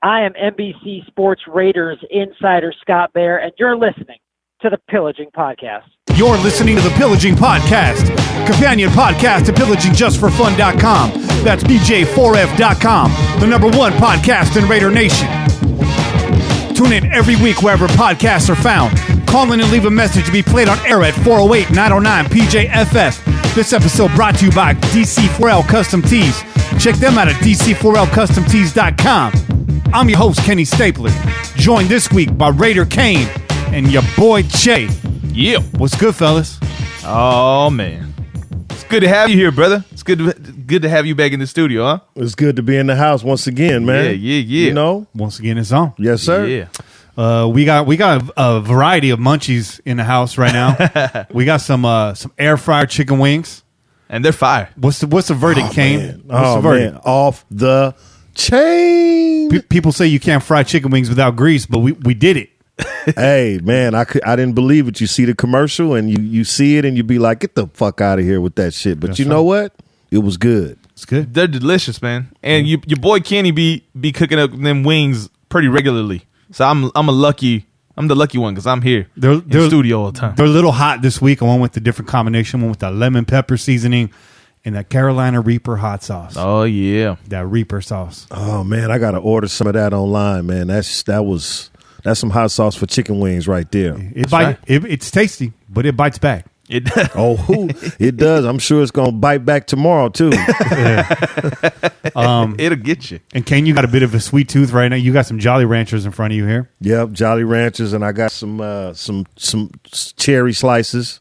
I am NBC Sports Raiders insider Scott Bair, and you're listening to the Pillaging Podcast. You're listening to the Pillaging Podcast, companion podcast to PillagingJustForFun.com. That's BJ4F.com, the #1 podcast in Raider Nation. Tune in every week wherever podcasts are found. Call in and leave a message to be played on air at 408-909-PJFF. This episode brought to you by DC4L Custom Tees. Check them out at DC4LCustomTees.com. I'm your host, Kenny Stapler, joined this week by Raider Cain and your boy, Che. Yeah. What's good, fellas? Oh, man. It's good to have you here, brother. It's good to have you back in the studio, huh? It's good to be in the house once again, man. Yeah. You know? Once again, it's on. Yes, sir. Yeah. We got a variety of munchies in the house right now. We got some air fryer chicken wings. And they're fire. What's the verdict, Cain? Man. What's the verdict? Man. Off the chain. People say you can't fry chicken wings without grease, but we did it. Hey, man, I didn't believe it. You see the commercial and you see it and you be like, get the fuck out of here with that shit. But That's you know what? It was good. It's good. They're delicious, man. And your boy Kenny be cooking up them wings pretty regularly. So I'm the lucky one because I'm here in the studio all the time. They're a little hot this week. I went with the different combination. One with the lemon pepper seasoning and that Carolina Reaper hot sauce. Oh, yeah. That Reaper sauce. Oh, man, I got to order some of that online, man. That's some hot sauce for chicken wings right there. It's tasty, but it bites back. It It does. I'm sure it's going to bite back tomorrow, too. It'll get you. And Kane, you got a bit of a sweet tooth right now. You got some Jolly Ranchers in front of you here. Yep, Jolly Ranchers, and I got some cherry slices.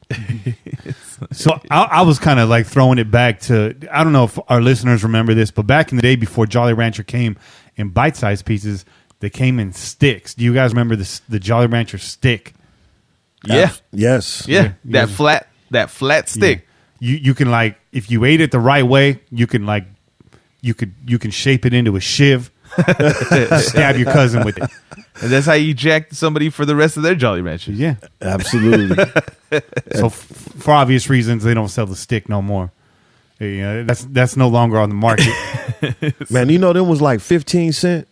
So I was kind of like throwing it back to, I don't know if our listeners remember this, but back in the day before Jolly Rancher came in bite-sized pieces, they came in sticks. Do you guys remember the Jolly Rancher stick? Yeah. Yes. Yeah. That flat stick. Yeah. You can, like, if you ate it the right way, you can shape it into a shiv. Stab your cousin with it. And that's how you jack somebody for the rest of their Jolly Ranchers. Yeah. Absolutely. So for obvious reasons, they don't sell the stick no more. That's no longer on the market. Man, you know them was like 15 cents.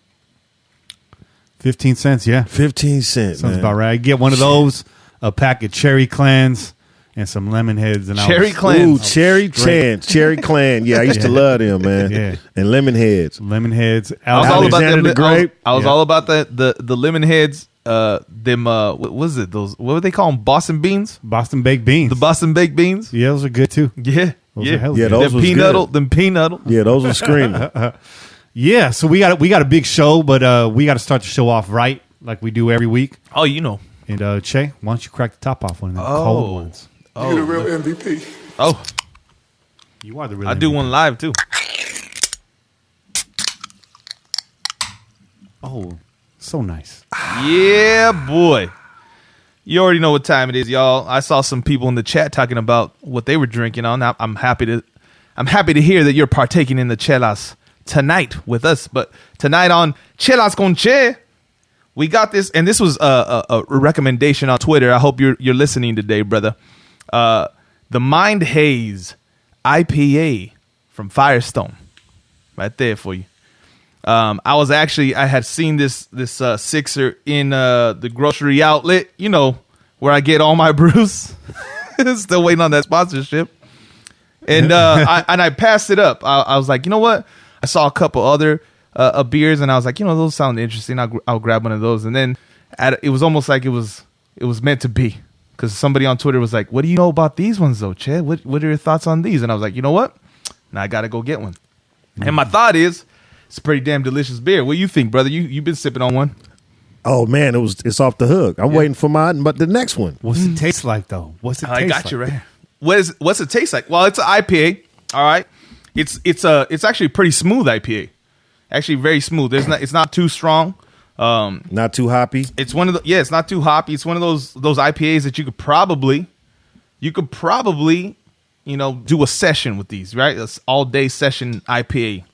15 cents, yeah. 15 cents, Sounds man. about right. Get one of those, a pack of Cherry Clans, and some lemon heads. And Cherry Ooh, Clans. Cherry Clan. Yeah, I used to love them, man. Yeah. And lemon heads. Lemon heads. I was all about Alexander them. the Grape. I was all about the lemon heads. What was it? Those, what would they call them? Boston beans? Boston baked beans. The Boston baked beans? Yeah, those are good too. Yeah. Those are hella Yeah, good. those was good. Them peanut. Yeah, those were screaming. Yeah, so we got a big show, but we got to start the show off right, like we do every week. Oh, you know. And Che, why don't you crack the top off one of them cold ones? Oh, You're the real MVP. Oh, You are the real I do MVP. one live too. Oh, so nice. Yeah, boy. You already know what time it is, y'all. I saw some people in the chat talking about what they were drinking on. I'm happy to hear that you're partaking in the chelas tonight with us. But tonight on Chelas con Che, we got this, and this was a recommendation on Twitter. I hope you're listening today, brother. The Mind Haze IPA from Firestone, right there for you. I had seen this sixer in the grocery outlet, you know, where I get all my brews. Still waiting on that sponsorship. And I passed it up. I was like, you know what? I saw a couple other beers, and I was like, you know, those sound interesting. I'll grab one of those. And then it was almost like it was meant to be, because somebody on Twitter was like, what do you know about these ones, though, Chad? What are your thoughts on these? And I was like, you know what? Now I got to go get one. And my thought is, it's a pretty damn delicious beer. What do you think, brother? You've been sipping on one. Oh, man, it's off the hook. I'm waiting for the next one. What's it taste like, though? What's it taste like? I got you right here. What's it taste like? Well, it's an IPA. All right. It's actually a pretty smooth IPA. Actually, very smooth. It's not too strong. Not too hoppy. It's one of the it's not too hoppy. It's one of those IPAs that you could probably do a session with these, right? It's all day session IPA.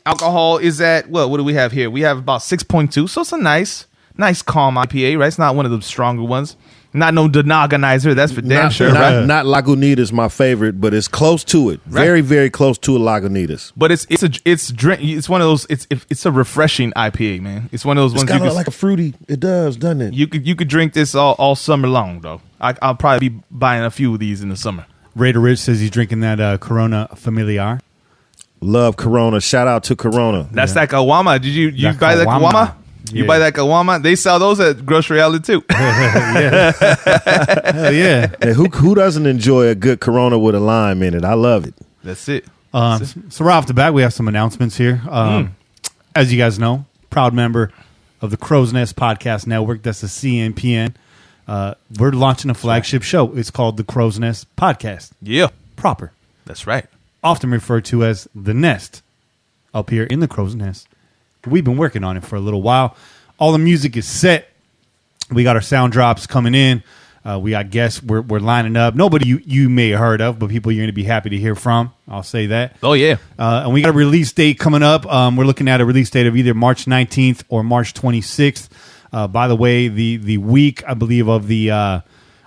Alcohol is at what do we have here? We have about 6.2, so it's a nice calm IPA, right? It's not one of the stronger ones. Not no Denogonizer. That's for damn sure, not, right? Not Lagunitas, my favorite, but it's close to it. Right. Very, very close to a Lagunitas. But it's one of those. It's a refreshing IPA, man. It's one of those It's ones kind of like a fruity. It does, doesn't it? you could drink this all summer long, though. I'll probably be buying a few of these in the summer. Raider Rich says he's drinking that Corona Familiar. Love Corona. Shout out to Corona. That's that Kawama. Did you That buy that Kawama. Kawama? You Yeah. buy that Kawama? They sell those at Grocery Outlet too. Hell yeah. And who doesn't enjoy a good Corona with a lime in it? I love it. That's it. So right off the bat, we have some announcements here. As you guys know, proud member of the Crow's Nest Podcast Network. That's the CNPN. We're launching a flagship show. It's called the Crow's Nest Podcast. Yeah, Proper. that's right. Often referred to as the Nest up here in the Crow's Nest. We've been working on it for a little while. All the music is set. We got our sound drops coming in. We got guests we're lining up. Nobody you may have heard of, but people you're going to be happy to hear from. I'll say that. Oh yeah. And we got a release date coming up. We're looking at a release date of either March 19th or March 26th. By the way, the week, I believe, of the I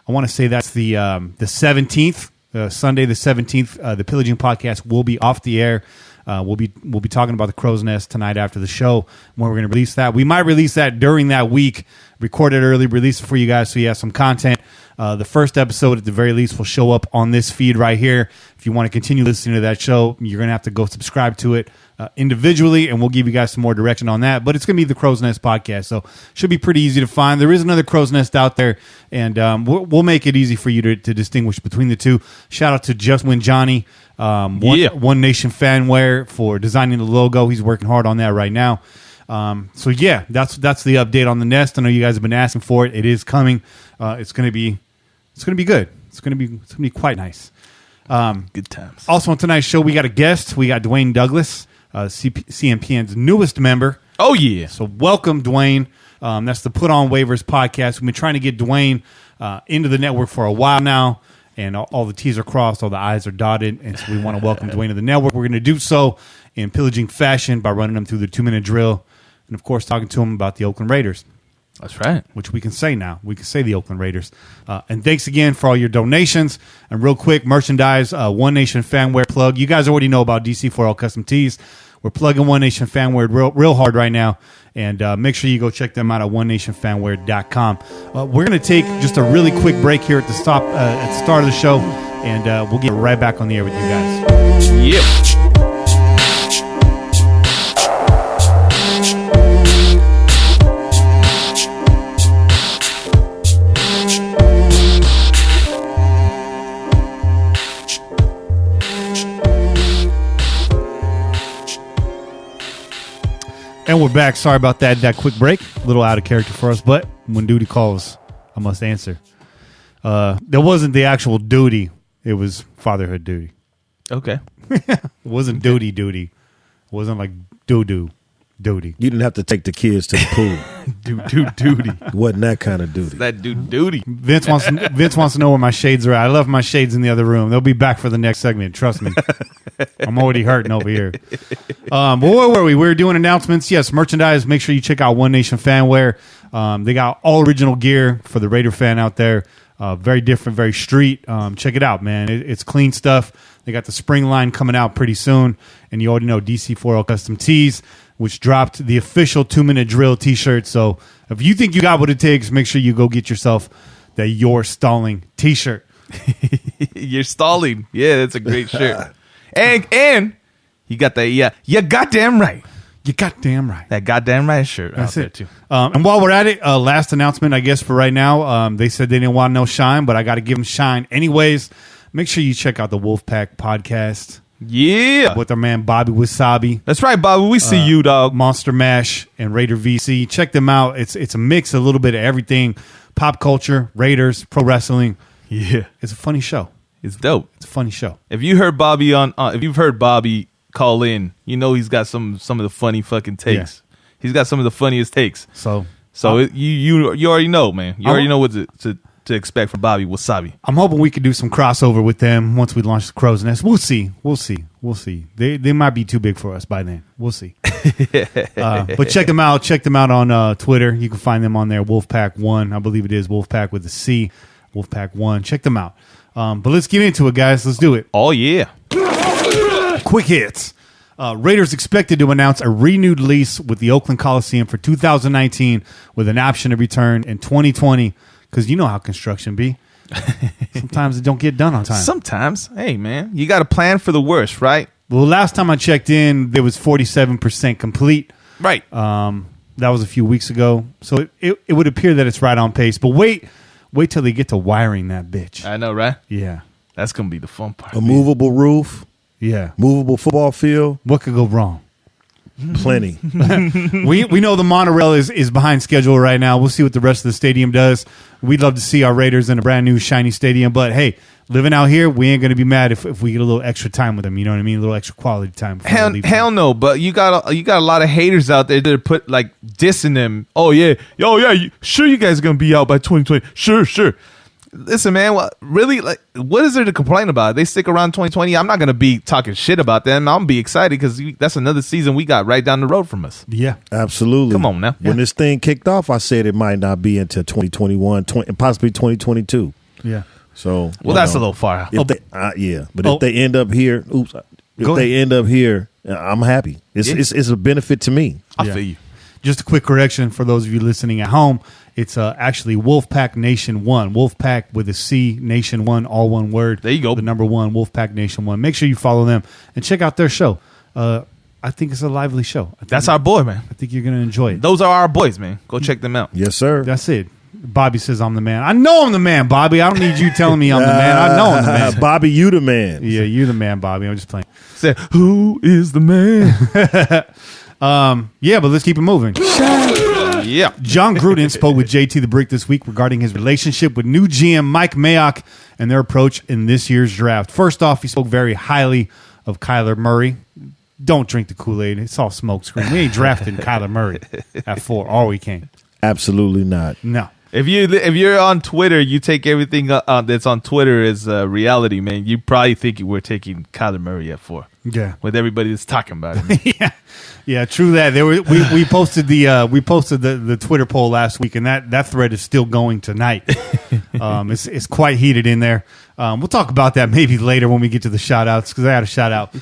want to say that's the 17th, Sunday the 17th. The Pillaging Podcast will be off the air. We'll be talking about the Crow's Nest tonight after the show when we're going to release that. We might release that during that week, record it early, release it for you guys so you have some content. The first episode, at the very least, will show up on this feed right here. If you want to continue listening to that show, you're going to have to go subscribe to it individually, and we'll give you guys some more direction on that. But it's going to be the Crow's Nest Podcast, so should be pretty easy to find. There is another Crow's Nest out there, and we'll make it easy for you to distinguish between the two. Shout out to Just Win Johnny, One Nation Fanwear, for designing the logo. He's working hard on that right now. So yeah, that's the update on the Nest. I know you guys have been asking for it. It is coming. It's going to be good. It's going to be quite nice. Good times. Also on tonight's show, we got a guest. We got Dwayne Douglas, CNPN's newest member. Oh yeah. So welcome, Dwayne. That's the Put On Waivers Podcast. We've been trying to get Dwayne into the network for a while now, and all the T's are crossed, all the I's are dotted, and so we want to welcome Dwayne to the network. We're going to do so in pillaging fashion by running them through the 2-minute drill, and of course talking to him about the Oakland Raiders. That's right. Which we can say now. We can say the Oakland Raiders. And thanks again for all your donations. And real quick, merchandise, One Nation Fanwear plug. You guys already know about DC4L Custom Tees. We're plugging One Nation Fanwear real hard right now. And make sure you go check them out at onenationfanwear.com. We're going to take just a really quick break here at the start of the show. And we'll get right back on the air with you guys. Yeah. And we're back. Sorry about that quick break. A little out of character for us, but when duty calls, I must answer. There wasn't the actual duty. It was fatherhood duty. Okay. It wasn't duty. It wasn't like duty. You didn't have to take the kids to the pool. Duty. It wasn't that kind of duty. That duty. Vince wants to know where my shades are at. I left my shades in the other room. They'll be back for the next segment. Trust me. I'm already hurting over here. But where were we? We were doing announcements. Yes, merchandise. Make sure you check out One Nation Fanwear. They got all original gear for the Raider fan out there. Very different, very street. Check it out, man. It's clean stuff. They got the spring line coming out pretty soon. And you already know DC4L Custom Tees, which dropped the official 2-minute drill t-shirt. So if you think you got what it takes, make sure you go get yourself that You're Stalling t-shirt. You're stalling. Yeah, that's a great shirt. And you got that. Yeah, you goddamn right. You goddamn right. That goddamn right shirt. That's out it. there too. And while we're at it, last announcement, I guess, for right now. They said they didn't want no shine, but I got to give them shine anyways. Make sure you check out the Wolfpack podcast. Yeah. With our man Bobby Wasabi. That's right, Bobby. We see you, dog. Monster Mash and Raider VC. Check them out. It's a mix, a little bit of everything. Pop culture, Raiders, pro wrestling. Yeah. It's a funny show. It's dope. It's a funny show. If you heard Bobby if you've heard Bobby call in, you know he's got some of the funny fucking takes. Yeah. He's got some of the funniest takes. So you already know, man. You already know what to expect from Bobby Wasabi. I'm hoping we could do some crossover with them once we launch the Crow's Nest. We'll see. They might be too big for us by then. We'll see. But check them out. Check them out on Twitter. You can find them on there. Wolfpack1. I believe it is Wolfpack with a C. Wolfpack1. Check them out. But let's get into it, guys. Let's do it. Oh, yeah. Quick hits. Raiders expected to announce a renewed lease with the Oakland Coliseum for 2019 with an option to return in 2020 because you know how construction be. Sometimes it don't get done on time. Sometimes. Hey, man, you got to plan for the worst, right? Well, last time I checked in, there was 47% complete. Right. That was a few weeks ago. So it would appear that it's right on pace. But wait till they get to wiring that bitch. I know, right? Yeah. That's going to be the fun part. A movable roof. Yeah. Movable football field. What could go wrong? Plenty. We know the monorail is behind schedule right now. We'll see what the rest of the stadium does. We'd love to see our Raiders in a brand new shiny stadium. But hey, living out here, we ain't going to be mad if we get a little extra time with them. You know what I mean? A little extra quality time. Hell no. But you got a lot of haters out there that put like dissing them. Oh yeah, sure you guys are going to be out by 2020. Sure. Listen, man, really, like, what is there to complain about? They stick around 2020. I'm not going to be talking shit about them. I'm going to be excited because that's another season we got right down the road from us. Yeah. Absolutely. Come on now. When this thing kicked off, I said it might not be until 2021, possibly 2022. Yeah. So, well, that's a little far out. If they end up here, end up here, I'm happy. It's a benefit to me. I feel you. Just a quick correction for those of you listening at home. It's actually Wolfpack Nation 1. Wolfpack with a C, Nation 1, all one word. There you go. The number 1, Wolfpack Nation 1. Make sure you follow them and check out their show. I think it's a lively show. That's our boy, man. I think you're going to enjoy it. Those are our boys, man. Go check them out. Yes, sir. That's it. Bobby says I'm the man. I know I'm the man, Bobby. I don't need you telling me I'm the man. I know I'm the man. Bobby, you the man. Yeah, you're the man, Bobby. I'm just playing. Say, who is the man? Yeah, but let's keep it moving. Yeah. Jon Gruden spoke with JT the Brick this week regarding his relationship with new GM Mike Mayock and their approach in this year's draft. First off, he spoke very highly of Kyler Murray. Don't drink the Kool-Aid. It's all smoke screen. We ain't drafting Kyler Murray at 4. All we can. Absolutely not. No. If you're on Twitter, you take everything that's on Twitter as reality, man. You probably think we're taking Kyler Murray at 4. Yeah. With everybody that's talking about it. Yeah, true that. We posted the Twitter poll last week, and that thread is still going tonight. It's quite heated in there. We'll talk about that maybe later when we get to the shout outs because I had a shout out.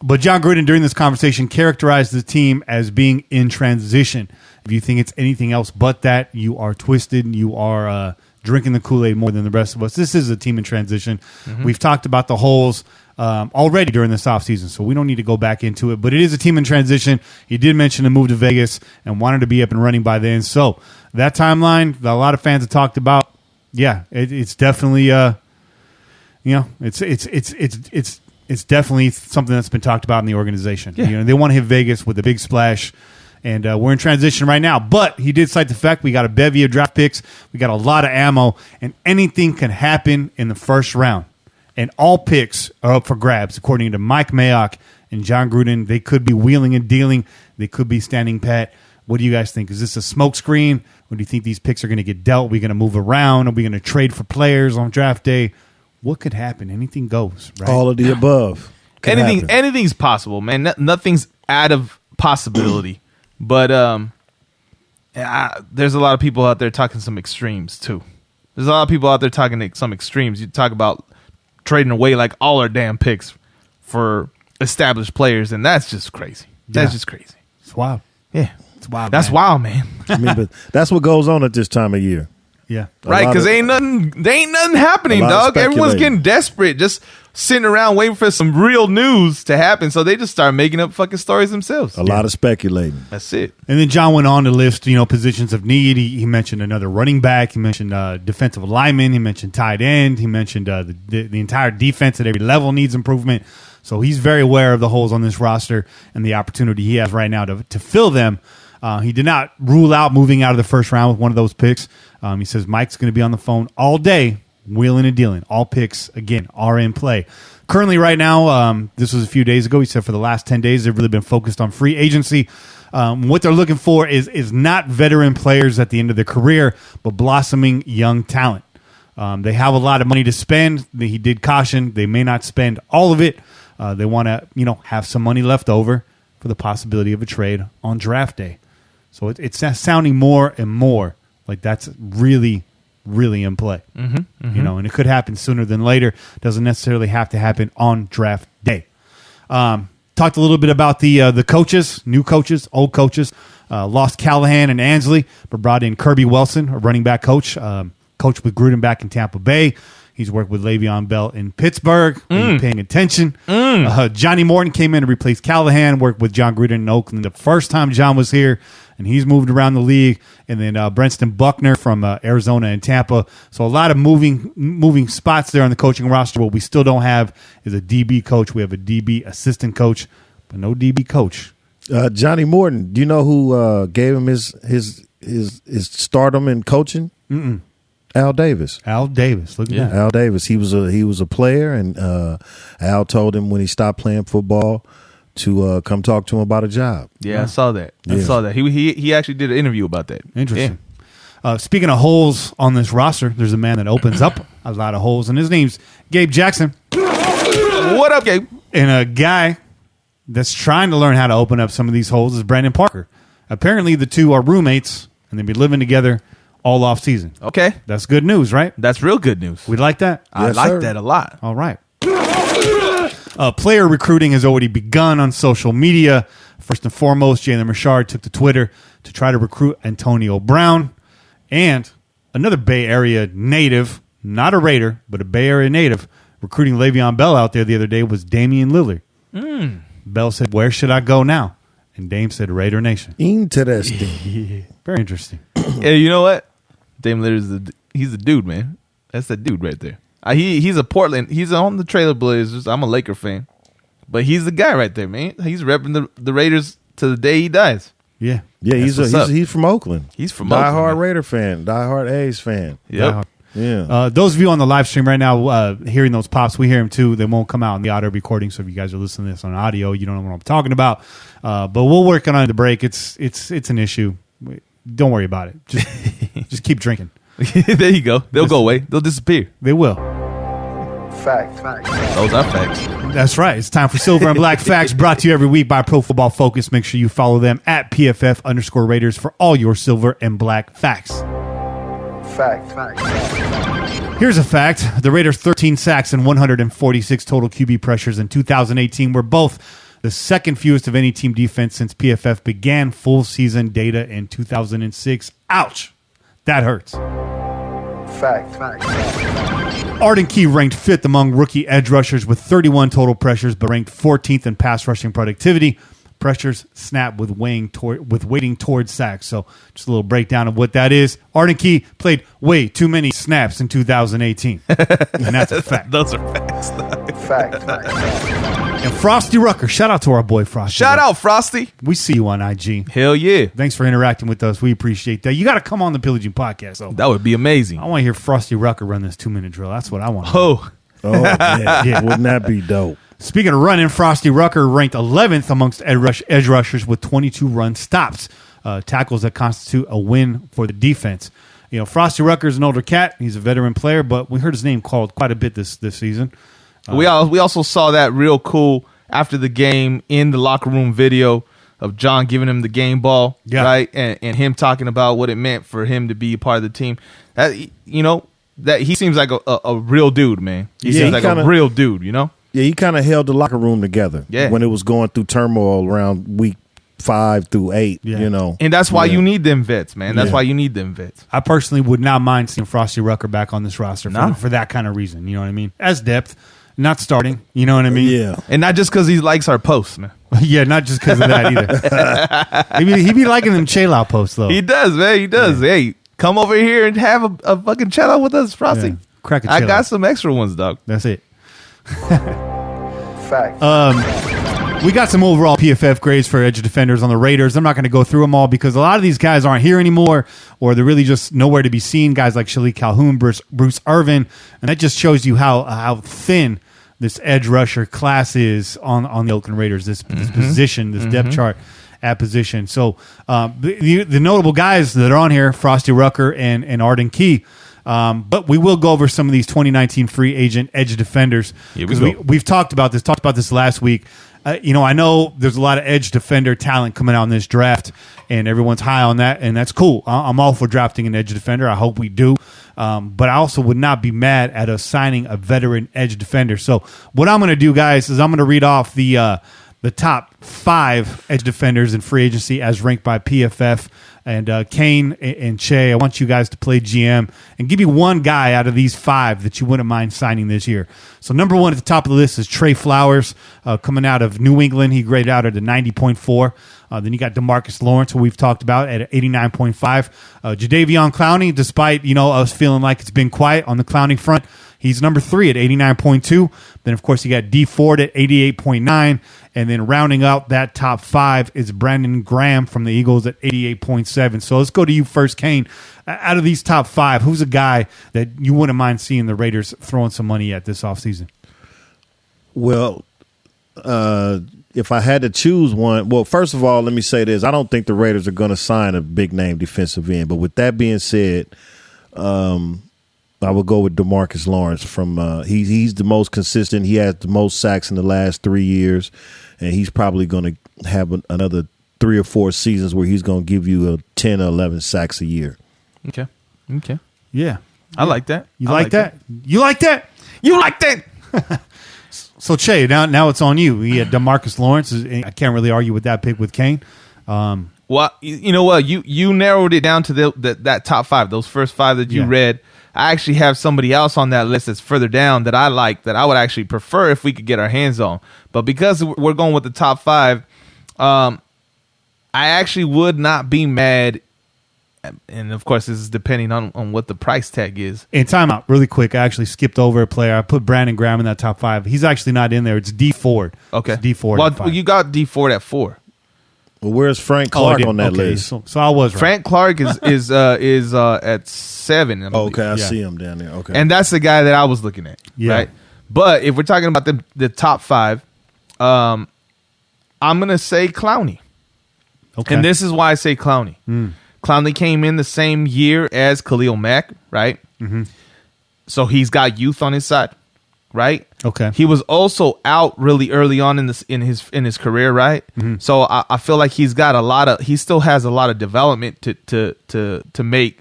But Jon Gruden during this conversation characterized the team as being in transition. If you think it's anything else but that, you are twisted. You are drinking the Kool-Aid more than the rest of us. This is a team in transition. Mm-hmm. We've talked about the holes already during this offseason, so we don't need to go back into it. But it is a team in transition. He did mention the move to Vegas and wanted to be up and running by then. So that timeline that a lot of fans have talked about, yeah, it's definitely it's definitely something that's been talked about in the organization. Yeah. They want to hit Vegas with a big splash. And we're in transition right now. But he did cite the fact we got a bevy of draft picks. We got a lot of ammo. And anything can happen in the first round. And all picks are up for grabs, according to Mike Mayock and Jon Gruden. They could be wheeling and dealing. They could be standing pat. What do you guys think? Is this a smokescreen? Or do you think these picks are going to get dealt? Are we going to move around? Are we going to trade for players on draft day? What could happen? Anything goes, right? All of the above. Anything's possible, man. Nothing's out of possibility. But there's a lot of people out there talking some extremes, too. There's a lot of people out there talking some extremes. You talk about trading away like all our damn picks for established players, and that's just crazy. That's just crazy. It's wild. Yeah. It's wild. That's wild, man. I mean, but that's what goes on at this time of year. Yeah. Right, because there ain't nothing happening, dog. Everyone's getting desperate, just sitting around waiting for some real news to happen. So they just start making up fucking stories themselves. A lot of speculating. That's it. And then John went on to list, positions of need. He mentioned another running back. He mentioned defensive lineman. He mentioned tight end. He mentioned the entire defense at every level needs improvement. So he's very aware of the holes on this roster and the opportunity he has right now to fill them. He did not rule out moving out of the first round with one of those picks. He says Mike's going to be on the phone all day, wheeling and dealing. All picks, again, are in play. Currently, right now, this was a few days ago. He said for the last 10 days, they've really been focused on free agency. What they're looking for is not veteran players at the end of their career, but blossoming young talent. They have a lot of money to spend. He did caution they may not spend all of it. They want to, have some money left over for the possibility of a trade on draft day. So it's sounding more and more like that's really, really in play. You know, and it could happen sooner than later. Doesn't necessarily have to happen on draft day. Talked a little bit about the coaches, new coaches, old coaches. Lost Callahan and Ansley, but brought in Kirby Wilson, a running back coach. Coached with Gruden back in Tampa Bay. He's worked with Le'Veon Bell in Pittsburgh. Are you paying attention? Johnny Morton came in to replace Callahan, worked with Jon Gruden in Oakland the first time John was here, and he's moved around the league. And then Brenston Buckner from Arizona and Tampa. So a lot of moving spots there on the coaching roster. What we still don't have is a DB coach. We have a DB assistant coach, but no DB coach. Johnny Morton, do you know who gave him his stardom in coaching? Al Davis. Al Davis, look at that. Al Davis. He was a player, and Al told him when he stopped playing football to come talk to him about a job. Yeah, I saw that. I saw that. He actually did an interview about that. Interesting. Yeah. Speaking of holes on this roster, there's a man that opens up a lot of holes, and his name's Gabe Jackson. What up, Gabe? And a guy that's trying to learn how to open up some of these holes is Brandon Parker. Apparently, the two are roommates, and they've been living together all off season. Okay. That's good news, right? That's real good news. We like that? I like that a lot. All right. Player recruiting has already begun on social media. First and foremost, Jalen Richard took to Twitter to try to recruit Antonio Brown. And another Bay Area native, not a Raider, but a Bay Area native, recruiting Le'Veon Bell out there the other day was Damian Lillard. Bell said, "Where should I go now?" And Dame said, "Raider Nation." Interesting. Very interesting. Hey, you know what? Dame Lillard's he's a dude, man. That's the dude right there. He's a Portland. He's on the Trail Blazers. I'm a Laker fan, but he's the guy right there, man. He's repping the Raiders to the day he dies. Yeah, he's from Oakland. He's from diehard Raider fan, diehard A's fan. Yep. Yeah. Those of you on the live stream right now, hearing those pops, we hear them too. They won't come out in the audio recording, so if you guys are listening to this on audio, you don't know what I'm talking about. But we'll work on the break. It's an issue. Don't worry about it. Just keep drinking. There you go. They'll go away. They'll disappear. They will. Fact. Those are facts. That's right. It's time for Silver and Black Facts, brought to you every week by Pro Football Focus. Make sure you follow them at PFF_Raiders for all your Silver and Black Facts. Fact. Here's a fact. The Raiders' 13 sacks and 146 total QB pressures in 2018 were both the second fewest of any team defense since PFF began full season data in 2006. Ouch. That hurts. Fact. Arden Key ranked 5th among rookie edge rushers with 31 total pressures, but ranked 14th in pass rushing productivity. Pressures snap with weighting towards sacks. So just a little breakdown of what that is. Arden Key played way too many snaps in 2018. And that's a fact. Those are facts. Fact. And Frosty Rucker. Shout out to our boy Frosty. Shout out, Frosty. We see you on IG. Hell yeah. Thanks for interacting with us. We appreciate that. You got to come on the Pillaging Podcast. So That would be amazing. I want to hear Frosty Rucker run this 2-minute drill. That's what I want. Oh, Yeah. Wouldn't that be dope? Speaking of running, Frosty Rucker ranked 11th amongst edge rushers with 22 run stops, tackles that constitute a win for the defense. You know, Frosty Rucker is an older cat. He's a veteran player, but we heard his name called quite a bit this season. we also saw that real cool after the game in the locker room video of John giving him the game ball, right? And him talking about what it meant for him to be a part of the team. That, you know, that he seems like a real dude, man. He seems like a real dude, you know? Yeah, he kind of held the locker room together when it was going through turmoil around week 5 through 8, you know. And that's why you need them vets, man. That's why you need them vets. I personally would not mind seeing Frosty Rucker back on this roster for that kind of reason. You know what I mean? As depth, not starting. You know what I mean? Yeah. And not just because he likes our posts, man. Yeah, not just because of that either. he be liking them chill out posts, though. He does, man. He does. Yeah. Hey, come over here and have a fucking chill out with us, Frosty. Yeah. Crack a I chill got out. some extra ones, dog. That's it. Fact. We got some overall PFF grades for edge defenders on the Raiders. I'm not going to go through them all because a lot of these guys aren't here anymore, or they're really just nowhere to be seen. Guys like Shalik Calhoun, Bruce Irvin, and that just shows you how thin this edge rusher class is on the Oakland Raiders. This position, this depth chart at position. So the notable guys that are on here: Frosty Rucker and Arden Key. But we will go over some of these 2019 free agent edge defenders. Here we go. We've talked about this last week. I know there's a lot of edge defender talent coming out in this draft, and everyone's high on that, and that's cool. I'm all for drafting an edge defender. I hope we do. But I also would not be mad at us signing a veteran edge defender. So what I'm going to do, guys, is I'm going to read off the top 5 edge defenders in free agency as ranked by PFF. And Cain and Che, I want you guys to play GM and give me one guy out of these 5 that you wouldn't mind signing this year. So number 1 at the top of the list is Trey Flowers, coming out of New England. He graded out at a 90.4. Then you got DeMarcus Lawrence, who we've talked about, at 89.5. Jadeveon Clowney, despite us feeling like it's been quiet on the Clowney front, he's number 3 at 89.2. Then, of course, you got D Ford at 88.9. And then rounding out that top 5 is Brandon Graham from the Eagles at 88.7. So let's go to you first, Cain. Out of these top 5, who's a guy that you wouldn't mind seeing the Raiders throwing some money at this offseason? Well, if I had to choose one, well, first of all, let me say this. I don't think the Raiders are going to sign a big-name defensive end. But with that being said, I would go with DeMarcus Lawrence. He's the most consistent. He has the most sacks in the last 3 years, and he's probably going to have another 3 or 4 seasons where he's going to give you 10 or 11 sacks a year. Okay. Yeah. I like that. You like that? You like that? You like that? So, Che, now it's on you. He had DeMarcus Lawrence. I can't really argue with that pick with Cain. Well, you know what? You narrowed it down to that top 5, those first 5 that you read. I actually have somebody else on that list that's further down that I like, that I would actually prefer if we could get our hands on. But because we're going with the top 5, I actually would not be mad. And, of course, this is depending on what the price tag is. And timeout, really quick. I actually skipped over a player. I put Brandon Graham in that top 5. He's actually not in there. It's D Ford. Okay. It's D Ford. Well, you got D Ford at 4. Well, where's Frank Clark on that list? So I was right. Frank Clark is at 7. Okay, I see him down there. Okay, and that's the guy that I was looking at. Yeah. Right. But if we're talking about the top 5, I'm gonna say Clowney. Okay. And this is why I say Clowney. Clowney came in the same year as Khalil Mack, right? Mm-hmm. So he's got youth on his side, right? Okay. He was also out really early on in his career, right? Mm-hmm. So I feel like he still has a lot of development to make.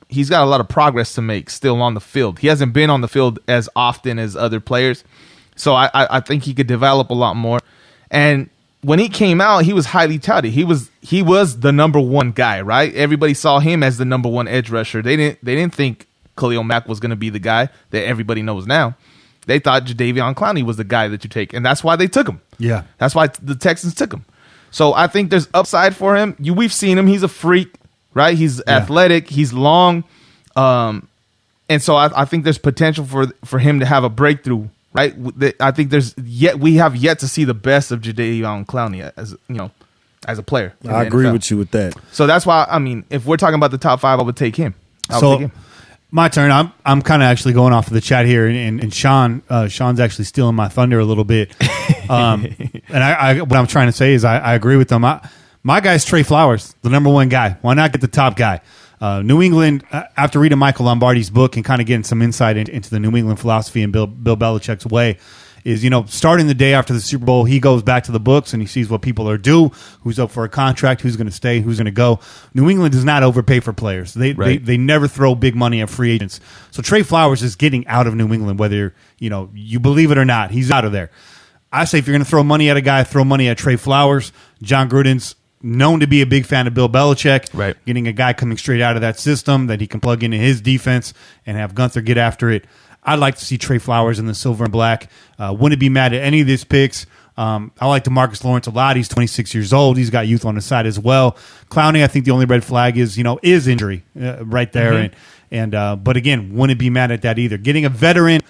He's got a lot of progress to make still on the field. He hasn't been on the field as often as other players, so I think he could develop a lot more. And when he came out, he was highly touted. He was the number 1 guy, right? Everybody saw him as the number 1 edge rusher. They didn't think Khalil Mack was going to be the guy that everybody knows now. They thought Jadeveon Clowney was the guy that you take, and that's why they took him. Yeah, that's why the Texans took him. So I think there's upside for him. We've seen him; he's a freak, right? He's athletic, he's long, and so I think there's potential for him to have a breakthrough, right? I think we have yet to see the best of Jadeveon Clowney as a player. I agree with you with that. So that's why if we're talking about the top 5, I would take him. Take him. My turn. I'm kind of actually going off of the chat here, and Sean's actually stealing my thunder a little bit. And I what I'm trying to say is I agree with them. My guy's Trey Flowers, the number 1 guy. Why not get the top guy? New England, after reading Michael Lombardi's book and kind of getting some insight into the New England philosophy and Bill Belichick's way, is, starting the day after the Super Bowl, he goes back to the books and he sees what people are due, who's up for a contract, who's going to stay, who's going to go. New England does not overpay for players. They never throw big money at free agents. So Trey Flowers is getting out of New England, whether you believe it or not. He's out of there. I say if you're going to throw money at a guy, throw money at Trey Flowers. Jon Gruden's known to be a big fan of Bill Belichick. Right. Getting a guy coming straight out of that system that he can plug into his defense and have Gunther get after it. I'd like to see Trey Flowers in the silver and black. Wouldn't be mad at any of these picks. I like DeMarcus Lawrence a lot. He's 26 years old. He's got youth on his side as well. Clowney, I think the only red flag is injury right there. Mm-hmm. But again, wouldn't be mad at that either. Getting a veteran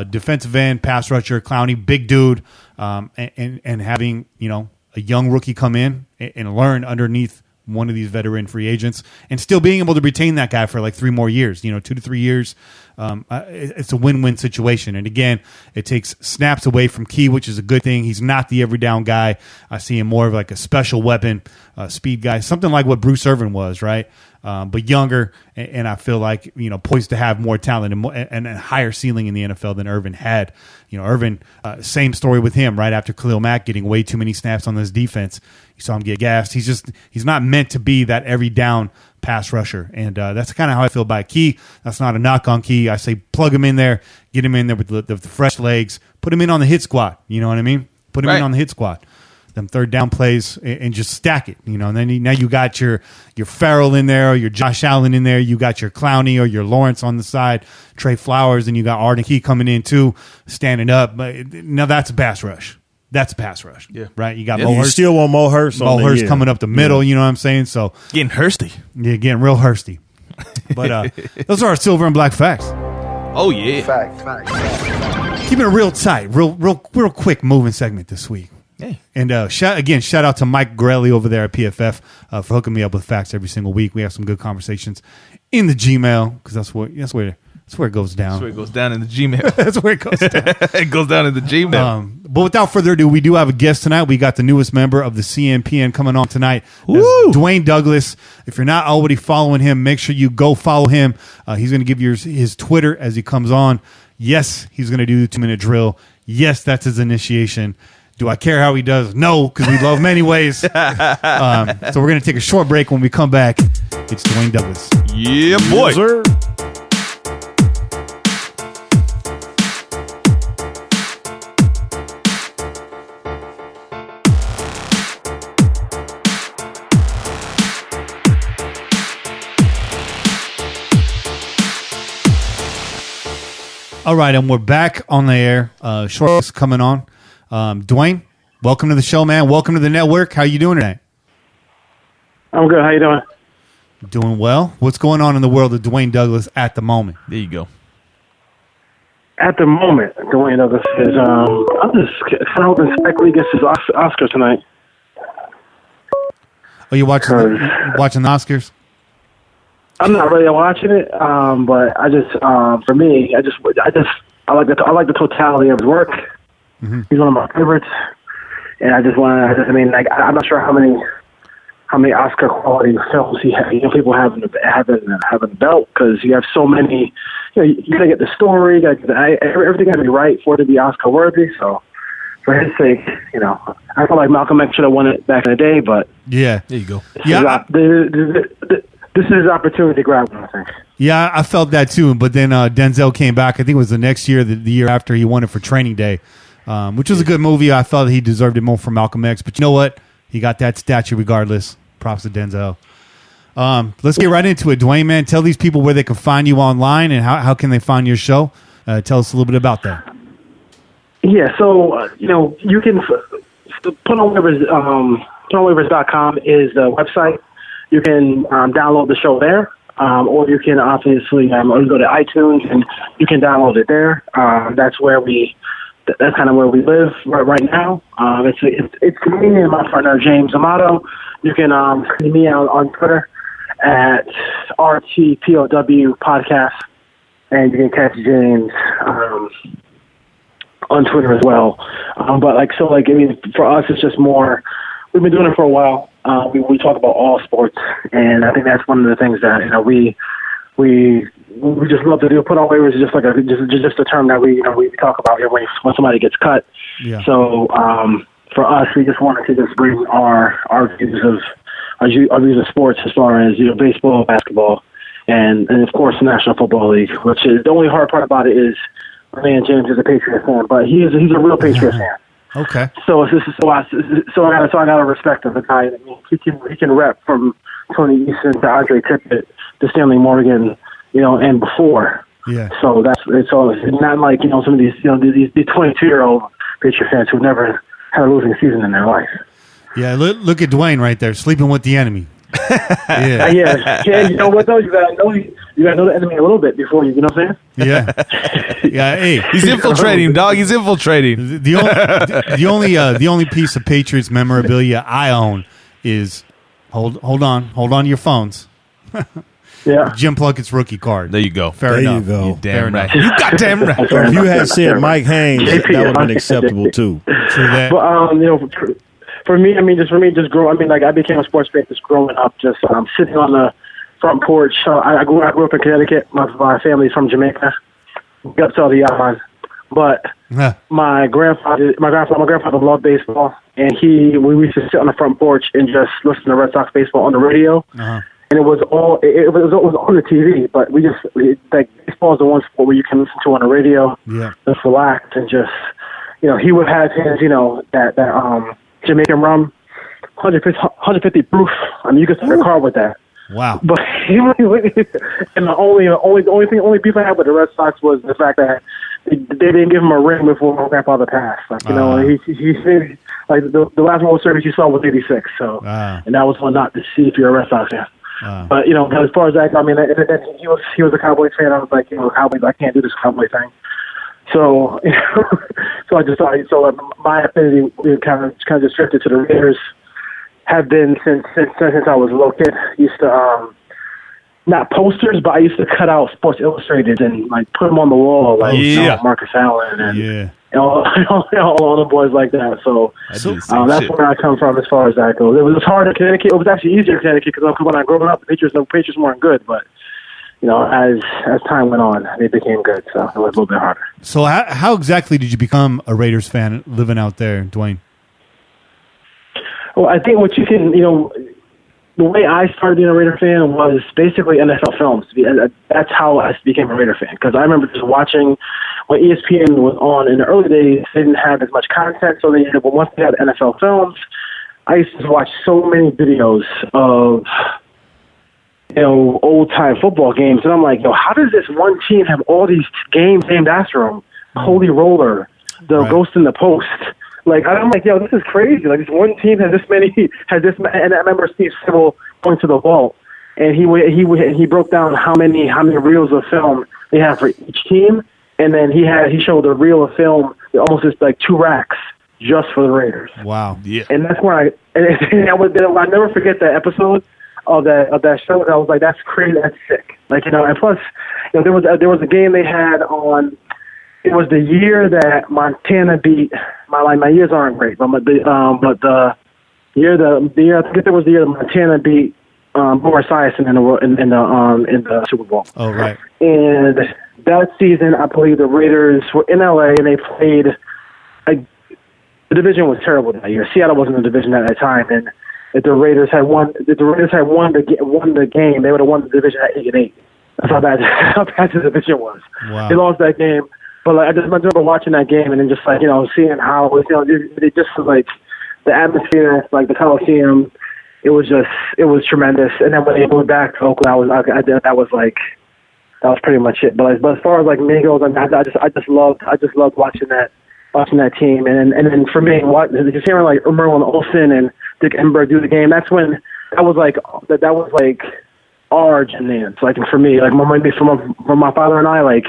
defensive end, pass rusher, Clowney, big dude, and having a young rookie come in and learn underneath one of these veteran free agents, and still being able to retain that guy for like 3 more years, 2 to 3 years. It's a win-win situation. And again, it takes snaps away from Key, which is a good thing. He's not the every down guy. I see him more of like a special weapon, speed guy, something like what Bruce Irvin was, right? But younger, and I feel like, poised to have more talent and a higher ceiling in the NFL than Irvin had. Irvin, same story with him right after Khalil Mack getting way too many snaps on this defense. You saw him get gassed. He's not meant to be that every down pass rusher. And that's kind of how I feel about Key. That's not a knock on Key. I say plug him in there, get him in there with the fresh legs, put him in on the hit squad. You know what I mean? Put him in on the hit squad. Them third down plays and just stack it, and then now you got your Farrell in there, or your Josh Allen in there, you got your Clowney or your Lawrence on the side, Trey Flowers, and you got Arden Key coming in too, standing up. But now that's a pass rush. That's a pass rush. Yeah. Right? You got Mo Hurst. You still want Mo Hurst. Mo Hurst coming up the middle, you know what I'm saying? So getting Hursty. Yeah, getting real Hursty. But those are our silver and black facts. Oh yeah. Fact. Keeping it real tight, real quick moving segment this week. Hey. And shout out to Mike Grelly over there at PFF for hooking me up with facts every single week. We have some good conversations in the Gmail, because that's where it goes down. That's where it goes down in the Gmail. That's where it goes down. It goes down in the Gmail. But without further ado, we do have a guest tonight. We got the newest member of the CNPN coming on tonight. Dwayne Douglas. If you're not already following him, make sure you go follow him. He's going to give you his Twitter as he comes on. Yes, he's going to do the 2-minute drill. Yes, that's his initiation. Do I care how he does? No, because we love him anyways. So we're going to take a short break. When we come back, it's Dwayne Douglas. Yeah, boy. Yes, sir. All right, and we're back on the air. Short is coming on. Dwayne, welcome to the show, man. Welcome to the network. How you doing tonight? I'm good. How you doing? Doing well. What's going on in the world of Dwayne Douglas at the moment? There you go. At the moment, Dwayne Douglas is. I'm just kind of hoping Spike Lee gets his Oscar tonight. Oh, you watching the Oscars? I'm not really watching it, but I just, for me, I like the totality of his work. Mm-hmm. He's one of my favorites, and I just want to. I mean, like, I'm not sure how many Oscar quality films people have in the belt, because you have so many. You gotta get the story, you gotta get everything got to be right for it to be Oscar worthy. So, for his sake, I feel like Malcolm X should have won it back in the day, but yeah, there you go. This is his opportunity to grab one, I think. Yeah, I felt that too. But then Denzel came back. I think it was the next year, the year after, he won it for Training Day, which was a good movie. I felt he deserved it more for Malcolm X. But you know what? He got that statue regardless. Props to Denzel. Let's get right into it, Dwayne, man. Tell these people where they can find you online, and how can they find your show. Tell us a little bit about that. Yeah, so, you can Put On Waivers, PutOnWaivers.com is the website. You can download the show there, or you can obviously go to iTunes and you can download it there. That's kind of where we live right now. It's me and my partner James Amato. You can see me on Twitter at RTPOW Podcast, and you can catch James on Twitter as well. For us, it's just more. We've been doing it for a while. We talk about all sports, and I think that's one of the things that we just love to do. Put on waivers is just a term that we talk about here when somebody gets cut. Yeah. So for us, we just wanted to just bring our views of sports as far as baseball, basketball, and of course the National Football League. Which is the only hard part about it is my man James is a Patriot fan, but he's a real Patriot fan. Okay. So I gotta respect him. The guy, he can rep from Tony Eason to Andre Tippett to Stanley Morgan, and before. Yeah. So it's not like some of these 22-year-old Patriot fans who never had a losing season in their life. Yeah. Look at Dwayne right there, sleeping with the enemy. Yeah. Yeah. You know what though? You gotta know the enemy a little bit before you know what I'm saying? Yeah. Yeah. Hey, he's infiltrating, dog. He's infiltrating. The only piece of Patriots memorabilia I own is Hold on to your phones. Yeah. Jim Plunkett's rookie card. There you go. Fair There you enough. go. You damn Fair right. enough. You goddamn right. If you had said Mike Haynes, that would have been acceptable too. True that. But for me, just growing. I mean, like I became a sports fan just growing up. Just sitting on the front porch. I grew up in Connecticut. My family's from Jamaica. Got to the Yaman. But my grandfather loved baseball, and we used to sit on the front porch and just listen to Red Sox baseball on the radio. Uh-huh. And it was on the TV, but baseball is the one sport where you can listen to on the radio, just relax and just, he would have his, that Jamaican rum, 150 proof. I mean, you could start a car with that. Wow. But and the only beef I had with the Red Sox was the fact that they didn't give him a ring before my grandfather passed. Like, he said, like the last World Series you saw was '86. So, and that was one not to see if you're a Red Sox fan. But as far as that, I mean, and then he was a Cowboys fan. I was like, Cowboys, I can't do this Cowboy thing. So, so I just thought, my affinity kind of just drifted to the Raiders. Have been since I was a little kid. Used to not posters, but I used to cut out Sports Illustrated and like put them on the wall, like Marcus Allen and all the boys like that. So that's where I come from as far as that goes. It was hard in Connecticut. It was actually easier in Connecticut because when I grew up, the Patriots weren't good, but as time went on, they became good. So it was a little bit harder. So how exactly did you become a Raiders fan living out there, Dwayne? Well, I think what you can, the way I started being a Raider fan was basically NFL films. That's how I became a Raider fan. Because I remember just watching when ESPN was on in the early days, they didn't have as much content. So but once they had NFL films, I used to watch so many videos of, old time football games. And I'm like, how does this one team have all these games named after them? Holy Roller, the Ghost in the Post. Like, I'm like, this is crazy. Like, this one team has this many, and I remember Steve Sibble going to the vault, and he broke down how many reels of film they have for each team, and then he showed a reel of film, almost just like 2 racks just for the Raiders. Wow. Yeah. And that's where I'll never forget that episode of that show. I was like, that's crazy, that's sick. Like, and plus, there was a game they had on. It was the year that Montana beat. My years aren't great, but the year I think it was the year that Montana beat Boris Esiason in the Super Bowl. Oh, right. And that season, I believe the Raiders were in LA and they played. The division was terrible that year. Seattle wasn't in the division at that time, and if the Raiders had won the game, they would have won the division at 8-8. That's how bad the division was. Wow. They lost that game. But I just remember watching that game and then just seeing how it just was like the atmosphere, like the Coliseum. It was tremendous. And then when they moved back to Oakland, that was pretty much it. But as far as like me goes, I just loved watching that team. And then for me, just hearing like Merlin Olsen and Dick Enberg do the game, that was like our gymnasium. Like for me, like from my father and I, like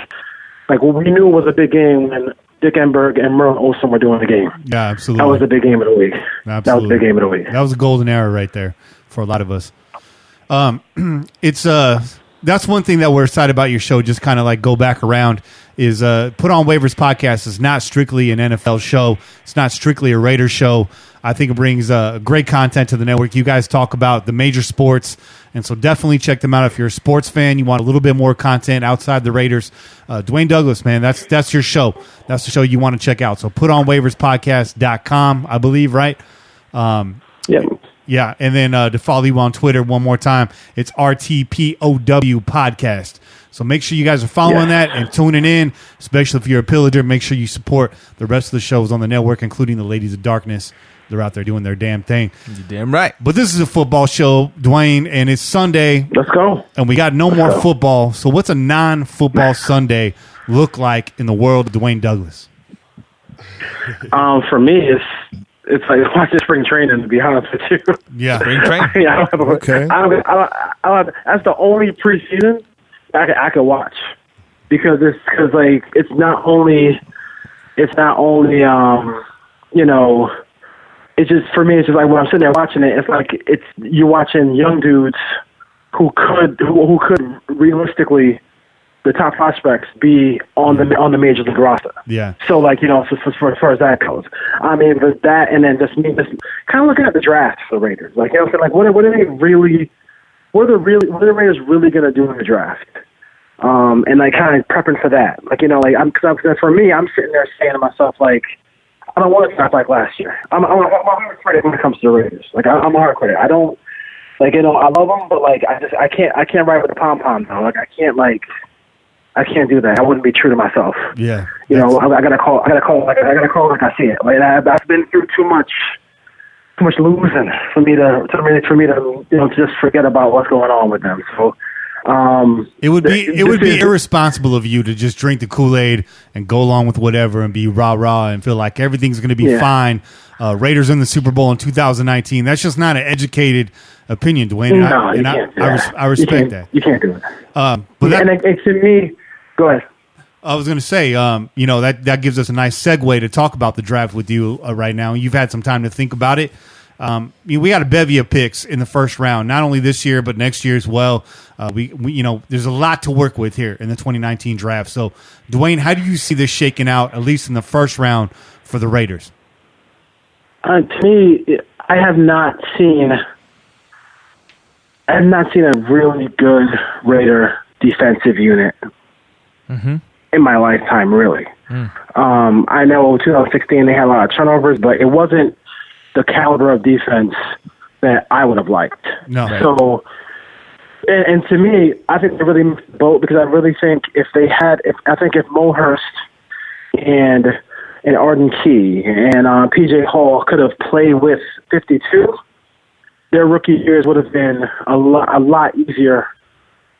we knew it was a big game when Dick Enberg and Merlin Olsen were doing the game. Yeah, absolutely. That was the big game of the week. Absolutely. That was the big game of the week. That was a golden era right there for a lot of us. That's one thing that we're excited about your show, just kind of like go back around, is Put On Waivers Podcast is not strictly an NFL show. It's not strictly a Raiders show. I think it brings great content to the network. You guys talk about the major sports, and so definitely check them out if you're a sports fan. You want a little bit more content outside the Raiders. Dwayne Douglas, man, that's your show. That's the show you want to check out. So PutOnWaiversPodcast.com, I believe, right? Yeah. Yeah, and then to follow you on Twitter one more time, it's RTPOW Podcast. So make sure you guys are following that and tuning in, especially if you're a pillager. Make sure you support the rest of the shows on the network, including the Ladies of Darkness. They're out there doing their damn thing. You're damn right. But this is a football show, Dwayne, and it's Sunday. Let's go. And we got no more football. So what's a non-football Sunday look like in the world of Dwayne Douglas? For me, it's like watching spring training, to be honest with you. Yeah, spring training. Okay. That's the only preseason I could watch because it's not only it's just, for me, it's just like when I'm sitting there watching it, it's like you're watching young dudes who could realistically, the top prospects, be on the major league roster. Yeah. So like, so as far as that goes, I mean, but that, and then just kind of looking at the draft for the Raiders, like, so like what are they really, what are the Raiders really going to do in the draft? And like kind of prepping for that, like, because for me, I'm sitting there saying to myself, like, I don't want to draft like last year. I'm a hard critic when it comes to the Raiders. Like, I'm a hard critic. I don't, like, I love them, but like, I can't ride with the pom pom now. Like, I can't do that. I wouldn't be true to myself. Yeah. I gotta call like I see it. Like, I've been through too much losing for me to just forget about what's going on with them. So. It would be irresponsible of you to just drink the Kool-Aid and go along with whatever and be rah-rah and feel like everything's going to be fine. Raiders in the Super Bowl in 2019. That's just not an educated opinion, Dwayne. I respect that. You can't do it. But to me, go ahead. I was going to say, that gives us a nice segue to talk about the draft with you right now. You've had some time to think about it. We got a bevy of picks in the first round, not only this year but next year as well. We there's a lot to work with here in the 2019 draft. So, Dwayne, how do you see this shaking out, at least in the first round for the Raiders? To me, I have not seen a really good Raider defensive unit in my lifetime, really. I know 2016 they had a lot of turnovers, but it wasn't the caliber of defense that I would have liked. No. So, and to me, I think they really missed the boat, because I really think if Mo Hurst and Arden Key and P.J. Hall could have played with 52, their rookie years would have been a lot easier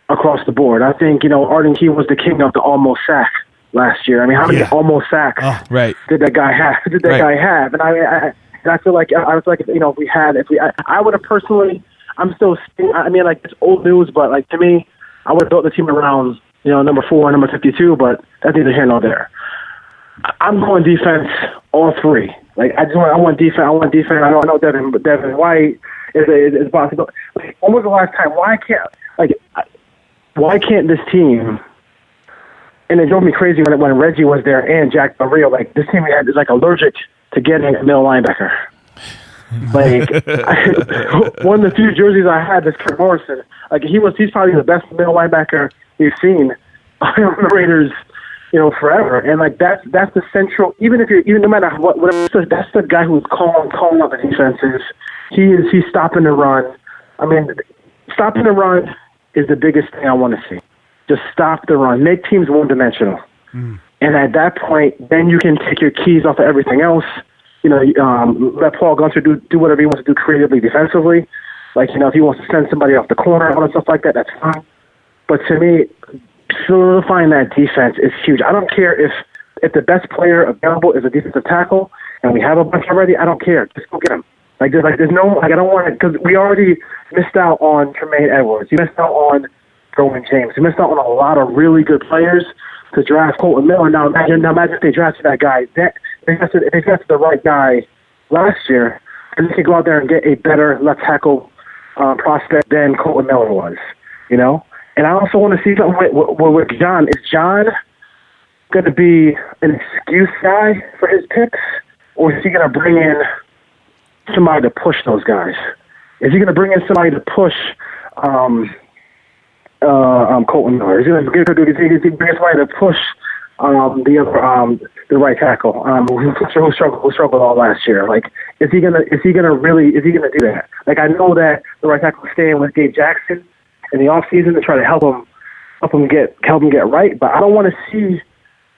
across the board. I think, Arden Key was the king of the almost sack last year. I mean, how many almost sacks did that guy have? And I feel like I would have personally, it's old news, but like, to me, I would have built the team around, number 4, number 52, but that's neither here nor there. I'm going defense all three. Like, I want defense. I know Devin White is possible. Like, when was the last time? Why can't this team? And it drove me crazy when Reggie was there and Jack Del Rio. Like, this team is like allergic to getting a middle linebacker. Like, one of the few jerseys I had is Kurt Morrison. Like, he's probably the best middle linebacker we've seen on the Raiders, forever. And like, that's the central. Even no matter whatever, that's the guy who's calling up the defenses. He's stopping the run. I mean, stopping the run is the biggest thing I want to see. Just stop the run. Make teams one-dimensional. And at that point, then you can take your keys off of everything else. Let Paul Gunter do whatever he wants to do creatively, defensively. Like, if he wants to send somebody off the corner, all that stuff like that, that's fine. But to me, solidifying that defense is huge. I don't care if the best player available is a defensive tackle and we have a bunch already. I don't care. Just go get him. There's no, I don't want to, because we already missed out on Tremaine Edwards. You missed out on Roman James. You missed out on a lot of really good players to draft Colton Miller. Now imagine if they drafted that guy. If they drafted the right guy last year, and they could go out there and get a better left tackle prospect than Colton Miller was, And I also want to see something with Jon. Is Jon going to be an excuse guy for his picks, or is he going to bring in somebody to push those guys? Is he going to bring in somebody to push Colton Miller? Is he going to bring somebody to push the right tackle who struggled all last year? Like, is he gonna do that? Like, I know that the right tackle is staying with Gabe Jackson in the offseason to try to help him get right, but I don't want to see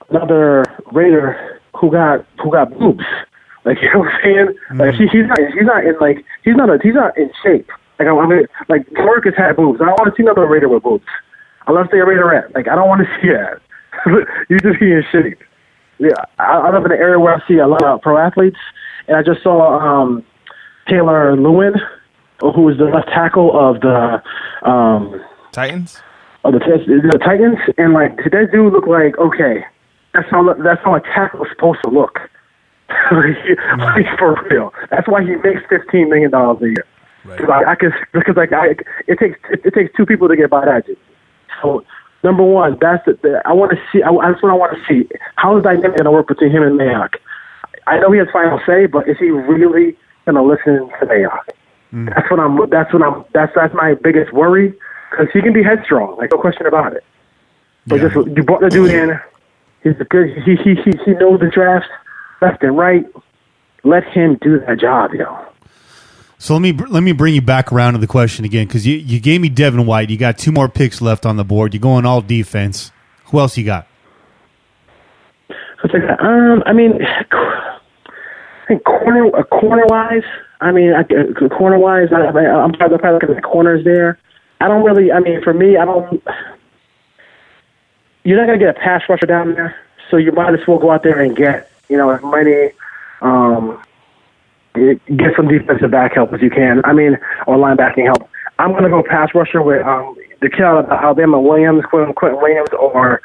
another Raider who got boobs. Like, you know what I'm saying? Like, he's not in shape. Like, Marcus had boobs. I don't want to see another Raider with boobs. I love to say a Raiderette. Like, I don't want to see that. You just be in shape. Yeah, I live in an area where I see a lot of pro athletes, and I just saw Taylor Lewin, who is the left tackle of the Titans. Of the Titans, and like, that dude looked like, okay, that's how a tackle is supposed to look. Like, for real. That's why he makes $15 million a year. Right. It takes two people to get by that. So number one, that's I want to see. That's what I want to see. How is that dynamic going to work between him and Mayock? I know he has final say, but is he really going to listen to Mayock? That's my biggest worry, because he can be headstrong, like no question about it. But just you brought the dude in. He's good. He knows the drafts left and right. Let him do that job, So let me bring you back around to the question again, because you gave me Devin White. You got 2 more picks left on the board. You're going all defense. Who else you got? I think corner wise. Corner wise, I'm probably looking at the corners there. I don't really. For me, I don't. You're not gonna get a pass rusher down there, so you might as well go out there and get as many. Get some defensive back help as you can. Or linebacking help. I'm gonna go pass rusher with the kid out of Alabama, Quentin Williams, or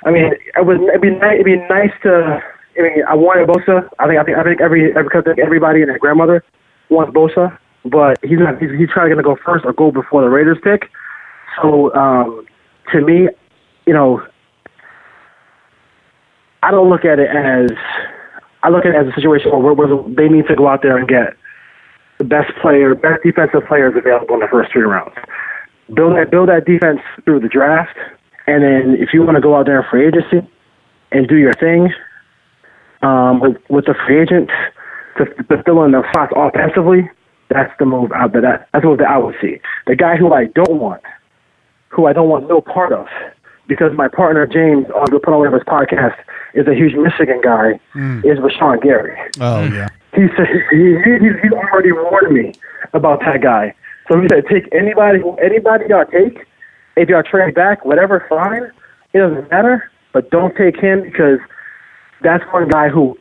it'd be nice to. I wanted Bosa. I think everybody and their grandmother wants Bosa, but he's trying to go first or go before the Raiders pick. So to me, I don't look at it as. I look at it as a situation where they need to go out there and get the best defensive players available in the first 3 rounds. Build that defense through the draft, and then if you want to go out there in free agency and do your thing with the free agents to fill in the spots offensively, that's the move out there. That's what I would see. The guy who I don't want no part of, because my partner James on the Put On Waivers Podcast is a huge Michigan guy, is Rashawn Gary. Oh, yeah. He already warned me about that guy. So he said, take anybody y'all take. If y'all trade back, whatever, fine. It doesn't matter. But don't take him, because that's one guy who,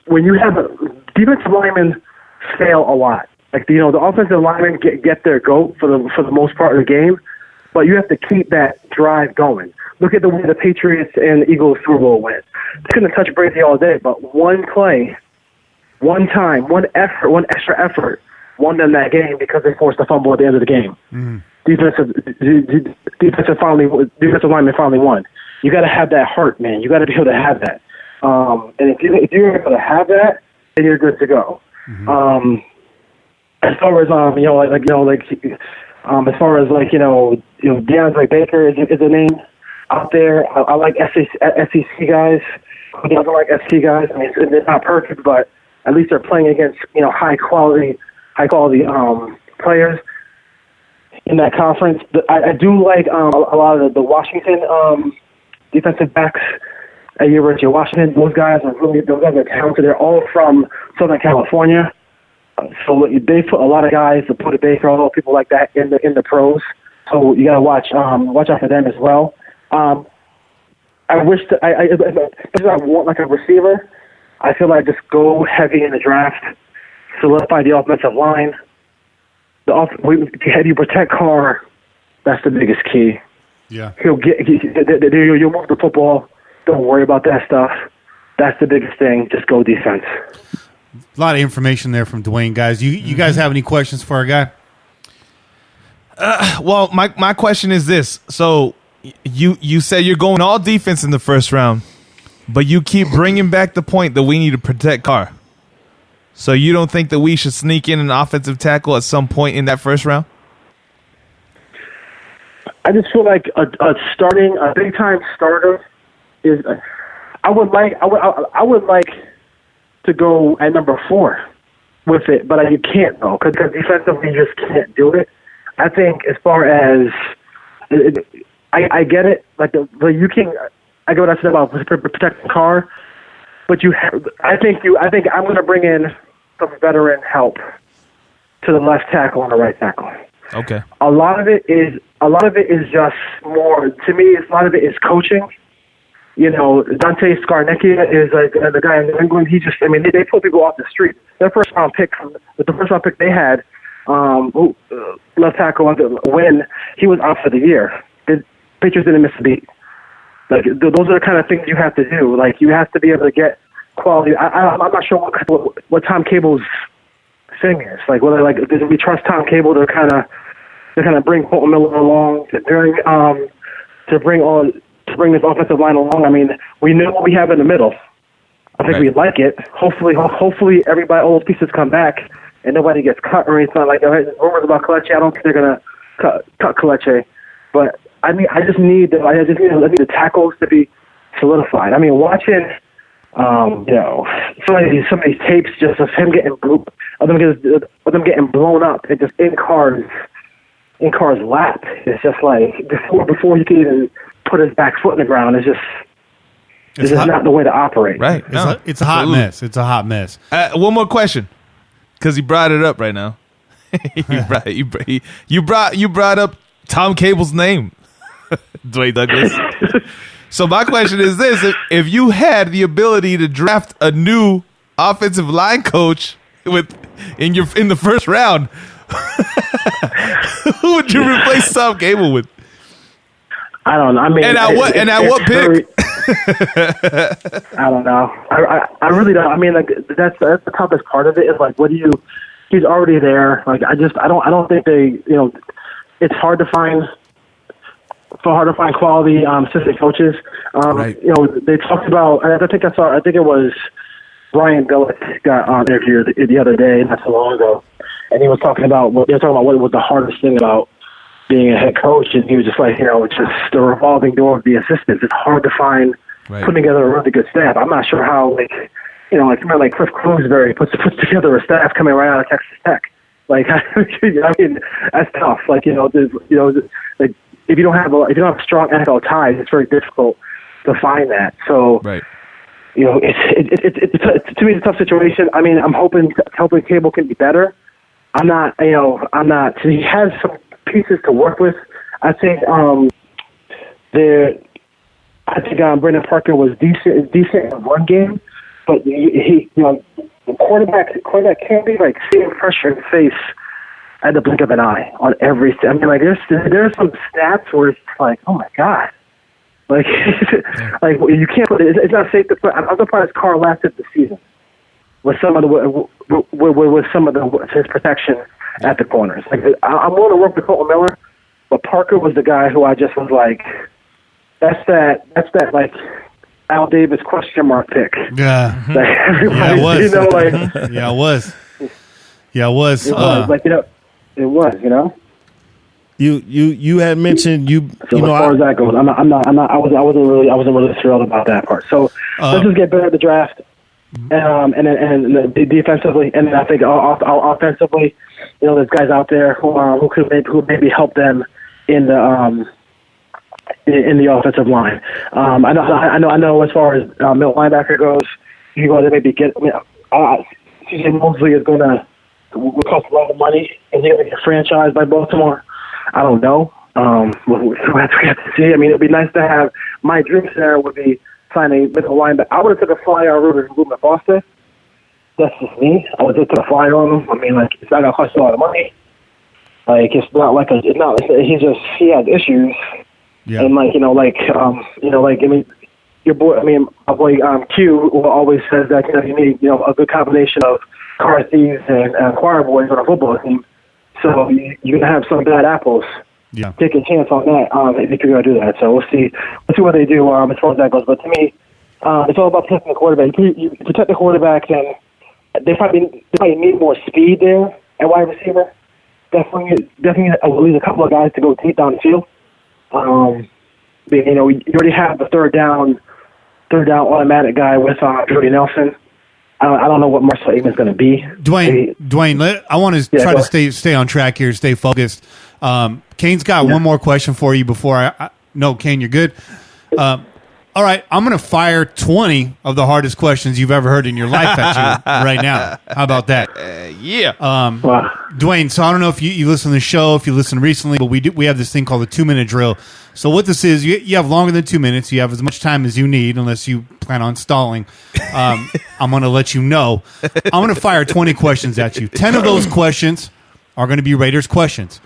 when you have defensive linemen fail a lot. Like, the offensive linemen get their goat for the most part of the game, but you have to keep that drive going. Look at the way the Patriots and the Eagles Super Bowl went. They couldn't touch Brady all day, but one play, one time, one extra effort won them that game because they forced a fumble at the end of the game. Defensive lineman finally won. You got to have that heart, man. You got to be able to have that. And if you're able to have that, then you're good to go. As far as as far as DeAndre Baker is a name out there. I like SEC guys. Who doesn't like SEC guys? They're not perfect, but at least they're playing against high quality players in that conference. I do like a lot of the Washington defensive backs. University of Washington. Those guys are talented. They're all from Southern California. So they put a lot of guys, the Buda Baker, all people like that in the pros. So you gotta watch out for them as well. I wish I want like a receiver. I feel like just go heavy in the draft, solidify the offensive line. If you protect Carr, that's the biggest key. Yeah, you'll move the football. Don't worry about that stuff. That's the biggest thing. Just go defense. A lot of information there from Dwayne, guys. You guys have any questions for our guy? Well, my question is this. So you said you're going all defense in the first round, but you keep bringing back the point that we need to protect Carr. So you don't think that we should sneak in an offensive tackle at some point in that first round? I just feel like a big time starter is. I would like to go at number 4 with it, but you can't though, because defensively you just can't do it. I think as far as I get it, like you can. I get what I said about protecting Carr, but I think I'm going to bring in some veteran help to the left tackle and the right tackle. Okay. A lot of it is just more. To me, a lot of it is coaching. Dante Scarnecchia is like the guy in New England. They pull people off the street. Their first round pick they had, left tackle when he was out for the year. The Patriots didn't miss a beat. Like those are the kind of things you have to do. Like you have to be able to get quality. I'm not sure what Tom Cable's thing is. Like, whether do we trust Tom Cable to kind of bring Colton Miller along to bring this offensive line along? I mean, we know what we have in the middle. I think we like it. Hopefully, all those pieces come back and nobody gets cut or anything. Like, rumors about Kelechi, I don't think they're gonna cut Kelechi. But I mean, I just need the tackles to be solidified. I mean, watching, some of these tapes just of him getting of them getting blown up and just in Carr's lap. It's just like before he can even put his back foot in the ground. It's just not the way to operate. Right. It's a hot mess. It's a hot mess. One more question, because he brought it up right now. You brought up Tom Cable's name, Dwayne Douglas. So my question is this: if you had the ability to draft a new offensive line coach in the first round, who would you replace Tom Cable with? I don't know. I mean, and at what pick? I don't know. I really don't. I mean, like that's the toughest part of it is like, he's already there. Like, I don't think they, it's hard to find quality assistant coaches. Right. They talked about, I think it was Brian Billick got on interview the other day, not so long ago, and he was talking about what was the hardest thing about being a head coach, and he was just like, just the revolving door of the assistants. It's hard to find putting together a really good staff. I'm not sure how, like Cliff Kingsbury puts together a staff coming right out of Texas Tech. Like, I mean, that's tough. Like, if you don't have strong NFL ties, it's very difficult to find that. So, right. It's to me, it's a tough situation. I mean, I'm hoping Cable can be better. I'm not. He has some pieces to work with. I think Brandon Parker was decent in one game, but he the quarterback can't be like seeing pressure in the face at the blink of an eye on every. I mean, like there's some stats where it's like, oh my god, like like you can't put it. It's not safe to put. I'm surprised Carr lasted the season with some of his protection at the corners. Like, I'm willing to work with Colton Miller, but Parker was the guy who I just was like, that's that like Al Davis question mark pick. Yeah. Like, everybody, it was. Yeah, it was. Yeah, it was. It was. You had mentioned as far as that goes, I wasn't really thrilled about that part. So let's just get better at the draft, and defensively, and then I think offensively, there's guys out there who could maybe help them in the offensive line. I know as far as middle linebacker goes, you go to maybe get. C.J. Mosley will cost a lot of money. Is he going to get franchised by Baltimore? I don't know. We have to see. I mean, it'd be nice to have. My dream scenario would be signing middle linebacker. I would have took a flyer on Ruben Foster. That's just me. I would have took a flyer on him. I mean, like, it's not going to cost a lot of money. Like, he has issues. Yeah. And my boy Q always says that you need a good combination of car thieves and choir boys on a football team. So you're gonna have some bad apples. Yeah. Take a chance on that if you're gonna do that. So we'll see what they do as far as that goes. But to me, it's all about protecting the quarterback. You protect the quarterback, then they probably need more speed there at wide receiver. Definitely at least a couple of guys to go deep down the field. You already have the third down automatic guy with Jordy Nelson. I don't know what Marcel Aitman's going to be. Dwayne, I want to try to stay on track here, stay focused. Cain's got one more question for you before no, Cain, you're good. All right, I'm going to fire 20 of the hardest questions you've ever heard in your life at you right now. How about that? Dwayne, so I don't know if you listen to the show, if you listened recently, but we have this thing called the 2-minute drill. So what this is, you have longer than 2 minutes. You have as much time as you need, unless you plan on stalling. I'm going to let you know. I'm going to fire 20 questions at you. 10 of those questions are going to be Raiders questions.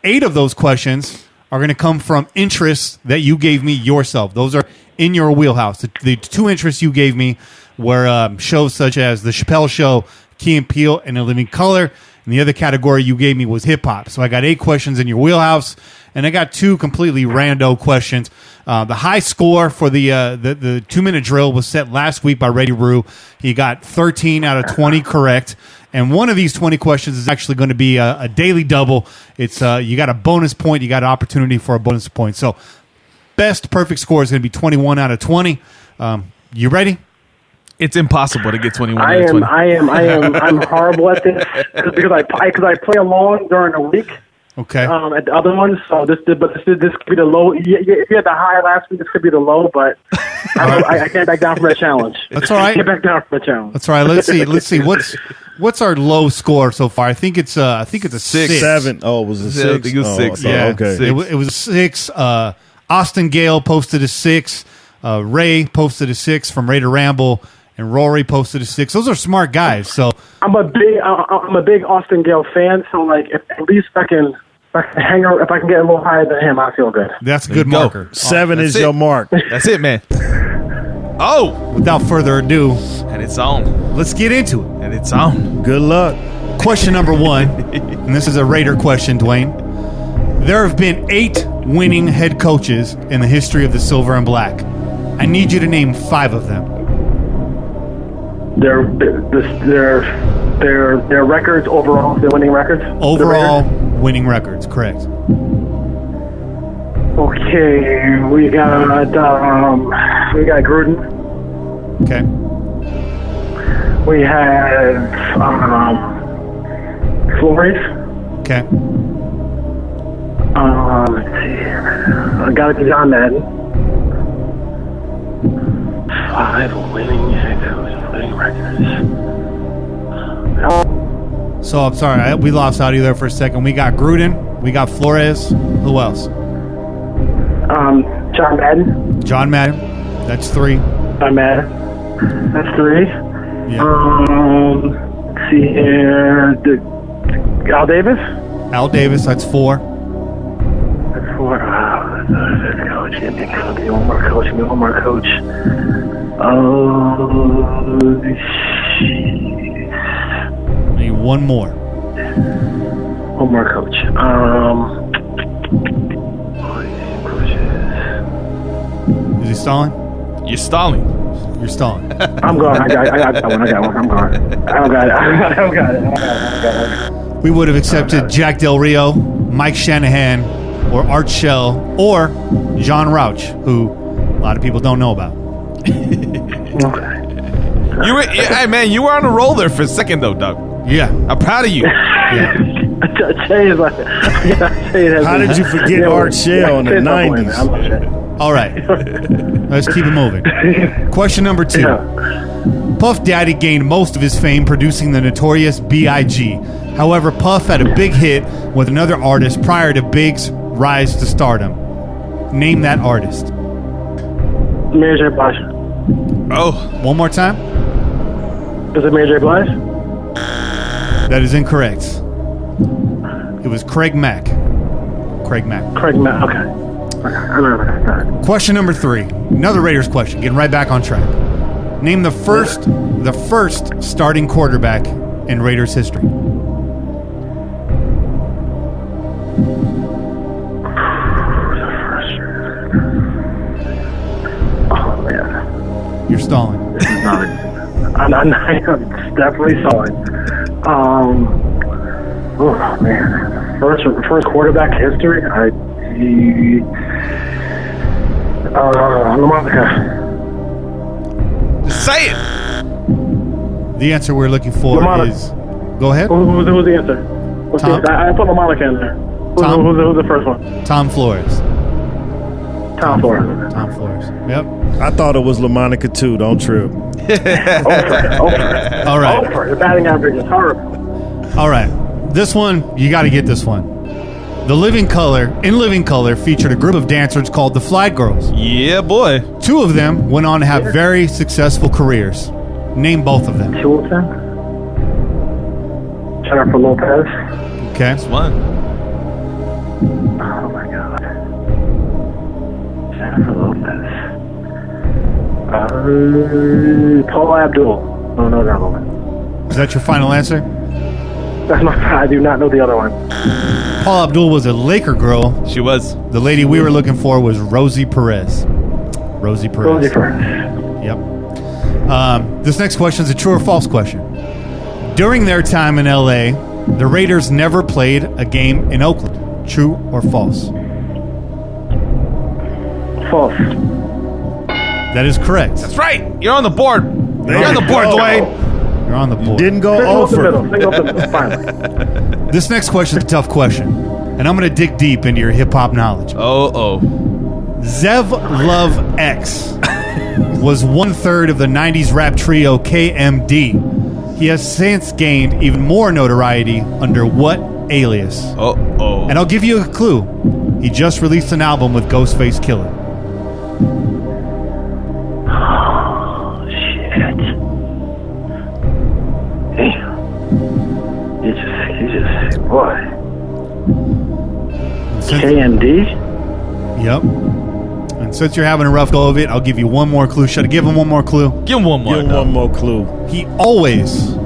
8 of those questions are going to come from interests that you gave me yourself. Those are in your wheelhouse. The 2 interests you gave me were shows such as The Chappelle Show, Key and Peele, and In Living Color. And the other category you gave me was hip hop. So I got 8 questions in your wheelhouse, and I got 2 completely rando questions. The high score for the 2-minute drill was set last week by Reddy Rue. He got 13 out of 20 correct. And one of these 20 questions is actually going to be a daily double. It's you got a bonus point. You got an opportunity for a bonus point. So best perfect score is going to be 21 out of 20. You ready? It's impossible to get 21 out of 20. I'm horrible at this because I play along during the week. Okay. At the other ones, so this could be the low. If you had the high last week, this could be the low. But I can't back down from that challenge. That's all right. I can't back down from the challenge. That's all right. Let's see. What's our low score so far? I think it's a 6. 7. Oh, it was a 6. I think it was 6. Yeah. Okay. 6. It was a 6. Austin Gale posted a 6. Ray posted a 6 from Raider Ramble. And Rory posted a 6. Those are smart guys. So I'm a big Austin Gale fan. So like, if at least if I can hang out, if I can get a little higher than him, I feel good. that's a good marker. 7 is it. your mark. That's it, man. Oh, Without further ado, and it's on. let's get into it. And it's on. Good luck. Question number 1, and this is a Raider question, Dwayne. There have been 8 winning head coaches in the history of the Silver and Black. I need you to name 5 of them. Their records overall, their winning records. Overall winning records, correct. Okay, we got Gruden. Okay. We have Flores. Okay. Let's see. I got it to John Madden. 5 winning records. So I'm sorry, we lost audio there for a second. We got Gruden. We got Flores. Who else? John Madden. John Madden. That's 3. John Madden. That's 3. Yeah. Let's see here. Al Davis. Al Davis. That's 4. That's 4. Coach. Give me one more coach. Need one more. One more coach. Is he stalling? You're stalling. You're stalling. I'm going. I got one. I'm going. I don't got it. We would have accepted Jack Del Rio, Mike Shanahan, or Art Shell, or John Rauch, who a lot of people don't know about. Okay. Hey man, you were on a roll there for a second though, Doug. Yeah. I'm proud of you. Yeah. How did you forget Art Shell in the 90s? All right. Let's keep it moving. Question number 2. Yeah. Puff Daddy gained most of his fame producing the notorious B.I.G. However, Puff had a big hit with another artist prior to Big's rise to stardom. Name that artist. Mary J. Blige. Oh, One more time. Is it Mary J. Blige? That is incorrect. It was Craig Mack. Craig Mack. Okay. I remember that. Question number 3. Another Raiders question. Getting right back on track. Name the first starting quarterback in Raiders history. Oh man. You're stalling. This is not. I'm definitely stalling. Oh man. First quarterback history. LaMonica. say it. The answer we're looking for is... Go ahead. Who's the answer? Tom. I put LaMonica in there. Who's the first one? Tom Flores. Tom Flores. Tom Flores. Yep. I thought it was LaMonica too. Don't trip. All right. The batting average is horrible. All right. This one, you got to get this one. In Living Color featured a group of dancers called the Fly Girls. Yeah, boy. 2 of them went on to have very successful careers. Name both of them. 2 of them? Jennifer Lopez. Okay. That's one. Oh my God. Jennifer Lopez. Paul Abdul. I don't know that one. Is that your final answer? That's my. I do not know the other one. Paul Abdul was a Laker girl. She was. The lady we were looking for was Rosie Perez. Rosie Perez. Rosie Perez. Yep. This next question is a true or false question. During their time in LA, the Raiders never played a game in Oakland. True or false? False. That is correct. That's right. You're on the board. You're on the board, Dwayne. You're on the board. Didn't go Single up the over. middle. Single up the middle. Finally. This next question is a tough question, and I'm going to dig deep into your hip-hop knowledge. Oh. Zev Love X was 1/3 of the 90s rap trio KMD. He has since gained even more notoriety under what alias? Oh. And I'll give you a clue. He just released an album with Ghostface Killah. Oh, shit. Damn. You just, boy. KMD? Yep. And since you're having a rough go of it, I'll give you one more clue. Should I give him one more clue? Give him one more. Give him one more clue. He always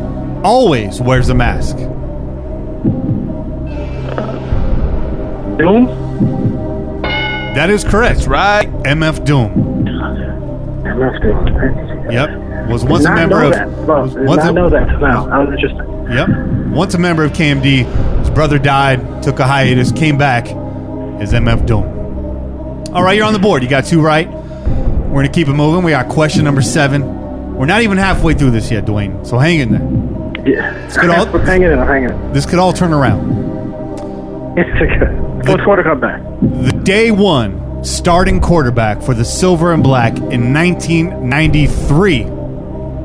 wears a mask. Doom? That is correct. That's right. MF Doom. MF Doom. Yep. Was once a member of. Well, did not know that till now. That was interesting. Yep. Once a member of KMD. His brother died, took a hiatus, came back as MF Doom. All right, you're on the board. You got 2 right. We're going to keep it moving. We got question number 7. We're not even halfway through this yet, Dwayne. So hang in there. Yeah. I'm hanging in. This could all turn around. It's good. Fourth quarter comeback. The day 1 starting quarterback for the Silver and Black in 1993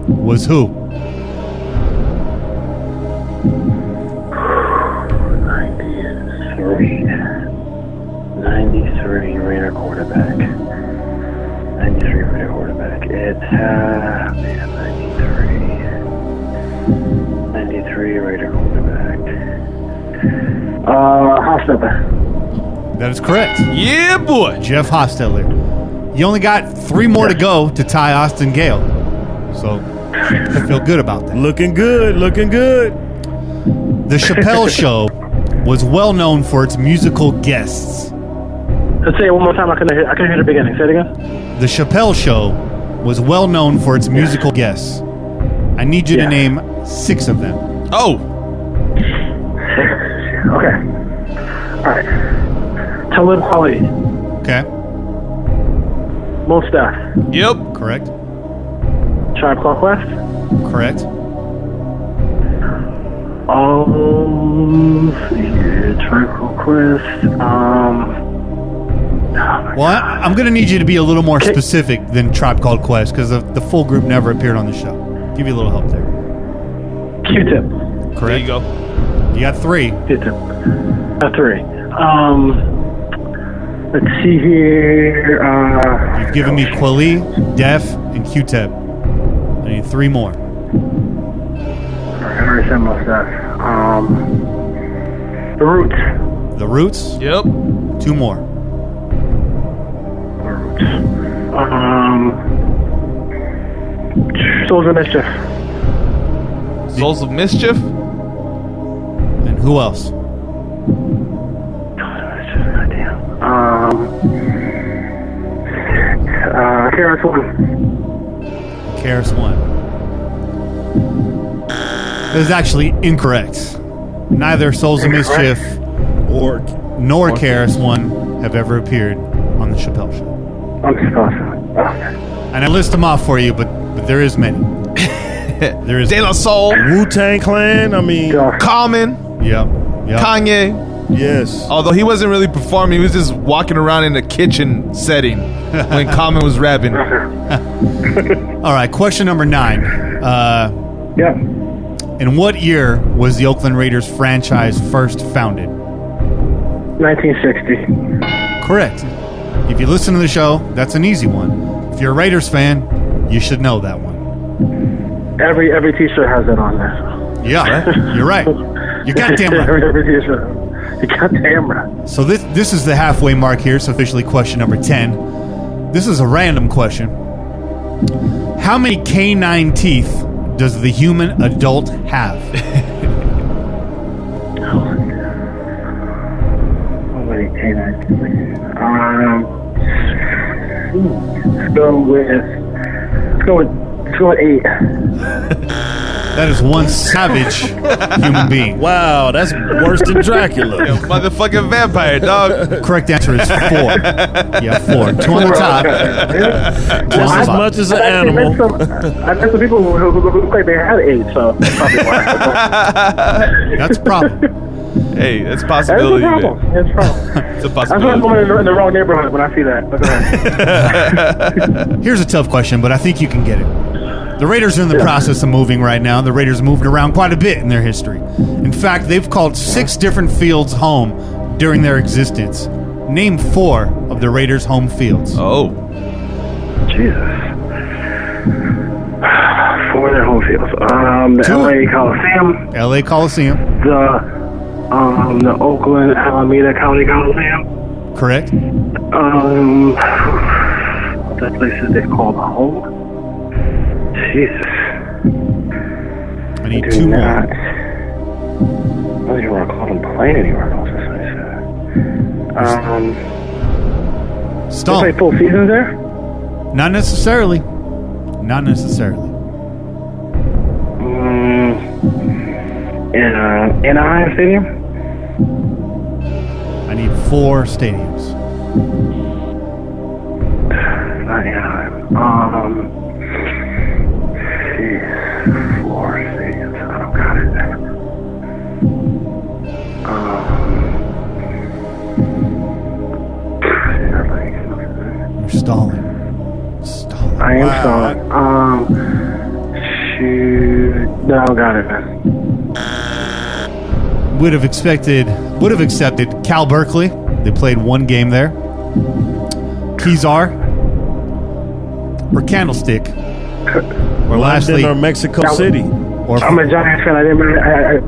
was who? 93 Raider quarterback. 93 Raider quarterback. It's 93 Raider quarterback. Hostetler. That is correct. Yeah, boy. Jeff Hostetler. You only got 3 more to go to tie Austin Gale. So I feel good about that. Looking good. The Chappelle Show was well known for its musical guests. Let's say it one more time. I couldn't hear the beginning. Say it again. The Chappelle Show was well known for its musical guests. I need you to name 6 of them. Oh. Okay. All right. Talib Kweli. Okay. Mos Def. Yep. Correct. Tribe Called Quest. Correct. Tribe Called Quest. Well, I'm going to need you to be a little more specific than Tribe Called Quest because the full group never appeared on the show. Give you a little help there. Q-Tip. Correct. There you go. You got 3. Q-Tip. 3. Let's see here. You've given me Kweli, Def, and Q-Tip. I need 3 more. I already said most stuff. The Roots. The Roots. Yep. 2 more. The Roots. Souls of Mischief. Souls of Mischief. And who else? KRS-One. KRS-One. That is actually incorrect. Neither Souls of Mischief nor KRS-One have ever appeared on the Chappelle Show. I'm supposed to. And I list them off for you, but there is many. There is De La Soul. Wu-Tang Clan. I mean, Common. Yep. Kanye. yes. Although he wasn't really performing, he was just walking around in a kitchen setting when Common was rapping. All right, question number 9. Yeah. In what year was the Oakland Raiders franchise first founded? 1960. Correct. If you listen to the show, that's an easy one. If you're a Raiders fan, you should know that one. Every T-shirt has that on there. Yeah, you're right. You're goddamn right. Every T-shirt. You goddamn right. So this is the halfway mark here. It's officially question number 10. This is a random question. How many canine teeth does the human adult have? How many canines? Let's go with 8. That is one savage human being. Wow, that's worse than Dracula. Motherfucking vampire, dog. Correct answer is 4. Yeah, 4. 2 on the top. Just as much as an animal. I met some people who look like they had 8, so that's probably why. That's a problem. Hey, that's a That's a possibility. problem. man. That's a problem. It's a That's why I'm possibility. going in the wrong neighborhood when I see that. Look at that. Here's a tough question, but I think you can get it. The Raiders are in the process of moving right now. The Raiders moved around quite a bit in their history. In fact, they've called 6 different fields home during their existence. Name 4 of the Raiders' home fields. Oh. Jesus. For their home fields. The 2. LA Coliseum, LA Coliseum. the Oakland Alameda County Coliseum. Correct. That place is they called home. Jesus. I need Do 2 not. more. I don't even want to call them playing anywhere else. They Stone. play full seasons there? Not necessarily. Not necessarily. In Anaheim Stadium? I need 4 stadiums. Not Anaheim. Jeez. 4 stadiums. I don't got it. You're stalling. I am stalling. Shoot. No, I got it, man. Would have accepted Cal Berkeley. They played 1 game there. Kezar or Candlestick or lastly London or Mexico City. or I'm a Giants fan. I didn't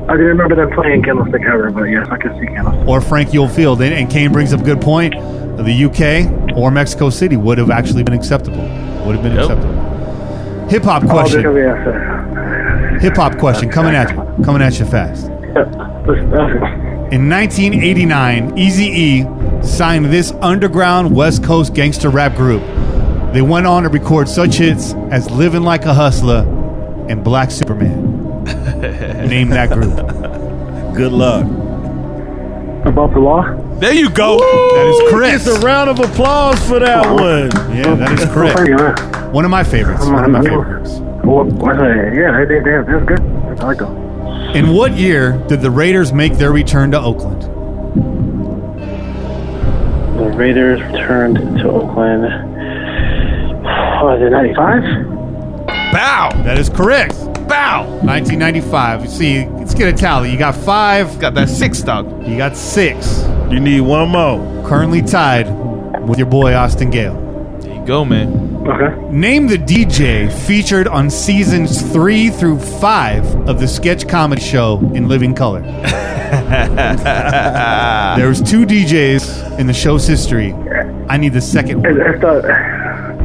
remember them playing Candlestick ever, but yes, I can see Candlestick. or Frank Yule Field. And Cain brings up a good point. The UK or Mexico City would have actually been acceptable. Would have been acceptable. Hip hop question. Hip hop question coming at you fast. In 1989, Eazy-E signed this underground West Coast gangster rap group. They went on to record such hits as Living Like a Hustler and Black Superman. Name that group. Good luck. Above the law? There you go. That is correct. It's a round of applause for that one. Yeah, that is correct. One of my favorites. One of my favorites. Yeah, that's good. I like them. In what year did the Raiders make their return to Oakland? The Raiders returned to Oakland. Was it 95? Bow. That is correct. Bow. 1995. You see, let's get a tally. You got 5. Got that 6, dog. You got 6. You need one more. Currently tied with your boy Austin Gale. There you go, man. Okay. Name the DJ featured on seasons 3 through 5 of the sketch comedy show In Living Color. There was 2 DJs in the show's history. I need the second one.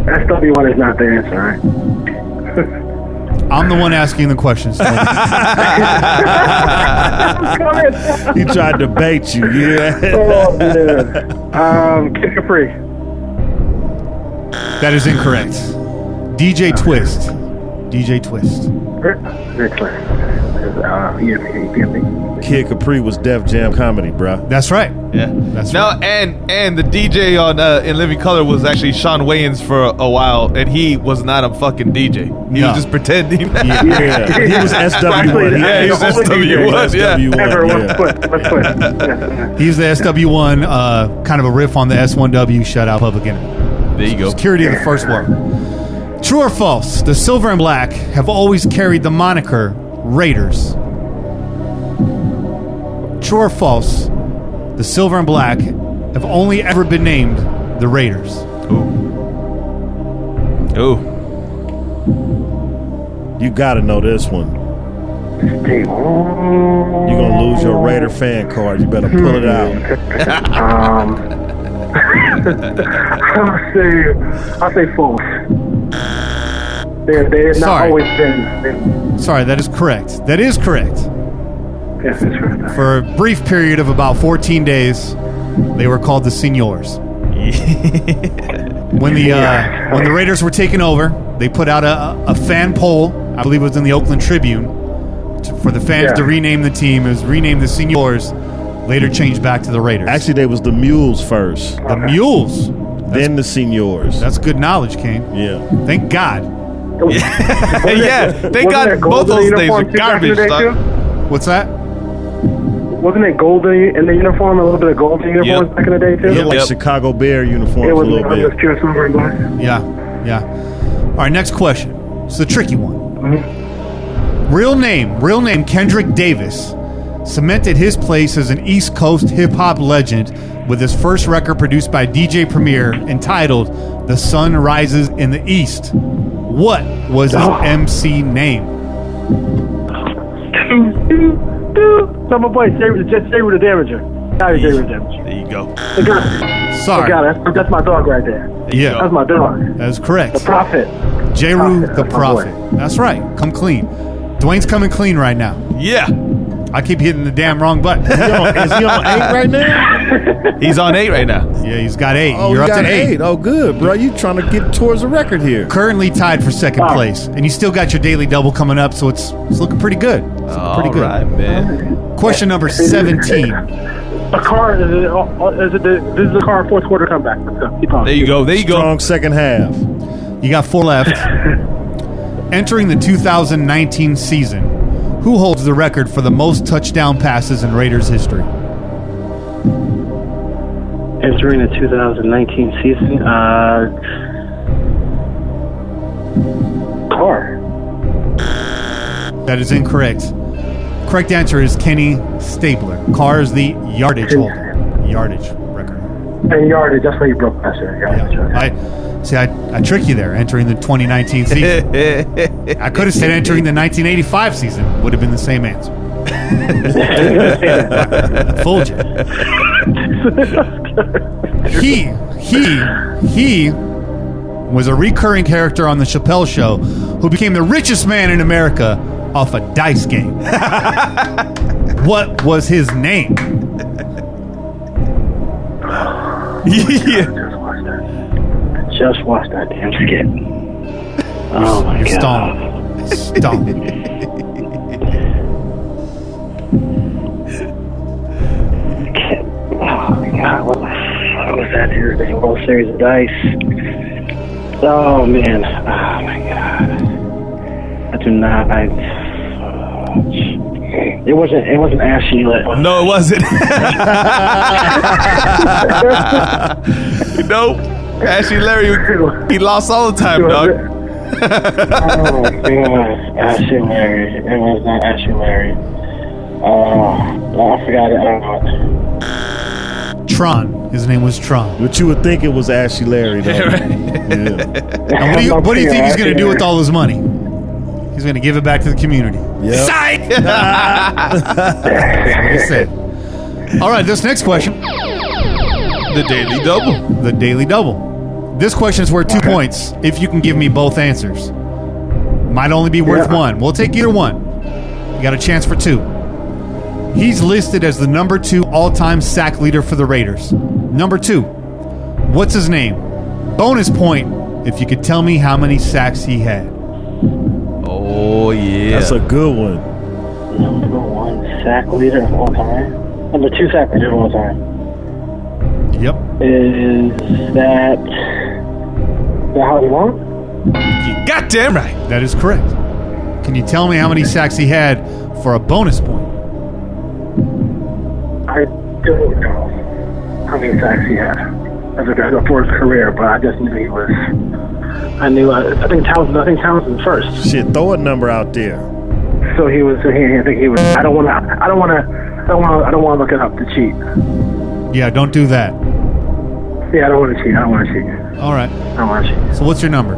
SW1 is not the answer, right? I'm the one asking the questions. He tried to bait you, yeah. Oh, man. Kid Capri. That is incorrect. DJ Twist. DJ Twist. Kid Capri was Def Jam comedy, bruh. That's right. Yeah. That's no, right. and the DJ on In Living Color was actually Sean Wayans for a while, and he was not a fucking DJ. He was just pretending. Yeah. He was SW1. Yeah, he was SW1. Yeah. He's the SW1, kind of a riff on the S1W shutout Public Enemy. There you go. Security of the first world. True or false, the Silver and Black have always carried the moniker Raiders. True or false, the Silver and Black have only ever been named the Raiders. Ooh. You gotta know this one. You're gonna lose your Raider fan card. You better pull it out. I'll say false. They've not Sorry. always been. Sorry, that is correct. That is correct. Yes, that's right. For a brief period of about 14 days, they were called the Seniors. When the Raiders were taken over, they put out a fan poll. I believe it was in the Oakland Tribune for the fans to rename the team. It was renamed the Seniors. Later changed back to the Raiders. Actually, they was the Mules first, the Mules. then the Seniors. That's good knowledge, Cain. Yeah. Thank God. Yeah, thank God both those names are garbage. What's that? Wasn't it gold in the uniform? A little bit of gold in the uniforms back in the day too. Yeah, like Chicago Bear uniforms It was a little bit. just pure silver and black. Yeah. All right, next question. It's a tricky one. Mm-hmm. Real name Kendrick Davis cemented his place as an East Coast hip-hop legend with his first record produced by DJ Premier entitled The Sun Rises in the East. What was his MC name? So my boy, just say with the Damager. Sorry, Jay with the Damager. There you go. I got it. Sorry. I got it. That's my dog right there. Yeah, That's my dog. that is correct. The Prophet. J-Ru, the That's my boy. Prophet. That's right. Come clean. Dwayne's coming clean right now. Yeah, I keep hitting the damn wrong button. Is he on 8 right now? he's on 8 right now. Yeah, he's got 8. Oh, You're you up got to 8. Oh, good, bro. You trying to get towards the record here. Currently tied for second place, and you still got your daily double coming up, so it's looking pretty good. It's looking pretty good. All right, man. Question number 17. A car this is a car fourth quarter comeback. Let's go. Keep on. There you go. There you go. Strong second half. You got 4 left. Entering the 2019 season, who holds the record for the most touchdown passes in Raiders history? Entering the 2019 season, car. That is incorrect. Correct answer is Kenny Stabler. Carr is the yardage holder. Yardage record. And yardage, that's why you broke past it. Yeah. I tricked you there, entering the 2019 season. I could have said entering the 1985 season. Would have been the same answer. Fooled you. He was a recurring character on the Chappelle Show who became the richest man in America off a dice game. What was his name? Yeah. Just watched that damn skit. Oh my You're god. stalling. Oh my god, what the fuck was that here? The whole series of dice. Oh man. Oh my god. It wasn't ashy. No, it wasn't. Nope. Ashley Larry, he lost all the time, dog. Oh my god. Ashy Larry. It was not Ashy Larry. Oh, I forgot it. I don't know. Tron. His name was Tron. But you would think it was Ashy Larry, though. Right. Yeah. Now, what do you think he's going to do with all his money? He's going to give it back to the community. Yep. Psych! That's what he said. All right, this next question. The Daily Double. The Daily Double. This question is worth 2 points if you can give me both answers. Might only be worth 1. We'll take either one. You got a chance for 2. He's listed as the number 2 all-time sack leader for the Raiders. Number 2. What's his name? Bonus point if you could tell me how many sacks he had. Oh, yeah. That's a good one. Number 1 sack leader of all time. Number 2 sack leader of all time. Yep. Is that how you want? You goddamn right. That is correct. Can you tell me how many sacks he had for a bonus point? I don't know how many sacks he had for his career, but I just knew he was. I think Townsend first. Shit, throw a number out there. So he was. I think he was. I don't want to look it up to cheat. Yeah, don't do that. Yeah, I don't want to cheat. All right. I don't want to cheat. So what's your number?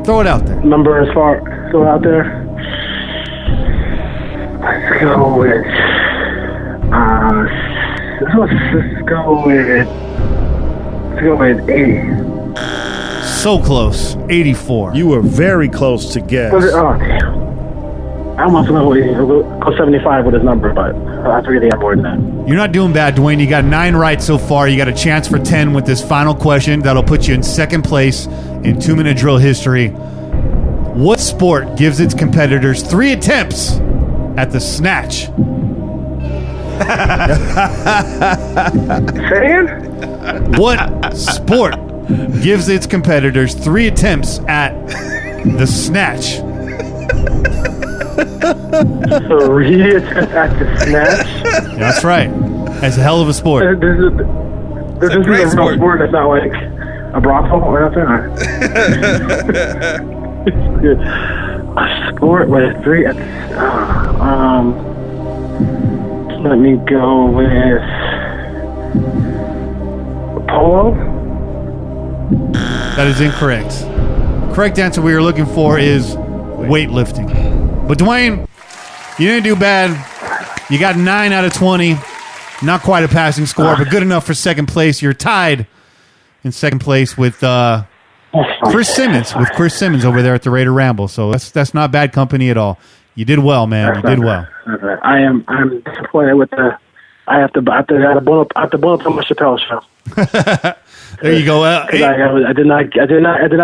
Throw it out there. Number as far go out there. Let's go with. Let's go with 80. so close. 84. You were very close to guess. Was it? Oh, damn. I almost went go 75 with his number, but I figured he had more than that. You're not doing bad, Dwayne. You got 9 right so far. You got a chance for 10 with this final question. That'll put you in second place in 2-minute drill history. What sport gives its competitors 3 attempts at the snatch? Say it again? What sport gives its competitors 3 attempts at the snatch? 3 attempts at the snatch? That's right. That's a hell of a sport. This is a real sport. That's not like a brothel or nothing. It's good. A sport with 3 let me go with polo. That is incorrect. Correct answer we were looking for is weightlifting. But Dwayne, you didn't do bad. You got 9 out of 20. Not quite a passing score, but good enough for second place. You're tied in second place with Chris Simmons over there at the Raider Ramble. So that's not bad company at all. You did well, man. You did well. I'm disappointed with the. I have to blow up on my Chappelle show. There you go. I did not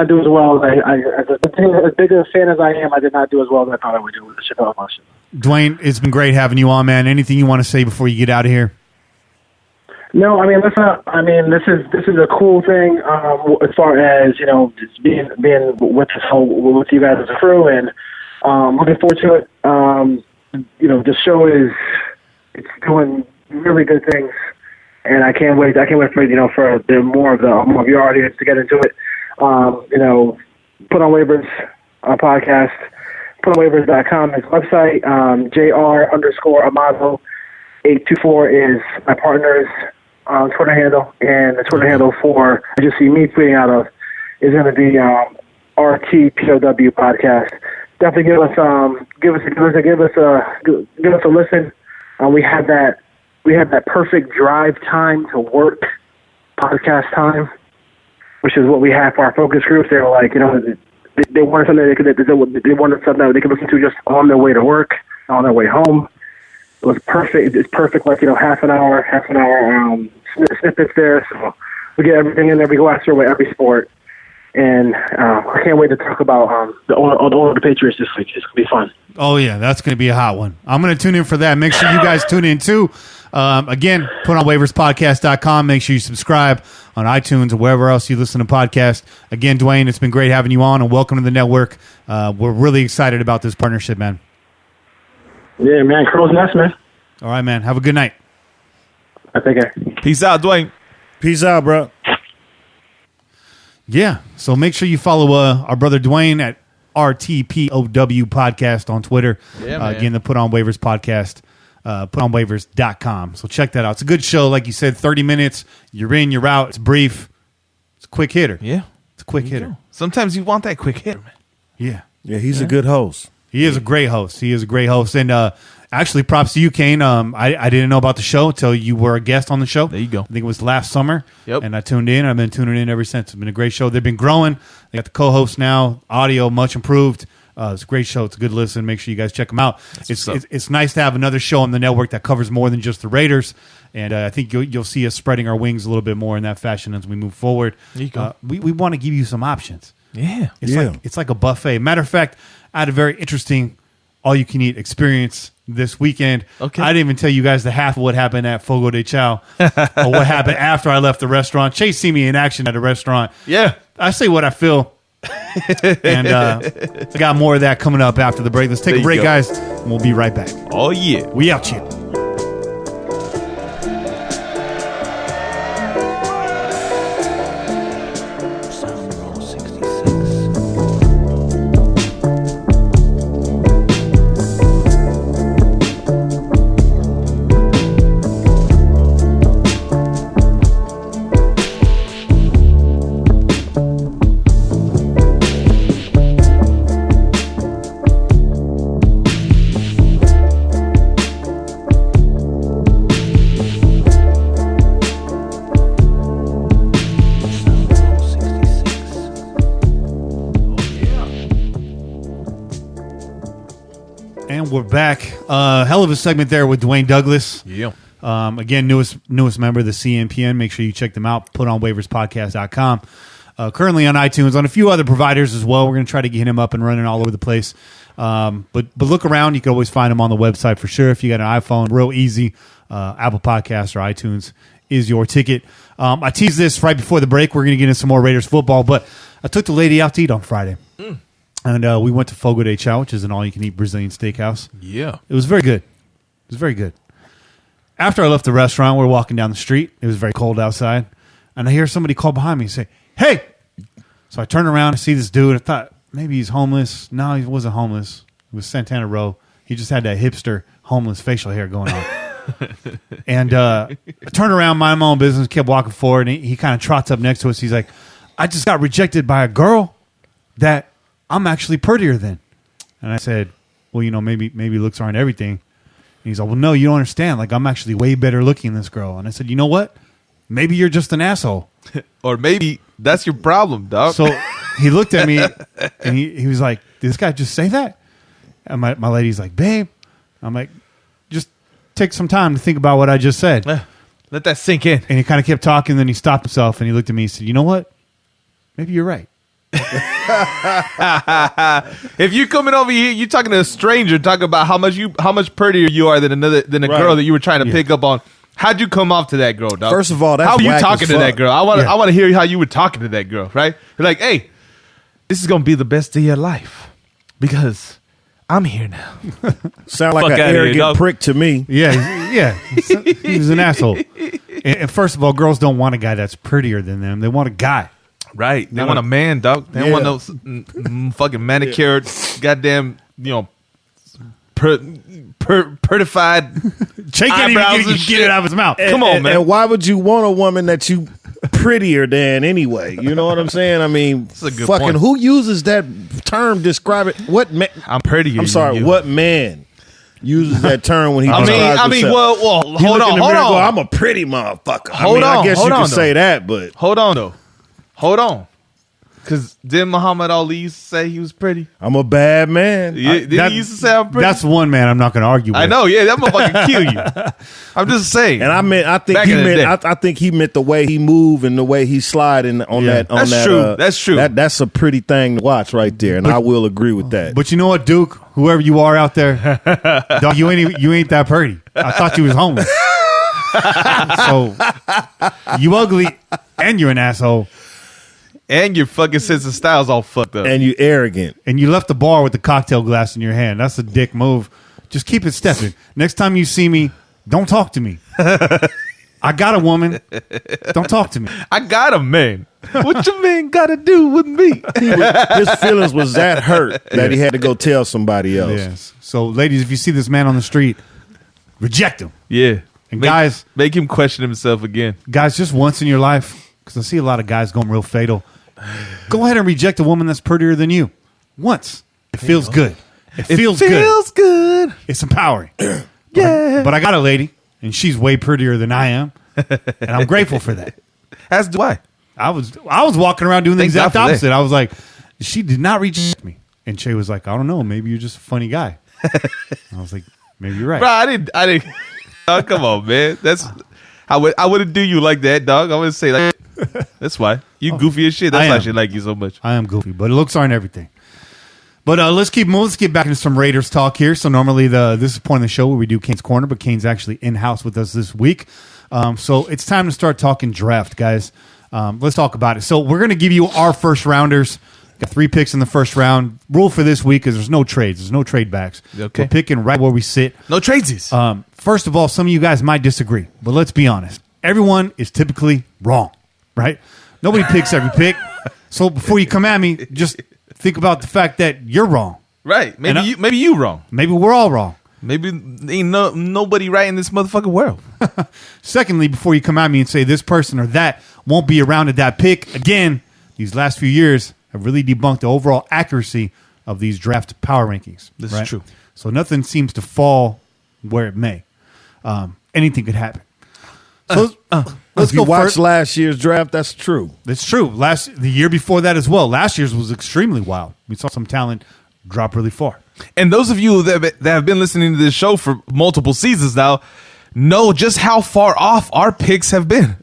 do as well. As big a fan as I am, I did not do as well as I thought I would do with the Chappelle show. Dwayne, it's been great having you on, man. Anything you want to say before you get out of here? No, I mean, this is a cool thing as far as just being with with you guys as a crew, and looking forward to it. The show it's doing really good things, and I can't wait. For more of your audience to get into it. Put On Waivers podcast. PutOnWaivers.com is the website. JR_Amazo 824 is my partner's Twitter handle, and the Twitter handle for I just see me tweeting out of is going to be RTPOW podcast. Definitely give us a listen. We had that perfect drive time to work podcast time, which is what we have for our focus groups. They were like, they wanted something they wanted something that they could listen to just on their way to work, on their way home. It was perfect. It's perfect, like half an hour snippets there. So we get everything in there. We go after with every sport, and I can't wait to talk about all the Patriots this week. It's gonna be fun. Oh yeah, that's gonna be a hot one. I'm gonna tune in for that. Make sure you guys tune in too. Again, PutOnWaiversPodcast.com. Make sure you subscribe on iTunes or wherever else you listen to podcasts. Again, Dwayne, it's been great having you on, and welcome to the network. We're really excited about this partnership, man. Yeah, man. Crow's Nest, man. All right, man. Have a good night. I take care. Peace out, Dwayne. Peace out, bro. Yeah, so make sure you follow our brother Dwayne at RTPOW Podcast on Twitter. Yeah, man. Again, the Put On Waivers Podcast, PutOnWaivers.com. So check that out. It's a good show. Like you said, 30 minutes. You're in, you're out. It's brief. It's a quick hitter. Yeah. It's a quick hitter. Sometimes you want that quick hitter, man. Yeah. Yeah, he's a good host. He is a great host. And actually, props to you, Cain. I didn't know about the show until you were a guest on the show. There you go. I think it was last summer. Yep. And I tuned in. I've been tuning in ever since. It's been a great show. They've been growing. They got the co-host now. Audio much improved. It's a great show. It's a good listen. Make sure you guys check them out. It's nice to have another show on the network that covers more than just the Raiders. And I think you'll see us spreading our wings a little bit more in that fashion as we move forward. There you go. We want to give you some options. Yeah. It's like a buffet. Matter of fact, I had a very interesting all-you-can-eat experience this weekend. Okay. I didn't even tell you guys the half of what happened at Fogo de Chao or what happened after I left the restaurant. Chase see me in action at a restaurant. Yeah. I say what I feel. And I got more of that coming up after the break. Let's take a break, guys, and we'll be right back. Oh, yeah. We out here. We're back. Hell of a segment there with Dwayne Douglas. Yeah. Again, newest member of the CNPN. Make sure you check them out. Put On Waivers Podcast.com. Currently on iTunes, on a few other providers as well. We're going to try to get him up and running all over the place. But look around. You can always find him on the website for sure. If you got an iPhone, real easy. Apple Podcasts or iTunes is your ticket. I teased this right before the break. We're going to get into some more Raiders football, but I took the lady out to eat on Friday. And we went to Fogo de Chao, which is an all-you-can-eat Brazilian steakhouse. Yeah. It was very good. It was very good. After I left the restaurant, we were walking down the street. It was very cold outside. And I hear somebody call behind me and say, "Hey!" So I turn around and see this dude. I thought maybe he's homeless. No, he wasn't homeless. It was Santana Row. He just had that hipster homeless facial hair going on. And I turned around, mind my own business, kept walking forward, and he kind of trots up next to us. He's like, "I just got rejected by a girl that I'm actually prettier than." And I said, "Well, maybe looks aren't everything." And he's like, "Well, no, you don't understand. Like, I'm actually way better looking than this girl." And I said, "You know what? Maybe you're just an asshole." Or maybe that's your problem, dog. So he looked at me and he was like, "Did this guy just say that?" And my lady's like, "Babe," I'm like, "Just take some time to think about what I just said." Let that sink in. And he kind of kept talking. Then he stopped himself and he looked at me and said, "You know what? Maybe you're right." If you coming over here, you talking to a stranger, talking about how much prettier you are than a girl that you were trying to pick up on. How'd you come off to that girl, dog? First of all, that's how were you whack talking as to that fuck. girl? I want to hear how you were talking to that girl, right? You're like, "Hey, this is gonna be the best of your life because I'm here now." Sound like Fuck an outta here, arrogant dog. prick to me. Yeah. He was an asshole. And first of all, girls don't want a guy that's prettier than them. They want a guy. Right? They want a man, dog. They don't want no fucking manicured, goddamn, certified Jake can't eyebrows even and get shit. it out of his mouth. Come on, man. And why would you want a woman that you prettier than anyway? You know what I'm saying? I mean, That's a good fucking point. who uses that term? Describe it. What man? I'm prettier. I'm sorry. than you. What man uses that term when he? I describes mean, himself? well, He hold look in on, the hold mirror and go, on. I'm a pretty motherfucker. Hold I on, guess hold you on, could though. say that, but Hold on, though. Hold on. Because didn't Muhammad Ali used to say he was pretty? I'm a bad man. Did he used to say I'm pretty? That's one man I'm not going to argue with. I know, yeah, that motherfucker kill you. I'm just saying. And I think Back he in the meant. day. I think he meant the way he move and the way he slide on that. On That's that, true. That's true. That's a pretty thing to watch right there, and I will agree with that. But you know what, Duke? Whoever you are out there, dog, you ain't that pretty. I thought you was homeless. So you ugly and you're an asshole. And your fucking sense of style's all fucked up. And you arrogant. And you left the bar with the cocktail glass in your hand. That's a dick move. Just keep it stepping. Next time you see me, don't talk to me. I got a woman. Don't talk to me. I got a man. What your man got to do with me? His feelings was that hurt that he had to go tell somebody else. Yes. So, ladies, if you see this man on the street, reject him. Yeah. And guys, make him question himself again. Guys, just once in your life, because I see a lot of guys going real fatal. Go ahead and reject a woman that's prettier than you. Once. It feels good. It feels good. It's empowering. Yeah. But I got a lady, and she's way prettier than I am. And I'm grateful for that. As do I. I was walking around doing the Thank God exact for that. opposite. I was like, she did not reject me. And Shay was like, I don't know. Maybe you're just a funny guy. I was like, maybe you're right. Bro, I didn't. Oh, come on, man. I wouldn't do you like that, dog. I would say like, that's why you goofy as shit. That's why she like you so much. I am goofy, but looks aren't everything. But let's keep moving. Let's get back into some Raiders talk here. So normally this is the point of the show where we do Cain's Corner, but Cain's actually in-house with us this week. So it's time to start talking draft, guys. Let's talk about it. So we're going to give you our first rounders. Got 3 picks in the first round. Rule for this week is there's no trades. There's no trade backs. Okay. We're picking right where we sit. No tradesies. First of all, some of you guys might disagree, but let's be honest. Everyone is typically wrong, right? Nobody picks every pick. So before you come at me, just think about the fact that you're wrong. Right. Maybe you wrong. Maybe we're all wrong. Maybe ain't nobody right in this motherfucking world. Secondly, before you come at me and say this person or that won't be around at that pick, again, these last few years have really debunked the overall accuracy of these draft power rankings. This is true. So nothing seems to fall where it may. Anything could happen. So let's If you go watch first. last year's draft, that's true. It's true. The year before that as well. Last year's was extremely wild. We saw some talent drop really far. And those of you that have been listening to this show for multiple seasons now know just how far off our picks have been.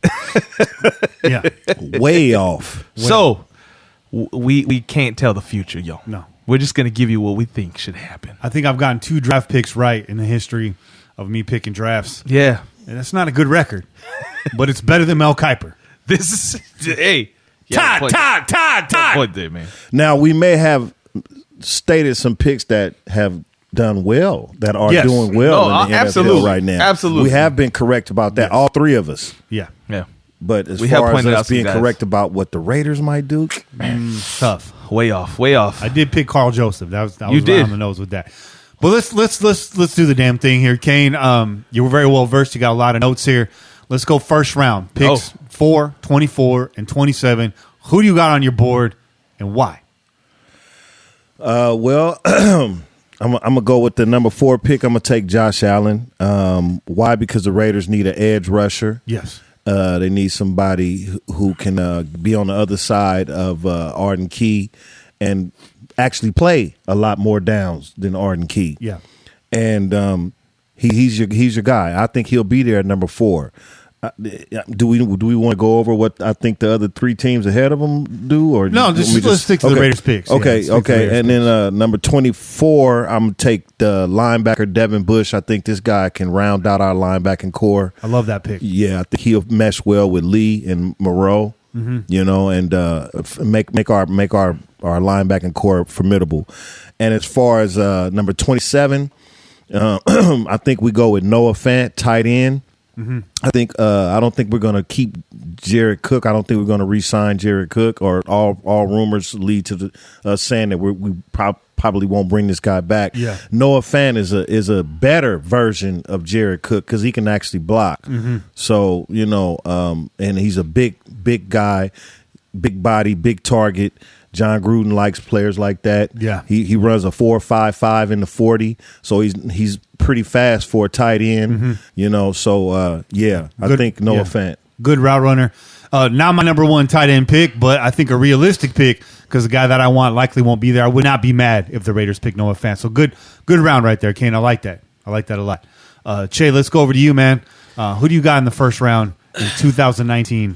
Yeah. Way off. So we can't tell the future, yo. No. We're just going to give you what we think should happen. I think I've gotten 2 draft picks right in the history of me picking drafts. Yeah. And that's not a good record, but it's better than Mel Kiper. This is, hey. Todd. Point there, man. Now, we may have stated some picks that have done well, that are Yes. doing well No, in the absolutely. NFL right now. Absolutely. We have been correct about that, all 3 of us. Yeah. Yeah. But as We have far as pointed out us some being guys. correct about what the Raiders might do, Tough. Way off. I did pick Carl Joseph. That was You right did. on the nose with that. But let's do the damn thing here, Cain. You were very well versed. You got a lot of notes here. Let's go first round picks 4, 24, and 27. Who do you got on your board and why? well, I'm gonna go with the number 4 pick. I'm gonna take Josh Allen. Why? Because the Raiders need an edge rusher. Yes. They need somebody who can be on the other side of Arden Key and actually play a lot more downs than Arden Key. Yeah. And he's your guy. I think he'll be there at number 4. Do we want to go over what I think the other 3 teams ahead of them do, or No, let's stick to the Raiders picks. Okay, Yeah, let's stick to the Raiders and then number 24, I'm gonna take the linebacker Devin Bush. I think this guy can round out our linebacking core. I love that pick. Yeah, I think he'll mesh well with Lee and Moreau. You know, and make our linebacking core formidable. And as far as number 27, I think we go with Noah Fant, tight end. I don't think we're going to keep Jared Cook. I don't think we're going to re-sign Jared Cook, or all rumors lead to us saying that we probably won't bring this guy back. Yeah. Noah Fant is a better version of Jared Cook because he can actually block. So, you know, and he's a big guy, big body, big target. Jon Gruden likes players like that. Yeah. He runs a 4.55 in the 40, so he's pretty fast for a tight end. You know, so I think Noah Fant. Good route runner. Not my number 1 tight end pick, but I think a realistic pick because the guy that I want likely won't be there. I would not be mad if the Raiders pick Noah Fant. So good round right there, Cain. I like that. I like that a lot. Che, let's go over to you, man. Who do you got in the first round in 2019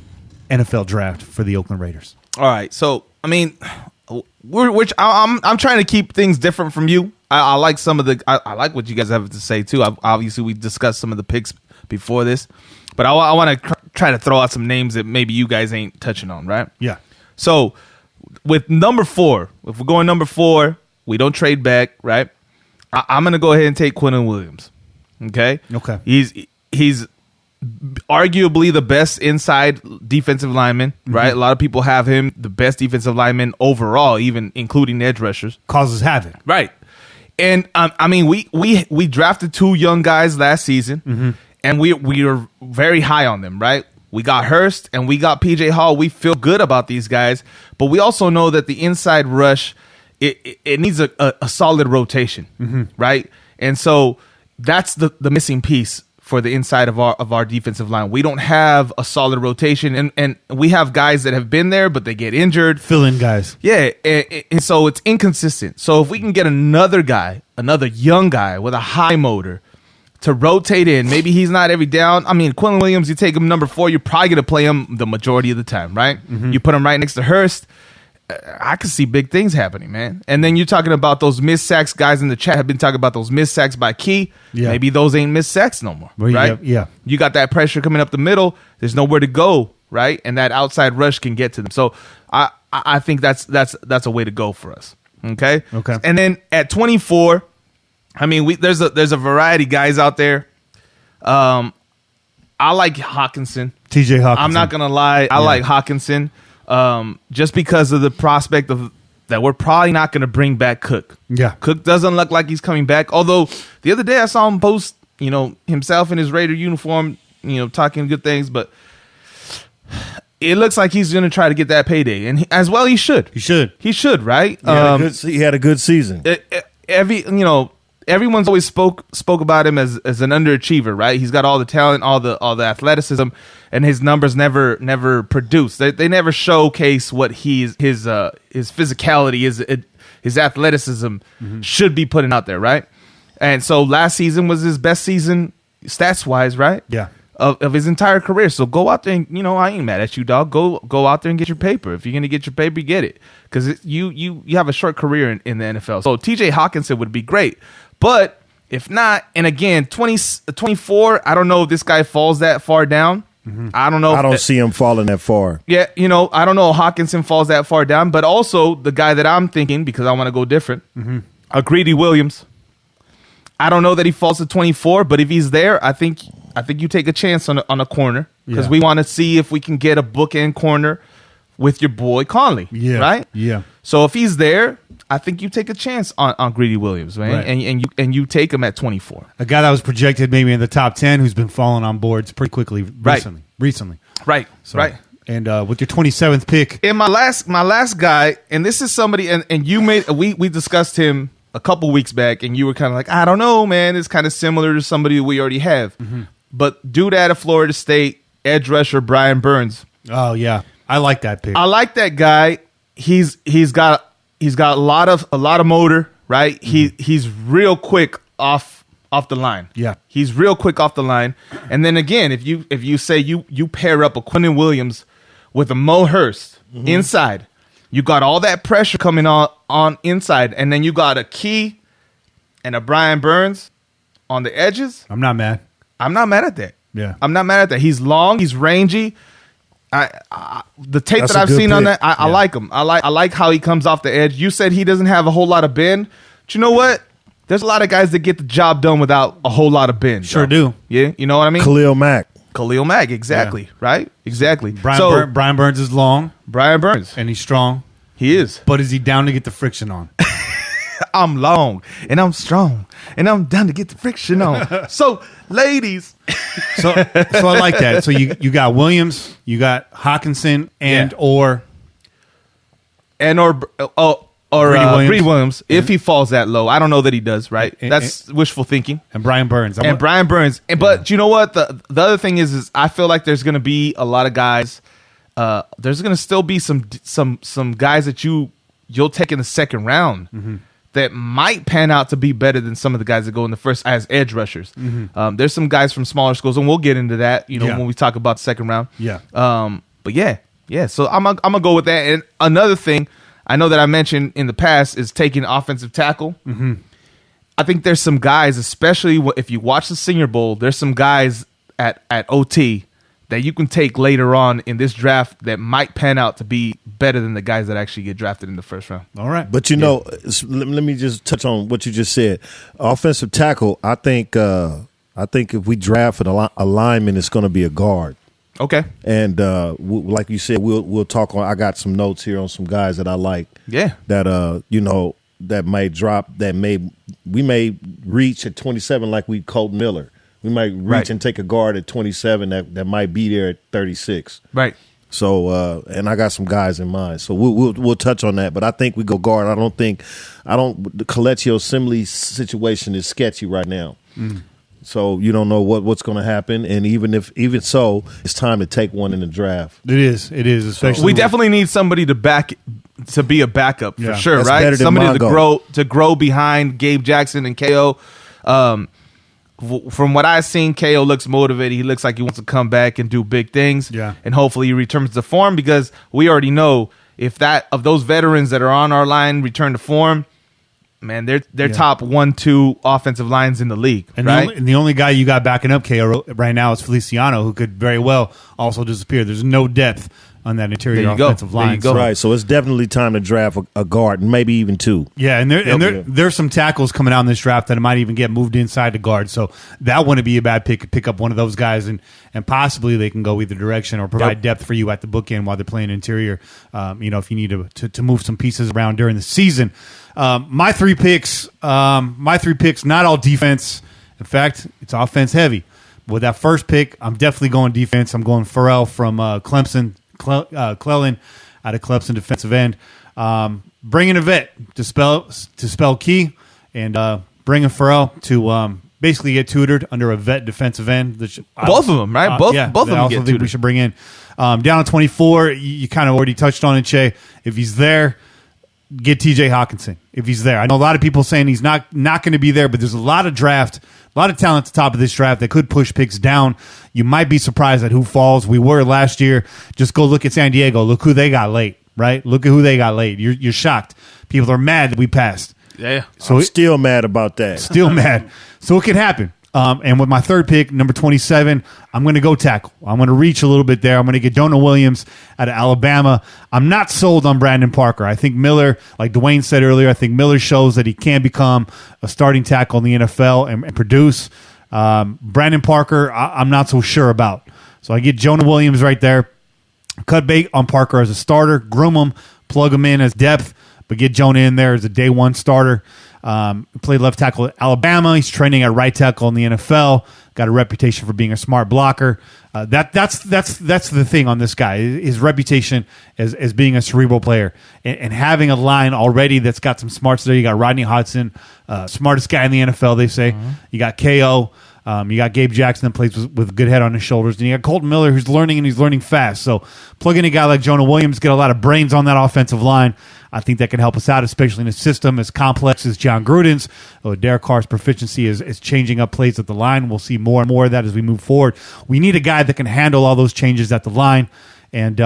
NFL draft for the Oakland Raiders? All right. So, I mean, I'm trying to keep things different from you. I like some of the. I like what you guys have to say too. Obviously, we discussed some of the picks before this, but I want to try to throw out some names that maybe you guys ain't touching on, right? Yeah. So, with number 4, if we're going number 4, we don't trade back, right? I'm gonna go ahead and take Quinton Williams. Okay. Okay. He's arguably the best inside defensive lineman, right? A lot of people have him the best defensive lineman overall, even including edge rushers. Causes havoc. Right. And I mean, we drafted 2 young guys last season, and we were very high on them, right? We got Hurst and we got PJ Hall. We feel good about these guys, but we also know that the inside rush it needs a solid rotation, right? And so that's the missing piece for the inside of our defensive line. We don't have a solid rotation, and we have guys that have been there, but they get injured. Fill in guys. Yeah, and so it's inconsistent. So if we can get another young guy with a high motor to rotate in, maybe he's not every down. I mean, Quinton Williams, you take him number 4, you're probably going to play him the majority of the time, right? You put him right next to Hurst. I could see big things happening, man. And then you're talking about those missed sacks. Guys in the chat have been talking about those missed sacks by Key. Yeah. Maybe those ain't missed sacks no more, right? Yeah. You got that pressure coming up the middle. There's nowhere to go, right? And that outside rush can get to them. So I think that's a way to go for us. Okay. Okay. And then at 24, I mean, there's a variety of guys out there. I like Hawkinson. TJ Hawkinson. I'm not gonna lie. I like Hawkinson. Just because of the prospect of that we're probably not going to bring back Cook. Yeah. Cook doesn't look like he's coming back. Although the other day I saw him post, himself in his Raider uniform, talking good things, but it looks like he's going to try to get that payday. And as well, he should. He should, right? He had a good season. Everyone's always spoke about him as an underachiever, right? He's got all the talent, all the athleticism, and his numbers never produce. They never showcase what his physicality is. his athleticism should be putting out there, right? And so last season was his best season stats wise, right? Yeah. Of his entire career. So go out there and, I ain't mad at you, dog. Go out there and get your paper. If you're going to get your paper, get it. Because you have a short career in the NFL. So TJ Hawkinson would be great. But if not, and again, 24, I don't know if this guy falls that far down. I don't know. I don't see him falling that far. Yeah, I don't know if Hawkinson falls that far down. But also the guy that I'm thinking, because I want to go different, Greedy Williams. I don't know that he falls to 24, but if he's there, I think you take a chance on a corner because we want to see if we can get a bookend corner with your boy Conley. Yeah. Right? Yeah. So if he's there, I think you take a chance on Greedy Williams, man. Right. And you take him at 24. A guy that was projected maybe in the top 10 who's been falling on boards pretty quickly recently. Right. So, right. And with your 27th pick. And my last guy, and this is somebody, and you made we discussed him a couple weeks back, and you were kind of like, I don't know, man. It's kind of similar to somebody we already have. But dude out of Florida State, edge rusher Brian Burns. Oh yeah, I like that pick. I like that guy. He's got a lot of motor, right? He's real quick off the line. Yeah, he's real quick off the line. And then again, if you say you pair up a Quinnen Williams with a Mo Hurst inside, you got all that pressure coming on inside, and then you got a Key and a Brian Burns on the edges. I'm not mad. I'm not mad at that. Yeah, I'm not mad at that. He's long. He's rangy. The tape That's that I've a good seen on pick. that, I like him. I like how he comes off the edge. You said he doesn't have a whole lot of bend, but you know what? There's a lot of guys that get the job done without a whole lot of bend. Sure do. Yeah, you know what I mean? Khalil Mack, exactly. Right? Exactly. Brian Burns is long. Brian Burns. And he's strong. He is. But is he down to get the friction on? I'm long and I'm strong and I'm down to get the friction on. So, ladies. So I like that. So you got Williams, you got Hawkinson, or Greedy Williams. If he falls that low. I don't know that he does, right? That's wishful thinking. And Brian Burns. Brian Burns. But you know what? The other thing is I feel like there's going to be a lot of guys. There's going to still be some guys that you'll take in the second round that might pan out to be better than some of the guys that go in the first as edge rushers. There's some guys from smaller schools, and we'll get into that, when we talk about the second round. Yeah. But yeah. So I'm gonna go with that. And another thing I know that I mentioned in the past is taking offensive tackle. I think there's some guys, especially if you watch the Senior Bowl, there's some guys at OT that you can take later on in this draft that might pan out to be better than the guys that actually get drafted in the first round. All right. But let me just touch on what you just said. Offensive tackle, I think if we draft a lineman, it's going to be a guard. Okay. And like you said, we'll talk on. I got some notes here on some guys that I like. Yeah. That that may drop. We may reach at 27 like we Colton Miller. We might reach and take a guard at 27 that might be there at 36. Right. So and I got some guys in mind. So we'll touch on that. But I think we go guard. The Colecchio Simile situation is sketchy right now. So you don't know what's going to happen, and even so, it's time to take one in the draft. It is, especially we definitely need somebody to be a backup for sure, That's right? Somebody to grow behind Gabe Jackson and KO. From what I've seen, KO looks motivated. He looks like he wants to come back and do big things. Yeah. And hopefully he returns to form, because we already know if of those veterans that are on our line return to form, man, they're top 1-2 offensive lines in the league, and right? The only guy you got backing up KO right now is Feliciano, who could very well also disappear. There's no depth on that interior offensive line. Right, so it's definitely time to draft a guard, and maybe even two. Yeah, and there's some tackles coming out in this draft that might even get moved inside the guard. So that wouldn't be a bad pick. Pick up one of those guys, and possibly they can go either direction or provide depth for you at the bookend while they're playing interior. If you need to move some pieces around during the season. My three picks, not all defense. In fact, it's offense heavy. With that first pick, I'm definitely going defense. I'm going Farrell from Clemson. Clellan out of Clemson, defensive end. Bringing a vet to spell key, and bringing Farrell to basically get tutored under a vet defensive end. Both of them, right? Both of them get tutored. We should bring in. Down at 24, you kind of already touched on it, Che. If he's there, get TJ Hawkinson if he's there. I know a lot of people saying he's not going to be there, but there's a lot of talent at the top of this draft that could push picks down. You might be surprised at who falls. We were last year. Just go look at San Diego. Look who they got late, right? Look at who they got late. You're shocked. People are mad that we passed. Yeah. So I'm still mad about that. Still mad. So it could happen. And with my third pick, number 27, I'm going to go tackle. I'm going to reach a little bit there. I'm going to get Jonah Williams out of Alabama. I'm not sold on Brandon Parker. I think Miller, like Dwayne said earlier, I think Miller shows that he can become a starting tackle in the NFL and produce. Brandon Parker, I'm not so sure about. So I get Jonah Williams right there. Cut bait on Parker as a starter. Groom him. Plug him in as depth. But get Jonah in there as a day one starter. Played left tackle at Alabama. He's training at right tackle in the NFL. Got a reputation for being a smart blocker. That's the thing on this guy. His reputation as being a cerebral player and having a line already that's got some smarts there. You got Rodney Hudson, smartest guy in the NFL, they say. Mm-hmm. You got KO. You got Gabe Jackson that plays with a good head on his shoulders. And you got Colton Miller who's learning and he's learning fast. So plug in a guy like Jonah Williams, get a lot of brains on that offensive line. I think that can help us out, especially in a system as complex as Jon Gruden's. Derek Carr's proficiency is changing up plays at the line. We'll see more and more of that as we move forward. We need a guy that can handle all those changes at the line. And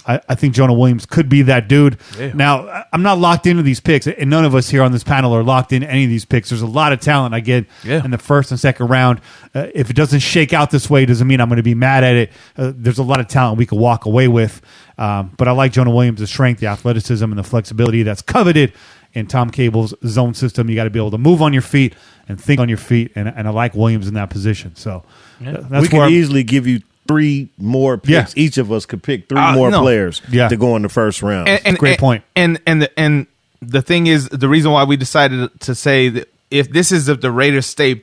I think Jonah Williams could be that dude. Yeah. Now, I'm not locked into these picks, and none of us here on this panel are locked into any of these picks. There's a lot of talent I get in the first and second round. If it doesn't shake out this way, it doesn't mean I'm going to be mad at it. There's a lot of talent we could walk away with. But I like Jonah Williams' strength, the athleticism, and the flexibility that's coveted in Tom Cable's zone system. You got to be able to move on your feet and think on your feet, and I like Williams in that position. So that's we could easily give you 3 more picks. Yeah. Each of us could pick 3 more players to go in the first round. Great point. And the thing is, the reason why we decided to say that if the Raiders stand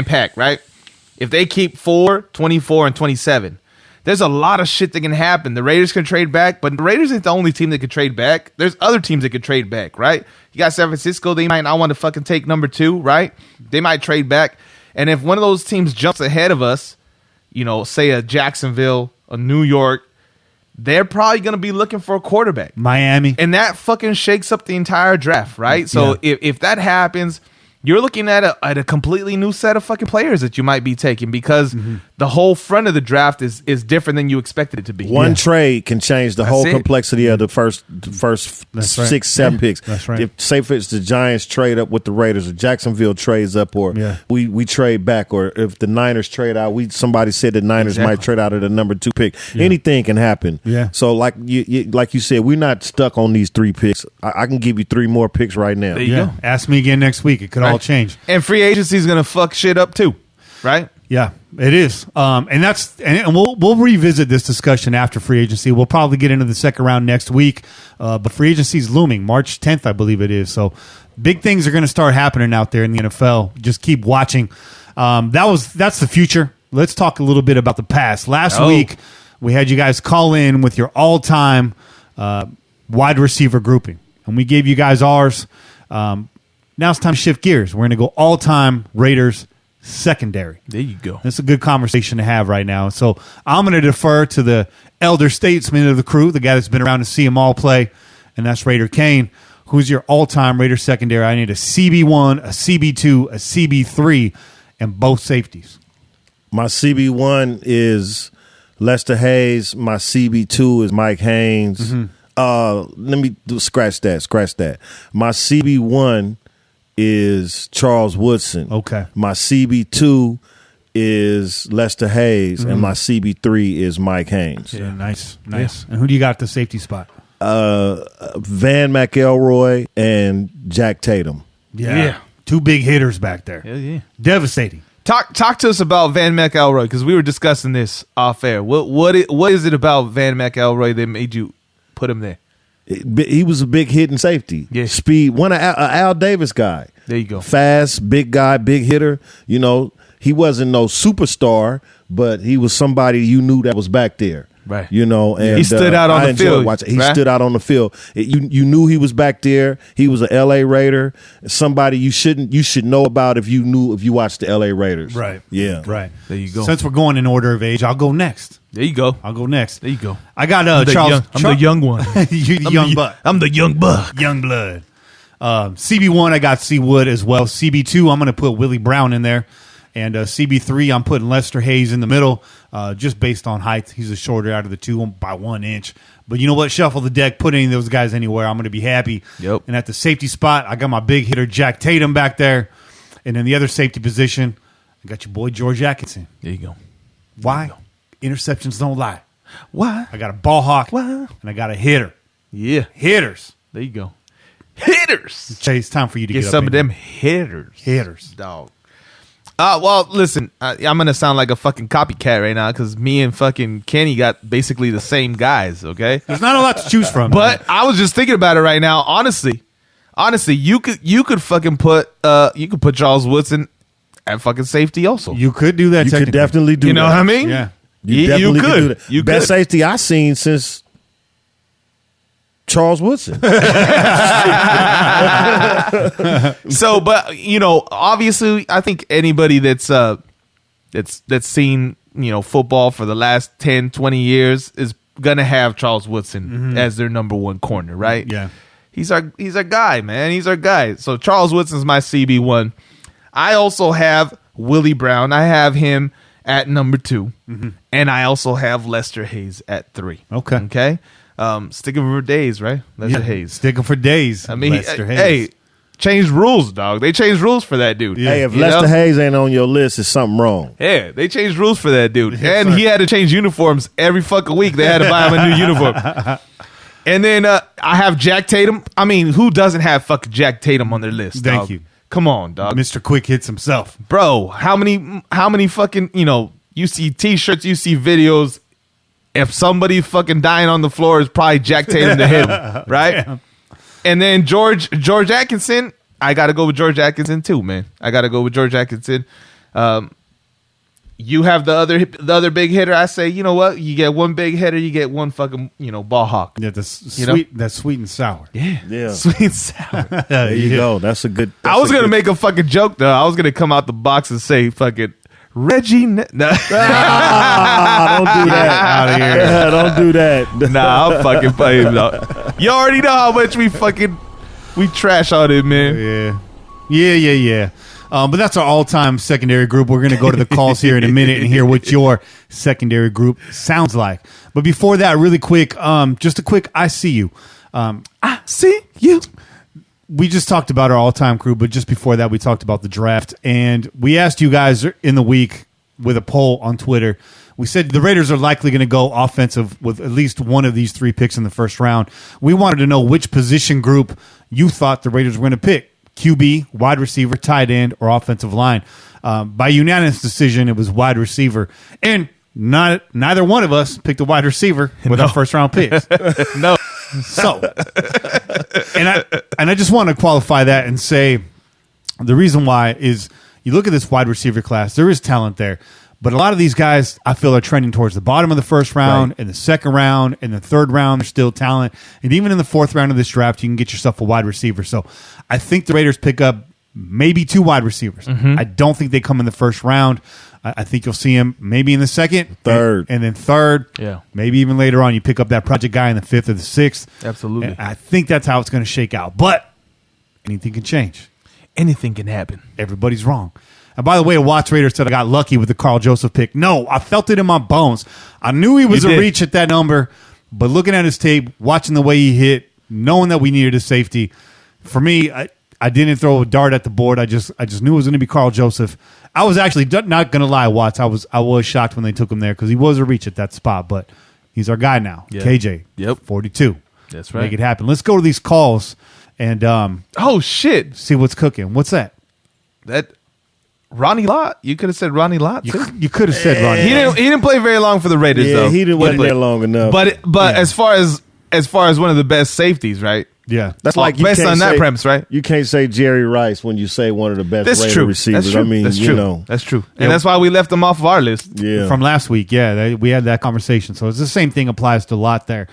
packed, right? If they keep 4, 24, and 27, there's a lot of shit that can happen. The Raiders can trade back, but the Raiders ain't the only team that can trade back. There's other teams that can trade back, right? You got San Francisco. They might not want to fucking take number 2, right? They might trade back. And if one of those teams jumps ahead of us, say a Jacksonville, a New York, they're probably going to be looking for a quarterback. Miami. And that fucking shakes up the entire draft, right? So if that happens, you're looking at a completely new set of fucking players that you might be taking because the whole front of the draft is different than you expected it to be. One trade can change the whole complexity of the first 6, 7 picks. That's right. If, say, for instance, the Giants trade up with the Raiders, or Jacksonville trades up, or we trade back, or if the Niners trade out, somebody said the Niners might trade out of the number 2 pick. Yeah. Anything can happen. Yeah. So like you said, we're not stuck on these 3 picks. I can give you 3 more picks right now. There you go. Ask me again next week. It could all change. And free agency is going to fuck shit up too, right? Yeah, it is. And we'll revisit this discussion after free agency. We'll probably get into the second round next week. But free agency is looming, March 10th, I believe it is. So big things are going to start happening out there in the NFL. Just keep watching. That's the future. Let's talk a little bit about the past. Last week, we had you guys call in with your all-time wide receiver grouping, and we gave you guys ours. Now it's time to shift gears. We're going to go all-time Raiders secondary. There you go. That's a good conversation to have right now. So I'm going to defer to the elder statesman of the crew, the guy that's been around to see them all play, and that's Raider Cain. Who's your all-time Raider secondary? I need a CB1, a CB2, a CB3, and both safeties. My CB1 is Lester Hayes. My CB2 is Mike Haynes. Let me scratch that. My CB1 is Charles Woodson. Okay. My CB2 is Lester Hayes, and my CB3 is Mike Haynes. Yeah, nice. Yeah. And who do you got at the safety spot? Van McElroy and Jack Tatum. Yeah. 2 big hitters back there. Yeah. Devastating. Talk to us about Van McElroy, because we were discussing this off air. What is it about Van McElroy that made you put him there? He was a big hitting safety. Yeah. Speed. One of Al Davis guy. There you go. Fast, big guy, big hitter. He wasn't no superstar, but he was somebody you knew that was back there. Right. You know, and he stood out on the field. He stood out on the field. You knew he was back there. He was an LA Raider. Somebody you should know about if you watched the LA Raiders. Right. Yeah. Right. There you go. Since we're going in order of age, I'll go next. There you go. I'll go next. There you go. I got I'm Charles. the young one. You the young buck. I'm the young buck. Young blood. CB1, I got C. Wood as well. CB2, I'm going to put Willie Brown in there. And CB3, I'm putting Lester Hayes in the middle, just based on height. He's the shorter out of the two by 1 inch. But you know what? Shuffle the deck. Put any of those guys anywhere. I'm going to be happy. Yep. And at the safety spot, I got my big hitter, Jack Tatum, back there. And in the other safety position, I got your boy, George Atkinson. There you go. Why? Interceptions don't lie. Why? I got a ball hawk. Why? And I got a hitter. Yeah. Hitters. There you go. Hitters. Chase, time for you to Get get some up of them hitters. Hitters. Dog. Well, listen, I'm going to sound like a fucking copycat right now because me and fucking Kenny got basically the same guys, okay? There's not a lot to choose from. But I was just thinking about it right now. Honestly, you could fucking put Charles Woodson at fucking safety also. You could do that. You could definitely do that. You know what I mean? Yeah. You definitely could do that. You Best could. safety I've seen since Charles Woodson. So, but obviously, I think anybody that's seen football for the last 10, 20 years is gonna have Charles Woodson as their number one corner, right? Yeah, he's our guy, man. He's our guy. So Charles Woodson's my CB1. I also have Willie Brown. I have him at number 2, and I also have Lester Hayes at 3. Okay. Sticking for days, right? Lester Hayes. Sticking for days. I mean, Lester Hayes. hey, changed rules, dog. They changed rules for that dude. Hey, if Lester Hayes ain't on your list, it's something wrong. Yeah, they changed rules for that dude. And he had to change uniforms every fucking week. They had to buy him a new uniform. And then I have Jack Tatum. I mean, who doesn't have fucking Jack Tatum on their list, dog? Thank you. Come on, dog. Mr. Quick Hits himself. Bro, how many fucking, you see T-shirts, you see videos. If somebody fucking dying on the floor, is probably Jack Tatum to hit him, right? Damn. And then George Atkinson, I got to go with George Atkinson too, man. I got to go with George Atkinson. You have the other big hitter. I say, you know what? You get one big hitter, you get one fucking ball hawk. Yeah, that's sweet and sour. Yeah, sweet and sour. There you go. That's a good. I was gonna make a fucking joke though. I was gonna come out the box and say fucking Reggie. No. Don't do that. Out of here. Yeah, don't do that. Nah, I'm fucking playing. You already know how much we trash on it, man. Yeah. But that's our all-time secondary group. We're going to go to the calls here in a minute and hear what your secondary group sounds like. But before that, really quick, just a quick I see you. I see you. We just talked about our all-time crew, but just before that, we talked about the draft. And we asked you guys in the week with a poll on Twitter. We said the Raiders are likely going to go offensive with at least one of these 3 picks in the first round. We wanted to know which position group you thought the Raiders were going to pick. QB, wide receiver, tight end, or offensive line. By unanimous decision, it was wide receiver. And neither one of us picked a wide receiver with our first-round picks. No. So, and I just want to qualify that and say the reason why is you look at this wide receiver class, there is talent there. But a lot of these guys, I feel, are trending towards the bottom of the first round, in the second round, in the third round, there's still talent. And even in the fourth round of this draft, you can get yourself a wide receiver. So I think the Raiders pick up maybe 2 wide receivers. I don't think they come in the first round. I think you'll see him maybe in the second, third, and then third. Yeah, maybe even later on, you pick up that project guy in the 5th or the 6th. Absolutely. And I think that's how it's going to shake out. But anything can change. Anything can happen. Everybody's wrong. And by the way, Watts Raider said I got lucky with the Carl Joseph pick. No, I felt it in my bones. I knew he was a reach at that number, but looking at his tape, watching the way he hit, knowing that we needed a safety, for me, I didn't throw a dart at the board. I just knew it was going to be Carl Joseph. I was actually not going to lie, Watts. I was shocked when they took him there because he was a reach at that spot, but he's our guy now. Yeah. KJ, 42. That's right. Make it happen. Let's go to these calls and oh shit, see what's cooking. What's that? That Ronnie Lott. You could have said Ronnie Lott too. You could have said Ronnie. He didn't play very long for the Raiders though. He didn't wait there long enough. But as far as one of the best safeties, right? Yeah. That's like you based can't on that say- premise, right? You can't say Jerry Rice when you say one of the best That's Raider true. receivers. That's true. I mean, that's you true. know. That's true. And that's why we left him off of our list. Yeah. From last week, we had that conversation. So it's the same thing applies to a lot there.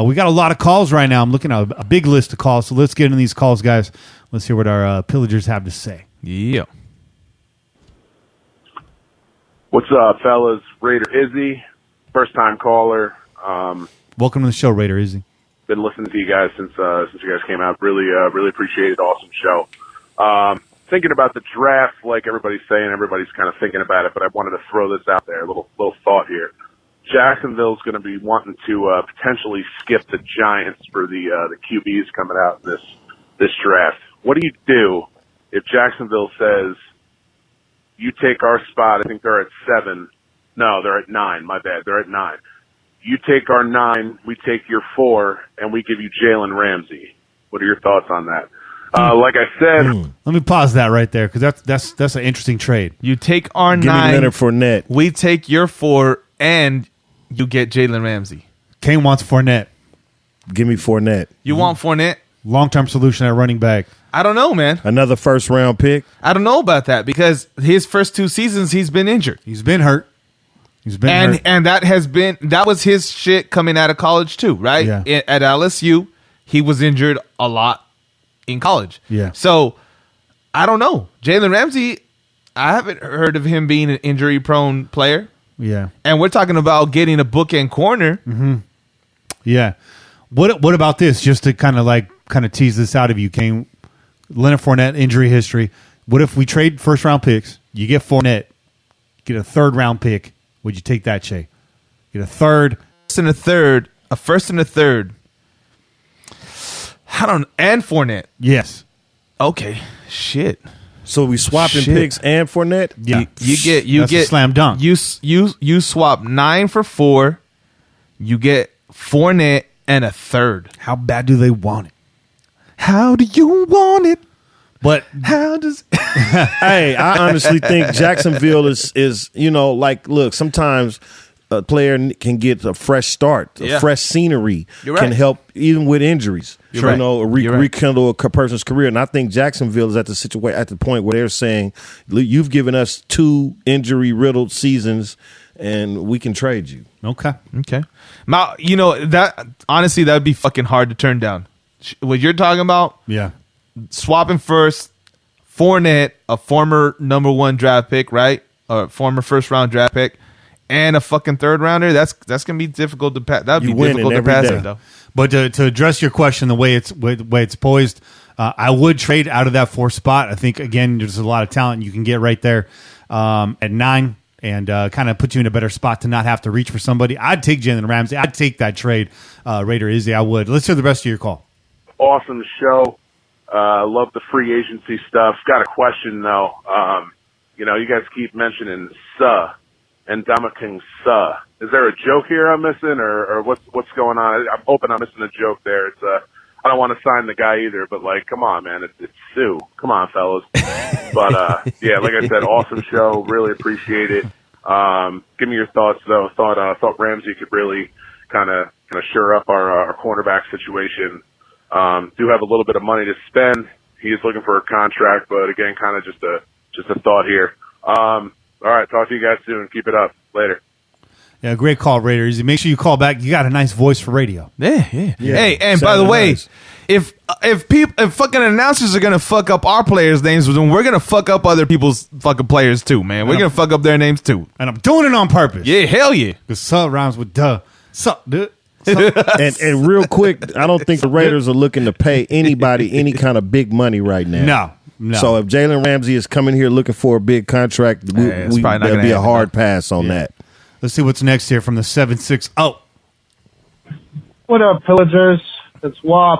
We got a lot of calls right now. I'm looking at a big list of calls. So let's get into these calls, guys. Let's hear what our pillagers have to say. Yeah. What's up, fellas? Raider Izzy, first-time caller. Welcome to the show, Raider Izzy. Been listening to you guys since you guys came out. Really appreciate it. Awesome show. Thinking about the draft, like everybody's saying, everybody's kind of thinking about it, but I wanted to throw this out there, a little thought here. Jacksonville's going to be wanting to potentially skip the Giants for the QBs coming out in this draft. What do you do if Jacksonville says, you take our spot? I think they're at 7. No, they're at 9. My bad. They're at 9. You take our 9, we take your 4, and we give you Jalen Ramsey. What are your thoughts on that? Like I said, Let me pause that right there because that's an interesting trade. You take our Give me 9, Leonard Fournette. we take your 4, and you get Jalen Ramsey. Cain wants Fournette. Give me Fournette. You want Fournette? Long-term solution at running back. I don't know, man. Another first-round pick. I don't know about that because his first 2 seasons he's been injured. He's been hurt. Hurt. And that was his shit coming out of college too, right? Yeah. At LSU, he was injured a lot in college. Yeah. So I don't know. Jalen Ramsey, I haven't heard of him being an injury-prone player. Yeah. And we're talking about getting a bookend corner. Yeah. What about this? Just to kind of tease this out of you, Cain. Leonard Fournette injury history. What if we trade first round picks? You get Fournette, get a 3rd round pick. Would you take that, Shay? Get a 3rd, A first and a third. And Fournette. yes. Okay. Shit. So we swapping Shit. picks and Fournette? Yeah. You That's get a slam dunk. You swap 9 for 4. You get Fournette and a 3rd. How bad do they want it? How do you want it? But How does Hey, I honestly think Jacksonville is like, look, sometimes a player can get a fresh start, Yeah. fresh scenery You're right. can help even with injuries. You're right. You're right. Rekindle a person's career. And I think Jacksonville is at the point where they're saying, you've given us 2 injury-riddled seasons, and we can trade you. okay. Now, that honestly that would be fucking hard to turn down. What you're talking about, Yeah. swapping first, Fournette, a former number 1 draft pick, right? Or former first round draft pick, and a fucking 3rd rounder. That's gonna be difficult to pass. That would You be winning difficult to every pass day. it though. But to address your question, the way it's poised, I would trade out of that 4th spot. I think again, there's a lot of talent you can get right there at 9, and kind of put you in a better spot to not have to reach for somebody. I'd take Jalen Ramsey. I'd take that trade, Raider Izzy. I would. Let's hear the rest of your call. awesome show. Love the free agency stuff. Got a question though. You guys keep mentioning and Ndamukong Suh. Is there a joke here I'm missing, or what's going on? I'm hoping I'm missing a joke there. It's I don't want to sign the guy either, but come on, man, it's Sue. Come on, fellas. But yeah, like I said, awesome show. Really appreciate it. Give me your thoughts though. Thought Ramsey could really kind of shore up our cornerback situation. Do have a little bit of money to spend. He is looking for a contract, but again, kind of just a thought here. All right, talk to you guys soon. Keep it up. Later. Yeah, great call, Raiders. Make sure you call back. You got a nice voice for radio. Yeah. Hey, and by the way, nice. if fucking announcers are gonna fuck up our players' names, then we're gonna fuck up other people's fucking players too, man. We're gonna fuck up their names too. And I'm doing it on purpose. Yeah, hell yeah. Because suh rhymes with duh. Sup, dude. And real quick, I don't think the Raiders are looking to pay anybody any kind of big money right now. No. So if Jalen Ramsey is coming here looking for a big contract, it's probably not there'll gonna be a happen, hard no. pass on that. Let's see what's next here from the 760. What up, pillagers? It's WAP.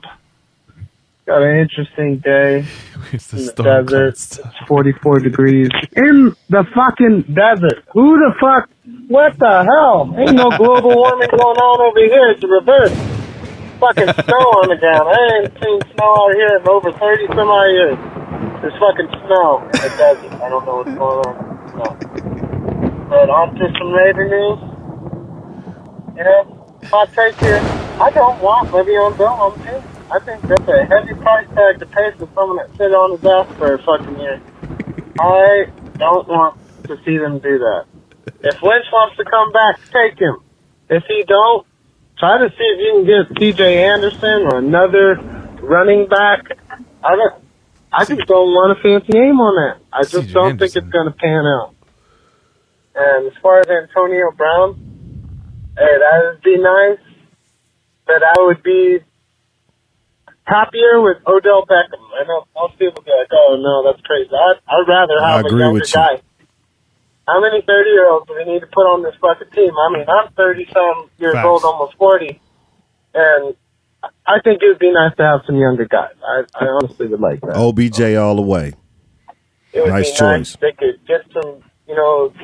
Got an interesting day It's in the desert. Cold. It's 44 degrees. In the fucking desert. Who the fuck? What the hell? Ain't no global warming going on over here. It's the reverse. Fucking snow on the ground. I ain't seen snow out here in over 30 some odd years. There's fucking snow in the desert. I don't know what's going on. No. But on to some Raider news. Hot take here. I don't want Le'Veon Bell on the team. I think that's a heavy price tag to pay for someone that sit on his ass for a fucking year. I don't want to see them do that. If Lynch wants to come back, take him. If he don't, try to see if you can get C.J. Anderson or another running back. I just don't want a fancy name on that. I just don't think it's going to pan out. And as far as Antonio Brown, hey, that would be nice. But I would be happier with Odell Beckham. I know most people be like, oh, no, that's crazy. I'd rather have a younger guy. How many 30-year-olds do we need to put on this fucking team? I mean, I'm 30-some years old, almost 40, and I think it would be nice to have some younger guys. I honestly would like that. OBJ all the way. It would nice be choice. Nice. They could get some,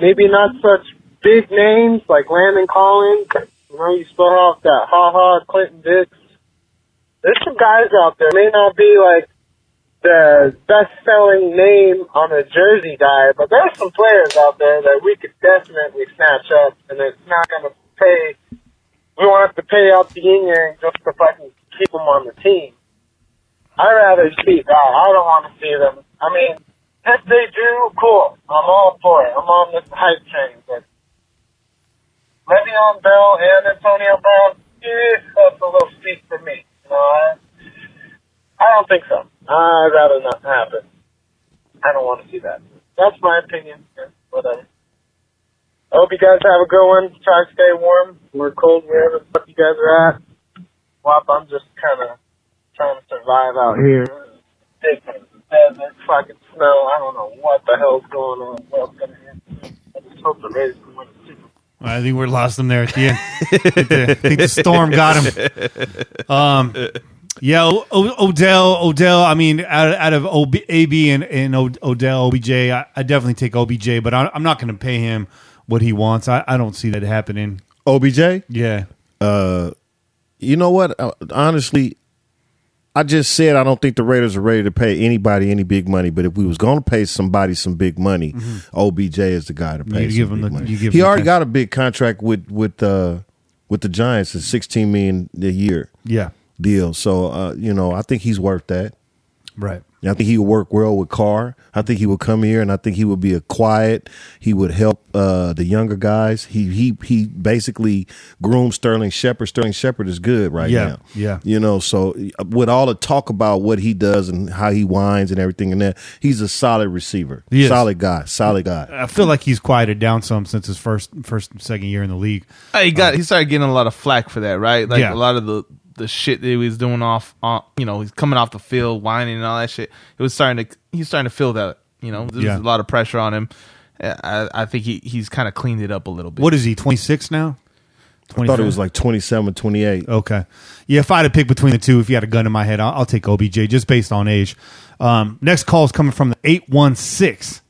maybe not such big names like Landon Collins. You still have that ha-ha Clinton Dix. There's some guys out there. May not be like the best-selling name on a jersey guy, but there's some players out there that we could definitely snatch up, and it's not going to pay. We won't have to pay out the yin-yang just to fucking keep them on the team. I'd rather see that. I don't want to see them. I mean, if they do, cool. I'm all for it. I'm on this hype train, but Le'Veon Bell and Antonio Brown, that's a little steep for me. I don't think so. I'd rather not happen. I don't want to see that. That's my opinion. Yeah, whatever. I hope you guys have a good one. Try to stay warm. We're cold wherever the fuck you guys are at. Wop, I'm just kind of trying to survive out here. Big desert, fucking snow. I don't know what the hell's going on. What's going to happen? I just hope the Raiders can win the Super Bowl. I think we lost him there at the end. I think the storm got him. Yeah, Odell. I mean, out of AB and Odell, OBJ, I definitely take OBJ, but I'm not going to pay him what he wants. I don't see that happening. OBJ? Yeah. You know what? Honestly, I just said I don't think the Raiders are ready to pay anybody any big money. But if we was going to pay somebody some big money, OBJ is the guy to pay. He already got a big contract with the Giants, at $16 million a year. Yeah. Deal. So, I think he's worth that. Right. I think he would work well with Carr. I think he would come here, and I think he would be a quiet. He would help the younger guys. He basically groomed Sterling Shepard. Sterling Shepard is good right now. Yeah. So with all the talk about what he does and how he whines and everything in there, he's a solid receiver. Solid guy. I feel like he's quieted down some since his second year in the league. He started getting a lot of flack for that, right? Like a lot of the shit that he was doing he's coming off the field, whining and all that shit. He's starting to feel that, there's a lot of pressure on him. I think he's kind of cleaned it up a little bit. What is he, 26 now? I thought it was like 27, 28. Okay. Yeah, if I had to pick between the two, if you had a gun in my head, I'll take OBJ just based on age. Next call is coming from the 816.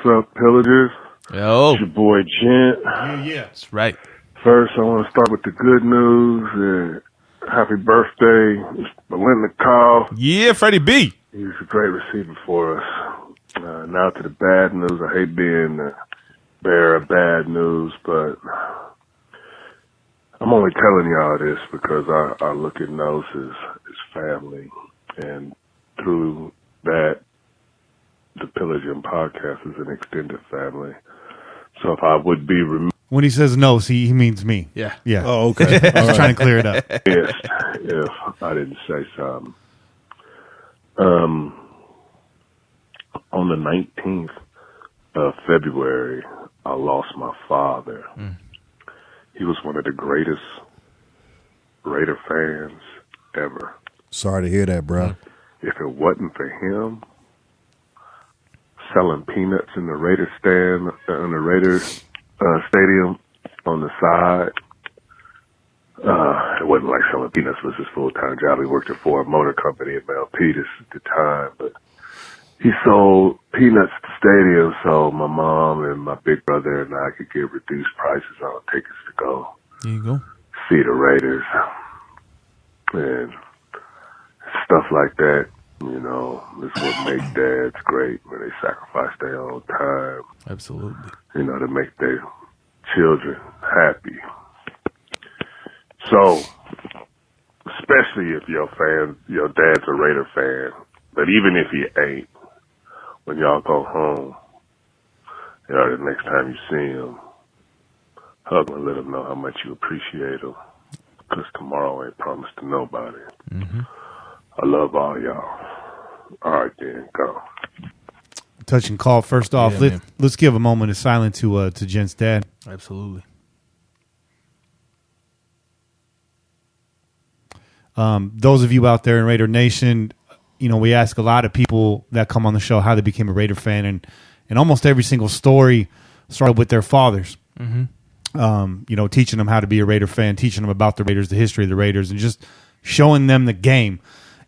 What's up, Pillagers? Yo. It's your boy, Gent. Yeah. That's right. First, I want to start with the good news. Happy birthday, Belinda Call. Yeah, Freddie B. He's a great receiver for us. Now to the bad news. I hate being the bearer of bad news, but I'm only telling y'all this because I look at Nose as family. And through that, the Pillaging Podcast is an extended family. So if I would be when he says no, he means me. Yeah. Oh, okay. I was trying to clear it up. Yes, if I didn't say something. On the 19th of February, I lost my father. He was one of the greatest Raider fans ever. Sorry to hear that, bro. If it wasn't for him selling peanuts in the Raider stand, in the Raiders stadium on the side, it wasn't like selling peanuts was his full-time job. He worked at Ford Motor Company in Milpitas at the time, but he sold peanuts to stadium so my mom and my big brother and I could get reduced prices on tickets to go There you go. see the Raiders. And stuff like that, is what makes dads great when they sacrifice their own time. Absolutely. To make their children happy. So, especially if your dad's a Raider fan. But even if he ain't, when y'all go home, the next time you see him, hug him and let him know how much you appreciate him. Because tomorrow ain't promised to nobody. Mm-hmm. I love all y'all. All right, then, go. Touching call. First off, let's give a moment of silence to Jent's dad. Absolutely. Those of you out there in Raider Nation, we ask a lot of people that come on the show how they became a Raider fan, and almost every single story started with their fathers. Mm-hmm. Teaching them how to be a Raider fan, teaching them about the Raiders, the history of the Raiders, and just showing them the game.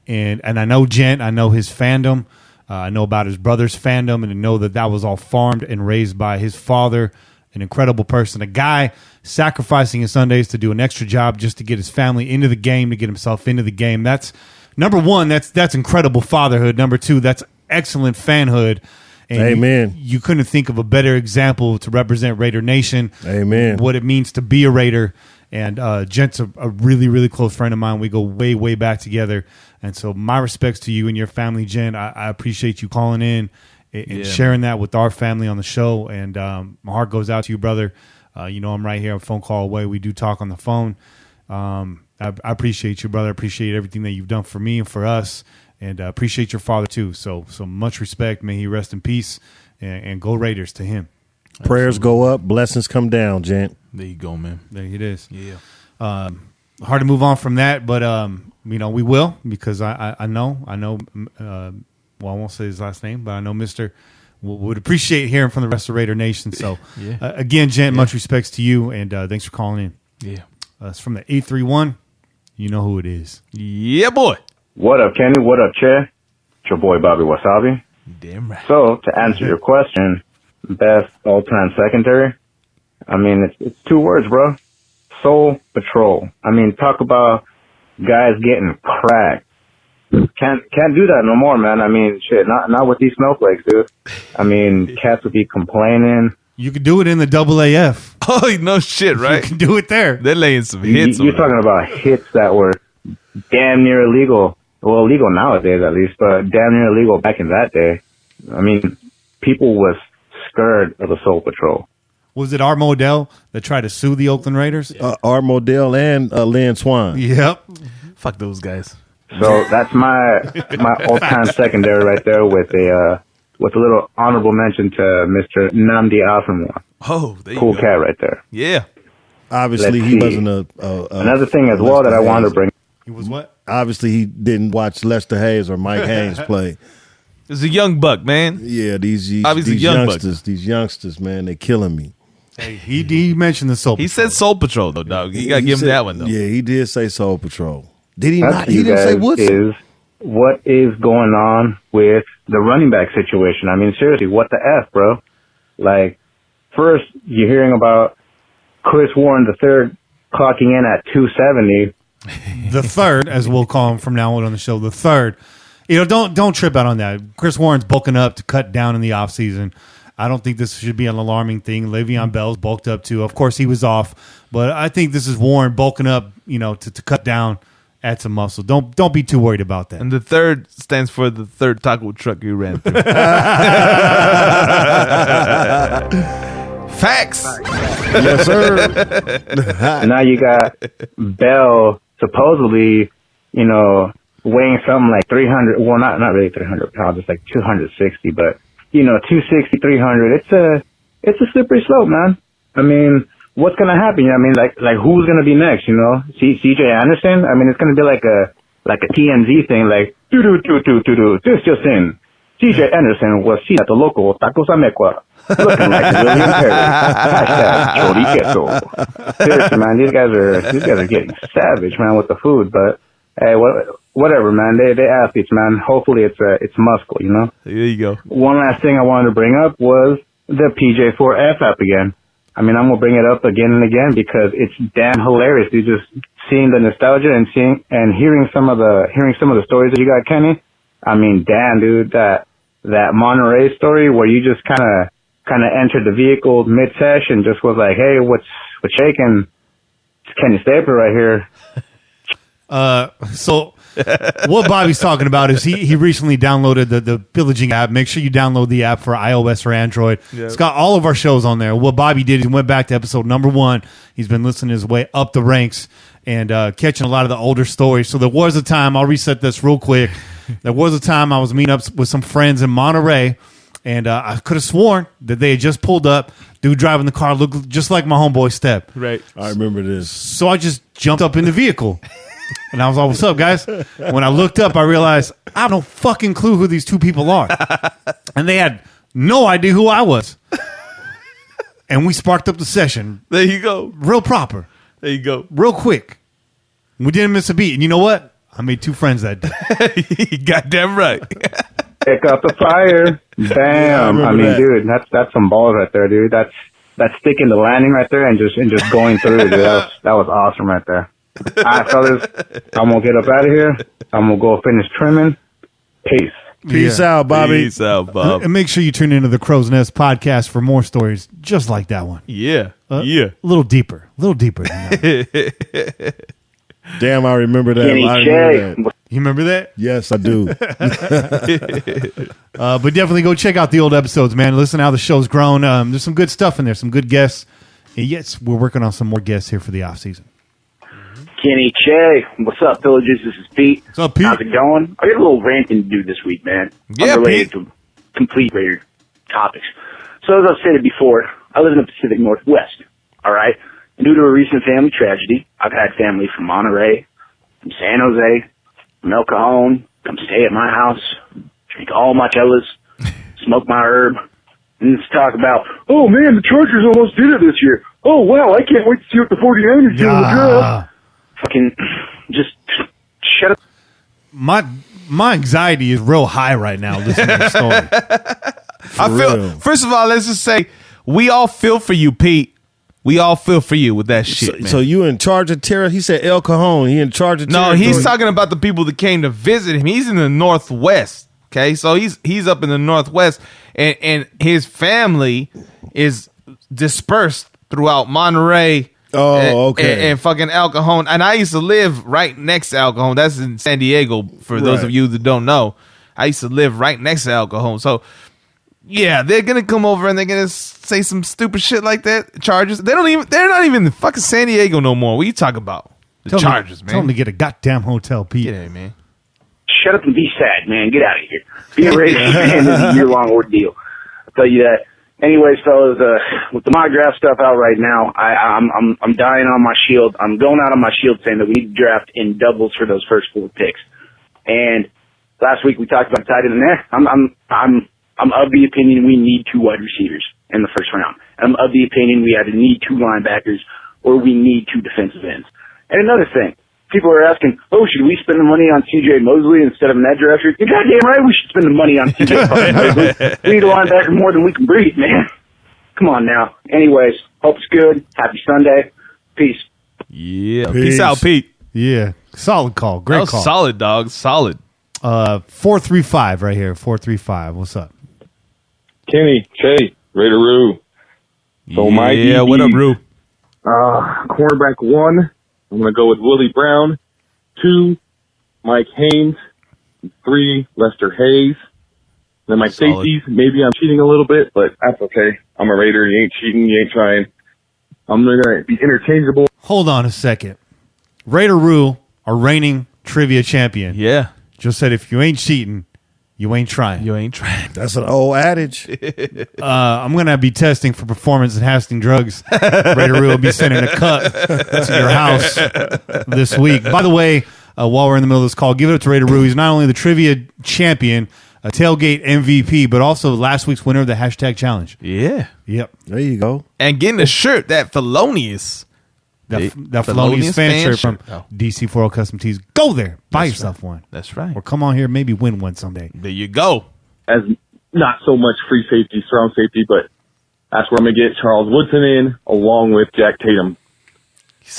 And I know Gent, I know his fandom, I know about his brother's fandom, and I know that was all farmed and raised by his father, an incredible person, a guy sacrificing his Sundays to do an extra job just to get his family into the game, to get himself into the game. That's number one. That's incredible fatherhood. Number two, that's excellent fanhood. And Amen. You couldn't think of a better example to represent Raider Nation. Amen. What it means to be a Raider. And Gent's a really, really close friend of mine. We go way, way back together. And so my respects to you and your family, Gent. I appreciate you calling in and sharing that with our family on the show. And my heart goes out to you, brother. I'm right here, a phone call away. We do talk on the phone. I appreciate you, brother. I appreciate everything that you've done for me and for us. And appreciate your father, too. So much respect. May he rest in peace. And go Raiders to him. Prayers go up, blessings come down, Gent. There you go, man. There it is. Yeah. Hard to move on from that, but we will, because I know. I won't say his last name, but I know Mr. would appreciate hearing from the rest of Raider Nation. So again, Gent, much respects to you, and thanks for calling in. Yeah. It's from the 831. You know who it is. Yeah, boy. What up, Kenny? What up, Che? It's your boy, Bobby Wasabi. Damn right. So, to answer your question, best all-time secondary, I mean, it's two words, bro. Soul Patrol. I mean, talk about guys getting cracked. Can't do that no more, man. I mean, shit, not with these snowflakes, dude. I mean, cats would be complaining. You could do it in the AAF. Oh, no shit, right? You can do it there. They're laying some hits. You're talking about hits that were damn near illegal. Well, illegal nowadays, at least, but damn near illegal back in that day. I mean, people was scared of the Soul Patrol. Was it R. Modell that tried to sue the Oakland Raiders? R. Modell and Lynn Swan. Yep. Fuck those guys. So that's my all-time secondary right there with a little honorable mention to Mr. Nnamdi Asomugha. Oh, there you cool go. cat right there. Yeah. Obviously, Let's he see. wasn't Another thing as well that I wanted to bring. He was what? Obviously, he didn't watch Lester Hayes or Mike Haynes play. It's a young buck, man. Yeah, these Obviously young buck. youngsters, man, they killing me. Hey, he mentioned the Soul Patrol. He said Soul Patrol, though, dog. You got to give him that one, though. Yeah, he did say Soul Patrol. Did he That's not? He didn't guys say Woodson. is what is going on with the running back situation. I mean, seriously, what the F, bro? Like, first, you're hearing about Chris Warren III clocking in at 270. The third, as we'll call him from now on the show, the third. Don't trip out on that. Chris Warren's bulking up to cut down in the offseason. I don't think this should be an alarming thing. Le'Veon Bell's bulked up too. Of course, he was off, but I think this is Warren bulking up, to cut down, add some muscle. Don't be too worried about that. And the third stands for the third taco truck you ran through. Facts. Yes, sir. Now you got Bell supposedly, weighing something like 300. Well, not really 300 pounds. It's like 260, but 260, 300. It's a slippery slope, man. I mean, what's gonna happen? I mean, like who's gonna be next? CJ Anderson. I mean, it's gonna be like a TMZ thing, like This just in. CJ Anderson was seen at the local Tacos Amequa, looking like William Perry. #Choriqueso. Seriously, man, these guys are getting savage, man, with the food. But hey, whatever, man. They athletes, man. Hopefully it's muscle, There you go. One last thing I wanted to bring up was the PJ4F app again. I mean, I'm gonna bring it up again and again because it's damn hilarious. You just seeing the nostalgia and hearing some of the stories that you got, Kenny. I mean, damn, dude, that Monterey story where you just kind of entered the vehicle mid-sesh and just was like, hey, what's shaking? It's Kenny Stapler right here. So what Bobby's talking about is he recently downloaded the Pillaging app. Make sure you download the app for iOS or Android. Yep. It's got all of our shows on there. What Bobby did, he went back to episode number 1. He's been listening his way up the ranks and catching a lot of the older stories. So there was a time, I'll reset this real quick. There was a time I was meeting up with some friends in Monterey, and I could have sworn that they had just pulled up. Dude driving the car looked just like my homeboy Step. Right. I remember this. So I just jumped up in the vehicle. And I was all, what's up, guys? When I looked up, I realized I have no fucking clue who these two people are. And they had no idea who I was. And we sparked up the session. There you go. Real proper. There you go. Real quick. We didn't miss a beat. And you know what? I made 2 friends that day. Goddamn right. Pick up the fire. Bam. Yeah, I mean, that. dude, that's some balls right there, dude. That's sticking the landing right there and just going through, dude. That was awesome right there. All right, fellas, I'm going to get up out of here. I'm going to go finish trimming. Peace. Peace out, Bobby. Peace out, Bob. And make sure you tune into the Crow's Nest podcast for more stories just like that one. Yeah. A little deeper. A little deeper than that. Damn, I remember that. Kenny I J. remember that. You remember that? Yes, I do. But definitely go check out the old episodes, man. Listen to how the show's grown. There's some good stuff in there, some good guests. And yes, we're working on some more guests here for the off season. Kenny Che, what's up, Pillagers? This is Pete. What's up, Pete? How's it going? I got a little ranting to do this week, man. Yeah, Unrelated to complete Raider topics. So as I've stated before, I live in the Pacific Northwest, all right? And due to a recent family tragedy, I've had family from Monterey, from San Jose, from El Cajon, come stay at my house, drink all my cellas, smoke my herb, and just talk about, oh, man, the Chargers almost did it this year. Oh, wow, I can't wait to see what the 49ers do in the draft. Fucking just shut up. My anxiety is real high right now listening to the story. First of all, let's just say we all feel for you, Pete. We all feel for you with that shit, man. So you in charge of terror? He said El Cajon. He in charge of terror? No, he's talking about the people that came to visit him. He's in the Northwest. Okay, so he's up in the Northwest, and his family is dispersed throughout Monterey. Oh, okay. And fucking El Cajon. And I used to live right next to El Cajon. That's in San Diego, for those of you that don't know. I used to live right next to El Cajon. So, yeah, they're going to come over and they're going to say some stupid shit like that. Chargers. They're not even in the fucking San Diego no more. What are you talking about? The Chargers, man. Tell them to get a goddamn hotel, Pete. Get out, man. Shut up and be sad, man. Get out of here. Being a Raiders fan is a year-long ordeal. I'll tell you that. Anyways, fellas, with the mock draft stuff out right now, I'm dying on my shield. I'm going out on my shield saying that we need to draft in doubles for those first 4 picks. And last week we talked about tight end there. I'm of the opinion we need 2 wide receivers in the first round. I'm of the opinion we either need 2 linebackers or we need 2 defensive ends. And another thing, people are asking, oh, should we spend the money on C.J. Mosley instead of an edge rusher? You're goddamn right we should spend the money on C.J. Mosley. We need a linebacker more than we can breathe, man. Come on now. Anyways, hope it's good. Happy Sunday. Peace. Yeah. Peace out, Pete. Yeah. Solid call. Great That was call. solid, dog. Solid. 435 right here. 435. What's up? Kenny, Che, Raideroo. So my yeah, DB, what up, Roo? cornerback 1, I'm going to go with Willie Brown. 2, Mike Haynes. 3, Lester Hayes. Then my Solid. safeties, maybe I'm cheating a little bit, but that's okay. I'm a Raider. You ain't cheating. You ain't trying. I'm going to be interchangeable. Hold on a second. Raider Rule, our reigning trivia champion, Yeah. just said if you ain't cheating, you ain't trying. You ain't trying. That's an old adage. I'm going to be testing for performance enhancing drugs. Raider Rule will be sending a cup to your house this week. By the way, while we're in the middle of this call, give it up to Raider Rule. He's not only the trivia champion, a tailgate MVP, but also last week's winner of the hashtag challenge. Yeah. Yep. There you go. And getting a shirt that felonious. That Felonious felonious fan shirt from Oh. DC40 Custom Tees. Go there. Buy yourself one. That's right. Or come on here, maybe win one someday. There you go. As not so much free safety, strong safety, but that's where I'm going to get Charles Woodson in, along with Jack Tatum.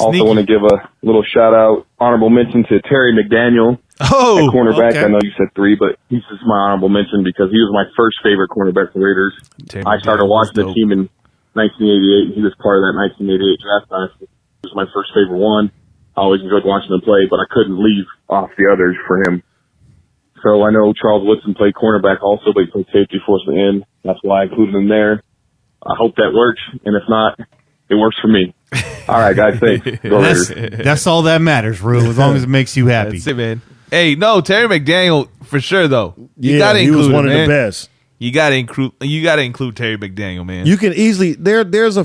Also want to give a little shout-out, honorable mention to Terry McDaniel at cornerback. okay. I know you said 3, but he's just my honorable mention because he was my first favorite cornerback for the Raiders. I started watching the team in 1988. He was part of that 1988 draft class. He was my first favorite one. I always enjoyed watching him play, but I couldn't leave off the others for him. So I know Charles Woodson played cornerback also, but he played safety for us at the end. That's why I included him there. I hope that works, and if not, it works for me. All right, guys, thanks. Go Raiders. That's all that matters, Rue, as long as it makes you happy. That's it, man. Hey, no, Terry McDaniel for sure though. He was one of the best. You gotta include Terry McDaniel, man. You can easily there's a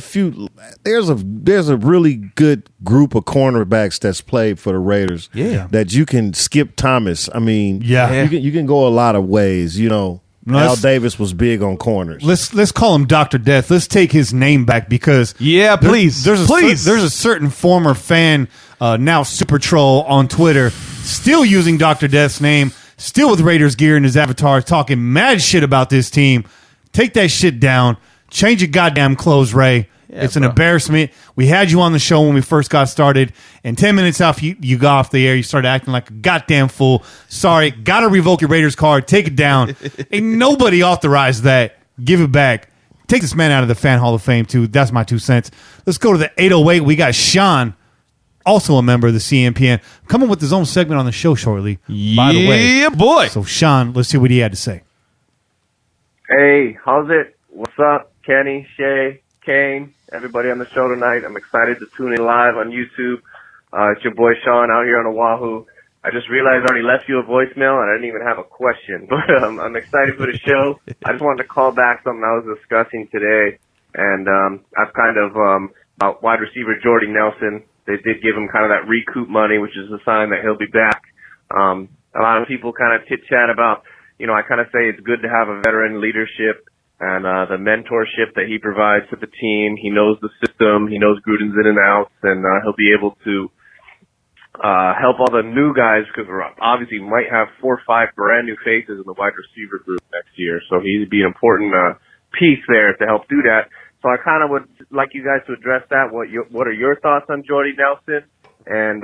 really good group of cornerbacks that's played for the Raiders. Yeah. That you can skip Thomas. I mean, Yeah. you can go a lot of ways, you know. Al Davis was big on corners. Let's call him Dr. Death. Let's take his name back because please. There's a certain former fan, now super troll on Twitter, still using Dr. Death's name, still with Raiders gear in his avatar, talking mad shit about this team. Take that shit down. Change your goddamn clothes, Ray. Yeah, it's an bro. embarrassment. We had you on the show when we first got started, and 10 minutes after you got off the air, you started acting like a goddamn fool. Sorry, gotta revoke your Raiders card. Take it down. Ain't nobody authorized that. Give it back. Take this man out of the Fan Hall of Fame, too. That's my 2 cents. Let's go to the 808. We got Sean, also a member of the CNPN, coming with his own segment on the show shortly, by the way. Yeah, boy. So, Sean, let's see what he had to say. Hey, how's it? What's up, Kenny, Shay, Cain, everybody on the show tonight? I'm excited to tune in live on YouTube. It's your boy Sean out here on Oahu. I just realized I already left you a voicemail and I didn't even have a question, but I'm excited for the show. I just wanted to call back something I was discussing today, and I've kind of about wide receiver Jordy Nelson. They did give him kind of that recoup money, which is a sign that he'll be back. A lot of people kind of chit-chat about, I kind of say it's good to have a veteran leadership and the mentorship that he provides to the team. He knows the system. He knows Gruden's in and outs, and he'll be able to help all the new guys, because we're obviously might have 4 or 5 brand new faces in the wide receiver group next year. So he'd be an important piece there to help do that. So I kind of would like you guys to address that. What are your thoughts on Jordy Nelson? And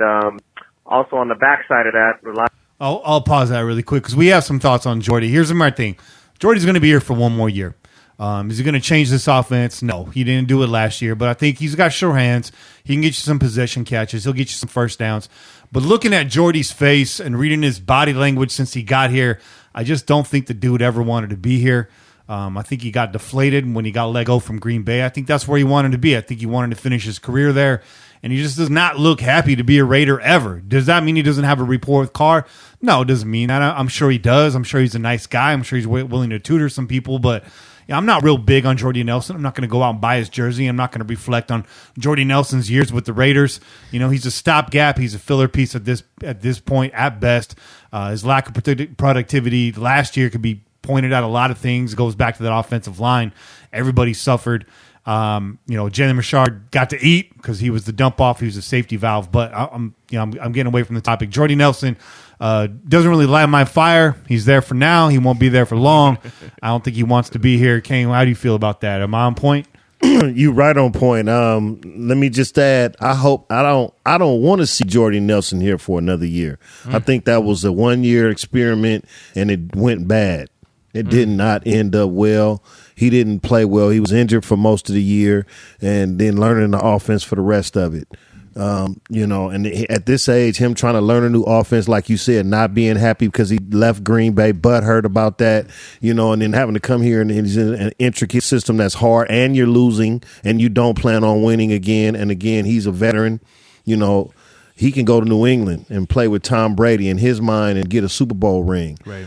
also on the backside of that, I'll pause that really quick because we have some thoughts on Jordy. Here's my thing. Jordy's going to be here for 1 more year. Is he going to change this offense? No, he didn't do it last year, but I think he's got sure hands. He can get you some possession catches. He'll get you some first downs. But looking at Jordy's face and reading his body language since he got here, I just don't think the dude ever wanted to be here. I think he got deflated when he got let go from Green Bay. I think that's where he wanted to be. I think he wanted to finish his career there, and he just does not look happy to be a Raider ever. Does that mean he doesn't have a rapport with Carr? No, it doesn't mean that. I'm sure he does. I'm sure he's a nice guy. I'm sure he's willing to tutor some people, but I'm not real big on Jordy Nelson. I'm not going to go out and buy his jersey. I'm not going to reflect on Jordy Nelson's years with the Raiders. He's a stopgap. He's a filler piece at this point at best. His lack of productivity last year could be pointed out a lot of things. It goes back to that offensive line. Everybody suffered. Jalen Richard got to eat because he was the dump off. He was a safety valve. But I'm getting away from the topic. Jordy Nelson doesn't really light my fire. He's there for now. He won't be there for long. I don't think he wants to be here. Cain, how do you feel about that? Am I on point? You right on point. Let me just add, I don't want to see Jordy Nelson here for another year. I think that was a 1-year experiment and it went bad. It did not end up well. He didn't play well. He was injured for most of the year and then learning the offense for the rest of it. And at this age, him trying to learn a new offense, like you said, not being happy because he left Green Bay, butthurt about that, and then having to come here and he's in an intricate system that's hard and you're losing and you don't plan on winning again. And again, he's a veteran, he can go to New England and play with Tom Brady in his mind and get a Super Bowl ring. Right.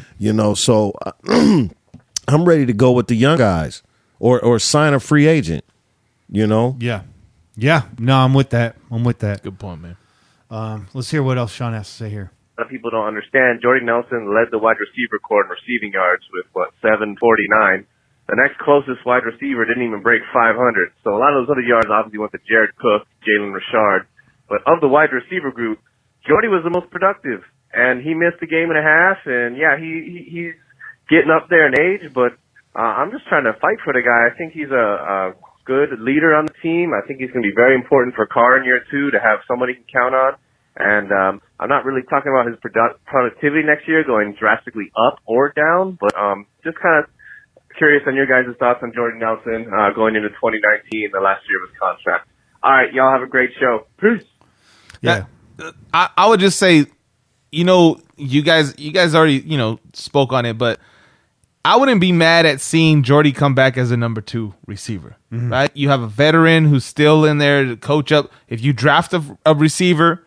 So I'm ready to go with the young guys or sign a free agent, Yeah. Yeah. No, I'm with that. Good point, man. Let's hear what else Sean has to say here. A lot of people don't understand. Jordy Nelson led the wide receiver corps in receiving yards with 749. The next closest wide receiver didn't even break 500. So a lot of those other yards obviously went to Jared Cook, Jalen Richard. But of the wide receiver group, Jordy was the most productive, and he missed a game and a half. And yeah, he's getting up there in age, but I'm just trying to fight for the guy. I think he's a good leader on the team. I think he's going to be very important for Carr in year 2 to have somebody he can count on. And I'm not really talking about his productivity next year going drastically up or down, but just kind of curious on your guys' thoughts on Jordy Nelson going into 2019, the last year of his contract. All right, y'all have a great show. Peace. Yeah. I would just say, you guys already, spoke on it, but I wouldn't be mad at seeing Jordy come back as a number 2 receiver, right? You have a veteran who's still in there to coach up. If you draft a receiver,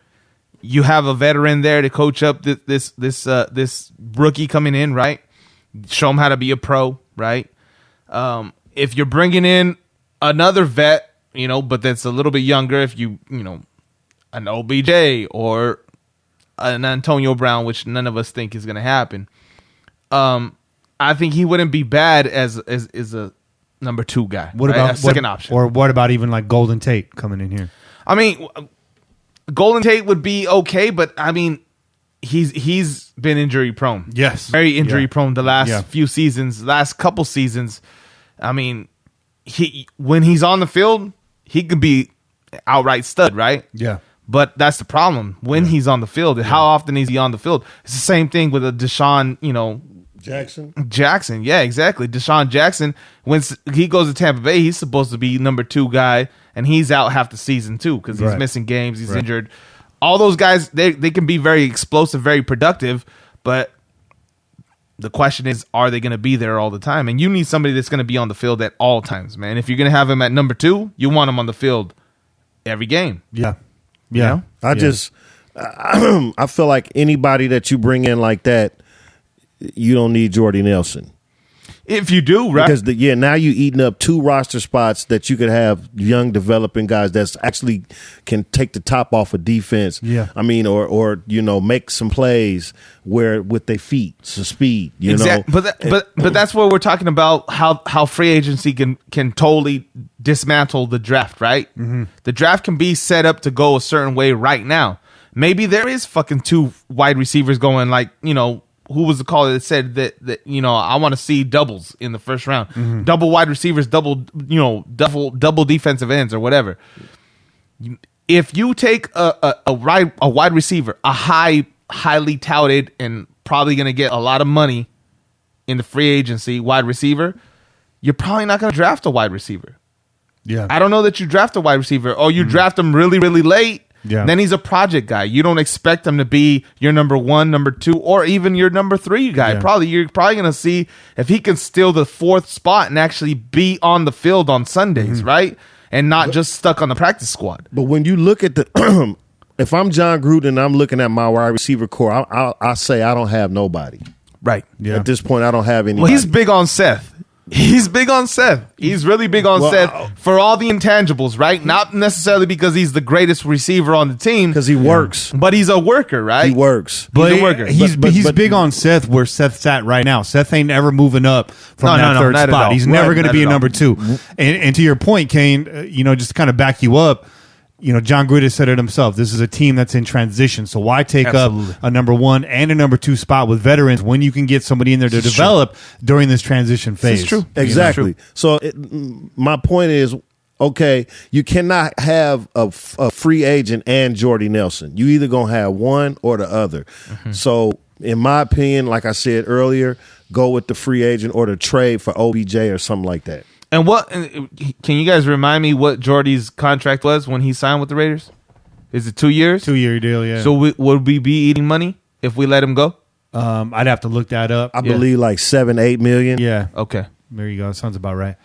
you have a veteran there to coach up this rookie coming in, right? Show him how to be a pro, right? If you're bringing in another vet, but that's a little bit younger, if an OBJ or an Antonio Brown, which none of us think is going to happen, I think he wouldn't be bad as a number 2 guy. What right? about a second option? Or what about even like Golden Tate coming in here? I mean, Golden Tate would be okay, but I mean, he's been injury prone. Yes, very injury prone the last few seasons, last couple seasons. I mean, when he's on the field, he could be outright stud, right? Yeah. But that's the problem when he's on the field. How often is he on the field? It's the same thing with a Deshaun, Jackson. Yeah, exactly. Deshaun Jackson, when he goes to Tampa Bay, he's supposed to be number 2 guy, and he's out half the season too because he's missing games, he's injured. All those guys, they can be very explosive, very productive, but the question is, are they going to be there all the time? And you need somebody that's going to be on the field at all times, man. If you're going to have him at number 2, you want him on the field every game. Yeah. I feel like anybody that you bring in like that, you don't need Jordy Nelson. If you do, right? Because now you eating up 2 roster spots that you could have young developing guys that's actually can take the top off of defense. Yeah. I mean, or make some plays where with their feet, some speed. You know. But that's what we're talking about. How free agency can totally dismantle the draft, right? Mm-hmm. The draft can be set up to go a certain way right now. Maybe there is fucking 2 wide receivers going like, who was the caller that said that I want to see doubles in the first round, double wide receivers, double defensive ends or whatever. If you take a wide receiver, a highly touted and probably going to get a lot of money in the free agency wide receiver, you're probably not going to draft a wide receiver. Yeah, I don't know that you draft a wide receiver, or you draft him really, really late. Yeah. Then he's a project guy. You don't expect him to be your number 1, number 2, or even your number 3 guy. Yeah. You're probably going to see if he can steal the 4th spot and actually be on the field on Sundays, right? And not just stuck on the practice squad. But when you look at the, if I'm Jon Gruden and I'm looking at my wide receiver core, I say I don't have nobody. Right. Yeah. At this point, I don't have anybody. Well, he's big on Seth. He's big on Seth. He's really big on Seth for all the intangibles, right? Not necessarily because he's the greatest receiver on the team. Because he works. But he's a worker, right? He works. He's a worker. He's big on Seth where Seth's at right now. Seth ain't ever moving up from that third spot. He's never going to be a number 2. And to your point, Cain, just to kind of back you up, Jon Gruden said it himself. This is a team that's in transition. So why take up a number 1 and a number 2 spot with veterans when you can get somebody in there to develop during this transition phase? It's true. Exactly. So my point is, okay, you cannot have a free agent and Jordy Nelson. You either going to have one or the other. Mm-hmm. So in my opinion, like I said earlier, go with the free agent or the trade for OBJ or something like that. And can you guys remind me what Jordy's contract was when he signed with the Raiders? Is it 2 years? 2-year deal, yeah. So would we be eating money if we let him go? I'd have to look that up. I believe like 7-8 million. Yeah. Okay. There you go. Sounds about right.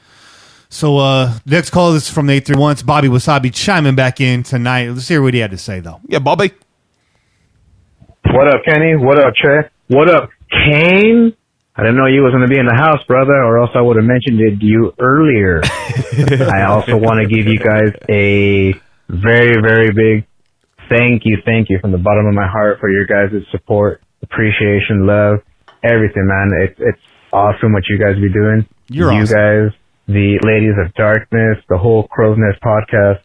So next call is from the 831. It's Bobby Wasabi chiming back in tonight. Let's hear what he had to say, though. Yeah, Bobby. What up, Kenny? What up, Trey? What up, Cain? I didn't know you was going to be in the house, brother, or else I would have mentioned it to you earlier. I also want to give you guys a very, very big thank you from the bottom of my heart for your guys' support, appreciation, love, everything, man. It's awesome what you guys be doing. You're awesome. Guys, the Ladies of Darkness, the whole Crow's Nest podcast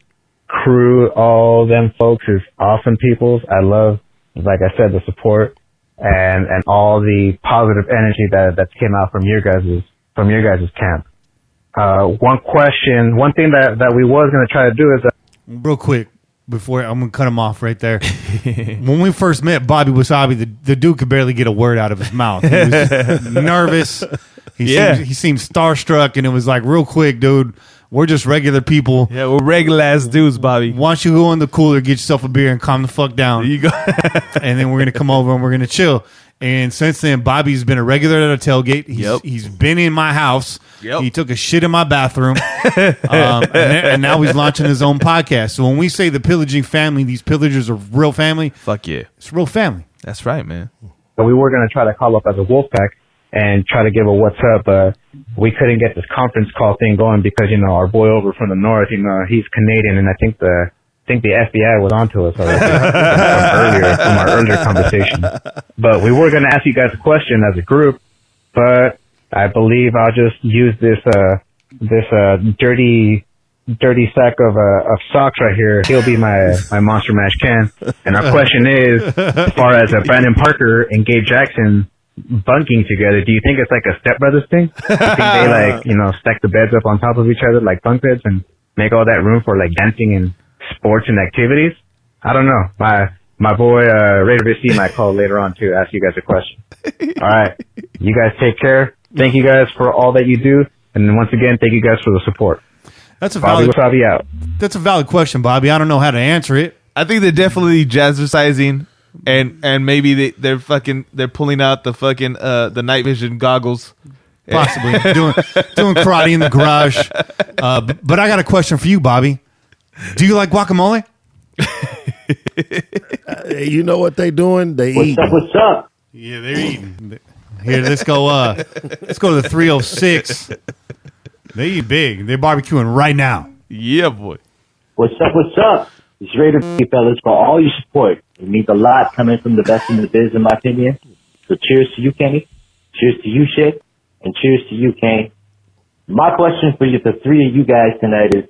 crew, all them folks is awesome peoples. I love, like I said, the support. And all the positive energy that came out from your guys' camp. One thing that we was going to try to do is real quick before I'm going to cut him off right there. When we first met Bobby Wasabi, the dude could barely get a word out of his mouth. He was nervous. He seemed starstruck, and it was like real quick, dude. We're just regular people. Yeah, we're regular ass dudes, Bobby. Why don't you go in the cooler, get yourself a beer, and calm the fuck down? There you go. And then we're going to come over and we're going to chill. And since then, Bobby's been a regular at a tailgate. He's been in my house. Yep. He took a shit in my bathroom. And now he's launching his own podcast. So when we say the Pillaging family, these pillagers are real family. Fuck yeah. It's real family. That's right, man. So we were going to try to call up as a wolf pack and try to give a what's up, but we couldn't get this conference call thing going because, you know, our boy over from the north, you know, he's Canadian, and I think the FBI was onto us already from our earlier conversation. But we were going to ask you guys a question as a group, but I believe I'll just use this dirty sack of socks right here. He'll be my Monster Mash Ken. And our question is, as far as Brandon Parker and Gabe Jackson bunking together, do you think it's like a Step Brothers thing? Do you think they like, you know, stack the beds up on top of each other like bunk beds and make all that room for like dancing and sports and activities? I don't know. My boy Raider VC might call later on to ask you guys a question. All right. You guys take care. Thank you guys for all that you do. And once again, thank you guys for the support. That's a Bobby valid, out. That's a valid question, Bobby. I don't know how to answer it. I think they're definitely jazzercising, and maybe they're pulling out the fucking the night vision goggles. Possibly doing karate in the garage. But I got a question for you, Bobby. Do you like guacamole? You know what they doing? They eat. What's up? Yeah, they're eating. Here, let's go to the 306. They eat big. They're barbecuing right now. Yeah, boy. What's up? It's Raider fellas for all your support. It means a lot coming from the best in the biz, in my opinion. So cheers to you, Kenny. Cheers to you, Shit. And cheers to you, Cain. My question for you, the three of you guys tonight is,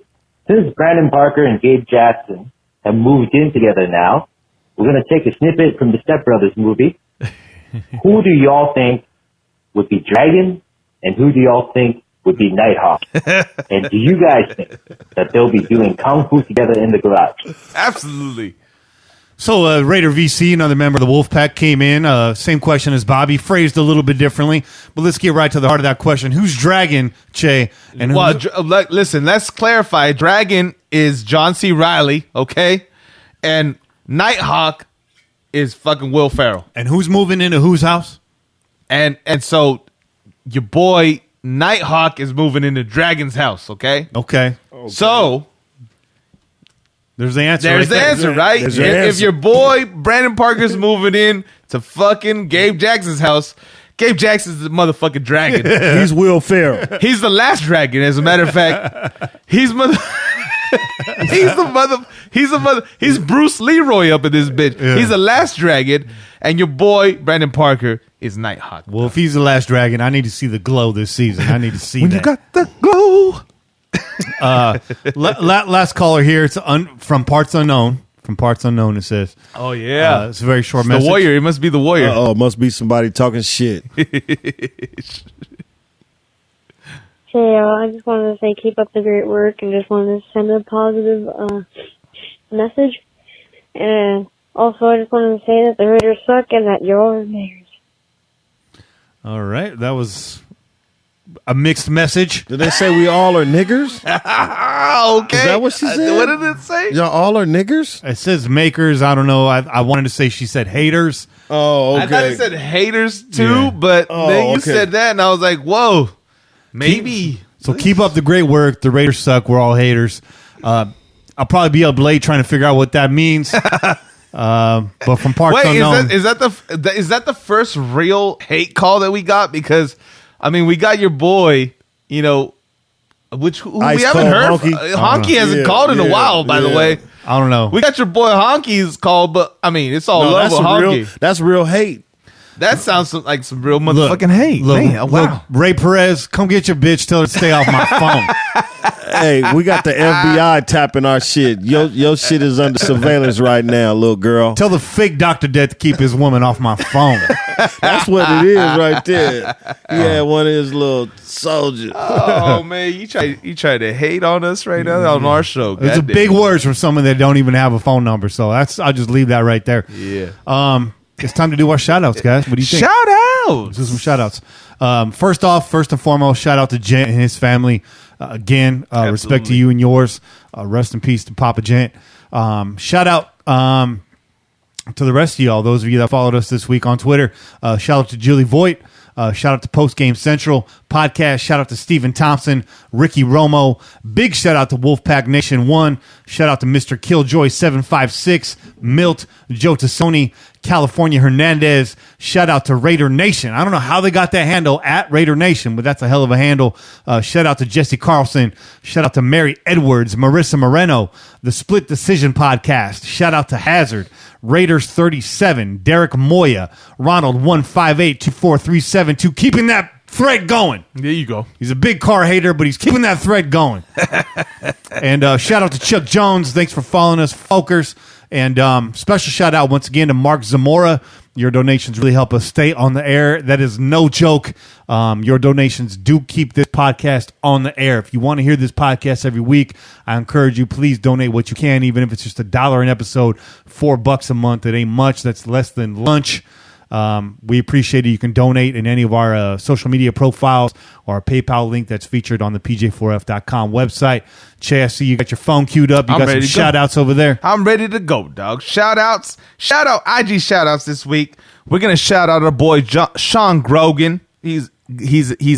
since Brandon Parker and Gabe Jackson have moved in together now, we're going to take a snippet from the Step Brothers movie. Who do y'all think would be Dragon, and who do y'all think would be Nighthawk? And do you guys think that they'll be doing Kung Fu together in the garage? Absolutely. So Raider VC, another member of the Wolfpack, came in. Same question as Bobby, phrased a little bit differently. But let's get right to the heart of that question. Who's Dragon, Che? And listen, let's clarify. Dragon is John C. Reilly, okay? And Nighthawk is fucking Will Ferrell. And who's moving into whose house? And so your boy Nighthawk is moving into Dragon's house, okay? Okay. So there's the answer. There's the answer, right? If your boy Brandon Parker's moving in to fucking Gabe Jackson's house, Gabe Jackson's the motherfucking dragon. He's Will Ferrell. He's the last dragon, as a matter of fact. He's Bruce Leroy up in this bitch. Yeah. He's the last dragon, and your boy Brandon Parker is Nighthawk. Well, if he's the last dragon, I need to see the glow this season. I need to see when that. you got the glow. Last caller here. It's from Parts Unknown. From Parts Unknown, it says. Oh yeah, it's a very short it's message. The warrior. It must be the warrior. Oh, it must be somebody talking shit. Hey, I just wanted to say keep up the great work, and just wanted to send a positive message. And also, I just wanted to say that the Raiders suck and that you're all niggers. All right, that was a mixed message. Did they say we all are niggers? Okay. Is that what she said? What did it say? Y'all all are niggers? It says makers. I don't know. I wanted to say she said haters. Oh, okay. I thought it said haters too, Yeah. but then you said that, and I was like, whoa, maybe. So keep up the great work. The Raiders suck. We're all haters. I'll probably be up late trying to figure out what that means. But from Parts Unknown. is that the first real hate call that we got? Because I mean, we got your boy, you know, who we haven't heard. Honky hasn't called in a while, by the way. I don't know. We got your boy Honky's called, but I mean, it's all love with Honky. That's real hate. That sounds like some real motherfucking hate. Man, wow. Look, Ray Perez, come get your bitch. Tell her to stay off my phone. Hey, we got the FBI tapping our shit. Your shit is under surveillance right now, little girl. Tell the fake Dr. Death to keep his woman off my phone. That's what it is right there. He had one of his little soldiers. Oh man, you try to hate on us right now on our show. It's a big words from someone that don't even have a phone number. So I'll just leave that right there. Yeah. It's time to do our shout outs, guys. What do you think? Shout outs. Let's do some shout outs. First and foremost, shout out to Jen and his family. Again, respect to you and yours. Rest in peace to Papa Gent. Shout out to the rest of y'all, those of you that followed us this week on Twitter. Shout out to Julie Voigt. Shout out to Post Game Central Podcast. Shout out to Stephen Thompson, Ricky Romo. Big shout out to Wolfpack Nation 1. Shout out to Mr. Killjoy 756, Milt, Joe Tassoni, California Hernandez. Shout out to Raider Nation. I don't know how they got that handle at Raider Nation, but that's a hell of a handle. Shout out to Jesse Carlson. Shout out to Mary Edwards, Marissa Moreno, the Split Decision Podcast. Shout out to Hazard, Raiders 37, Derek Moya, Ronald 1582437, keeping that thread going. There you go. He's a big car hater, but he's keeping that thread going. And shout out to Chuck Jones. Thanks for following us, folkers. And special shout out once again to Mark Zamora. Your donations really help us stay on the air. That is no joke. Your donations do keep this podcast on the air. If you want to hear this podcast every week, I encourage you, please donate what you can, even if it's just $1 an episode, $4 a month. It ain't much. That's less than lunch. We appreciate it. You can donate in any of our social media profiles or our PayPal link that's featured on the PJ4F.com website. Che, I see you got your phone queued up. You got some shout outs over there. I'm ready to go, dog. Shout outs. Shout out IG shout outs this week. We're gonna shout out our boy Sean Grogan. He's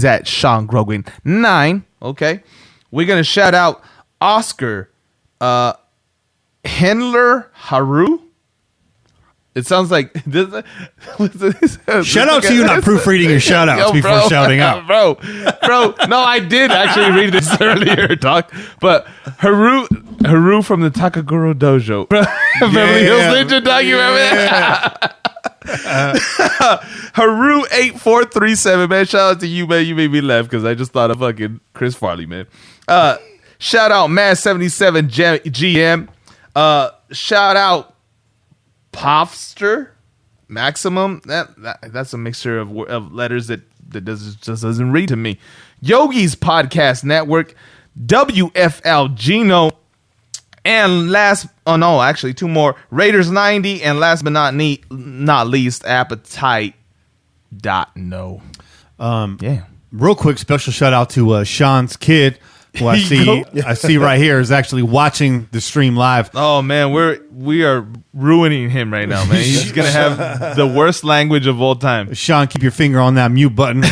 at Sean Grogan 9. Okay. We're gonna shout out Oscar Henler Haru. It sounds like this. Shout out to you not proofreading your shout outs before shouting out. Bro. No, I did actually read this earlier, Doc. But Haru from the Takaguro Dojo. Beverly Hills Ninja, Doc, you remember that? Haru 8437, man. Shout out to you, man. You made me laugh because I just thought of fucking Chris Farley, man. Shout out Mass77 GM. Shout out Pofster Maximum. That's a mixture of letters that just doesn't read to me. Yogi's Podcast Network, WFL Gino, and actually 2 more. Raiders 90, and last but not least, Appetite.no. Yeah. Real quick special shout out to Sean's kid, who I see right here is actually watching the stream live. Oh man, we are ruining him right now, man. He's gonna have the worst language of all time. Sean, keep your finger on that mute button.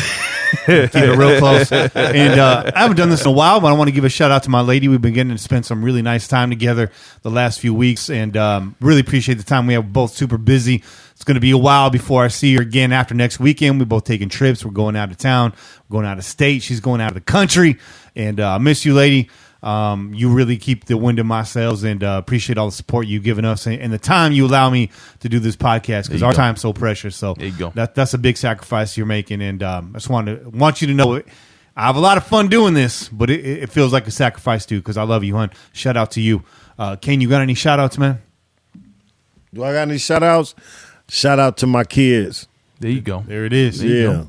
Keep it real close. And I haven't done this in a while, but I want to give a shout out to my lady. We've been getting to spend some really nice time together the last few weeks, and really appreciate the time we have. We're both super busy. It's going to be a while before I see her again after next weekend. We're both taking trips. We're going out of town. We're going out of state. She's going out of the country. And I miss you, lady. You really keep the wind in my sails, and appreciate all the support you've given us and the time you allow me to do this podcast, because our time's so precious. So there you go. That's a big sacrifice you're making, and I just want you to know it. I have a lot of fun doing this, but it feels like a sacrifice too, because I love you, hon. Shout out to you. Cain, you got any shout outs, man? Do I got any shout outs? Shout out to my kids. There you go. There it is.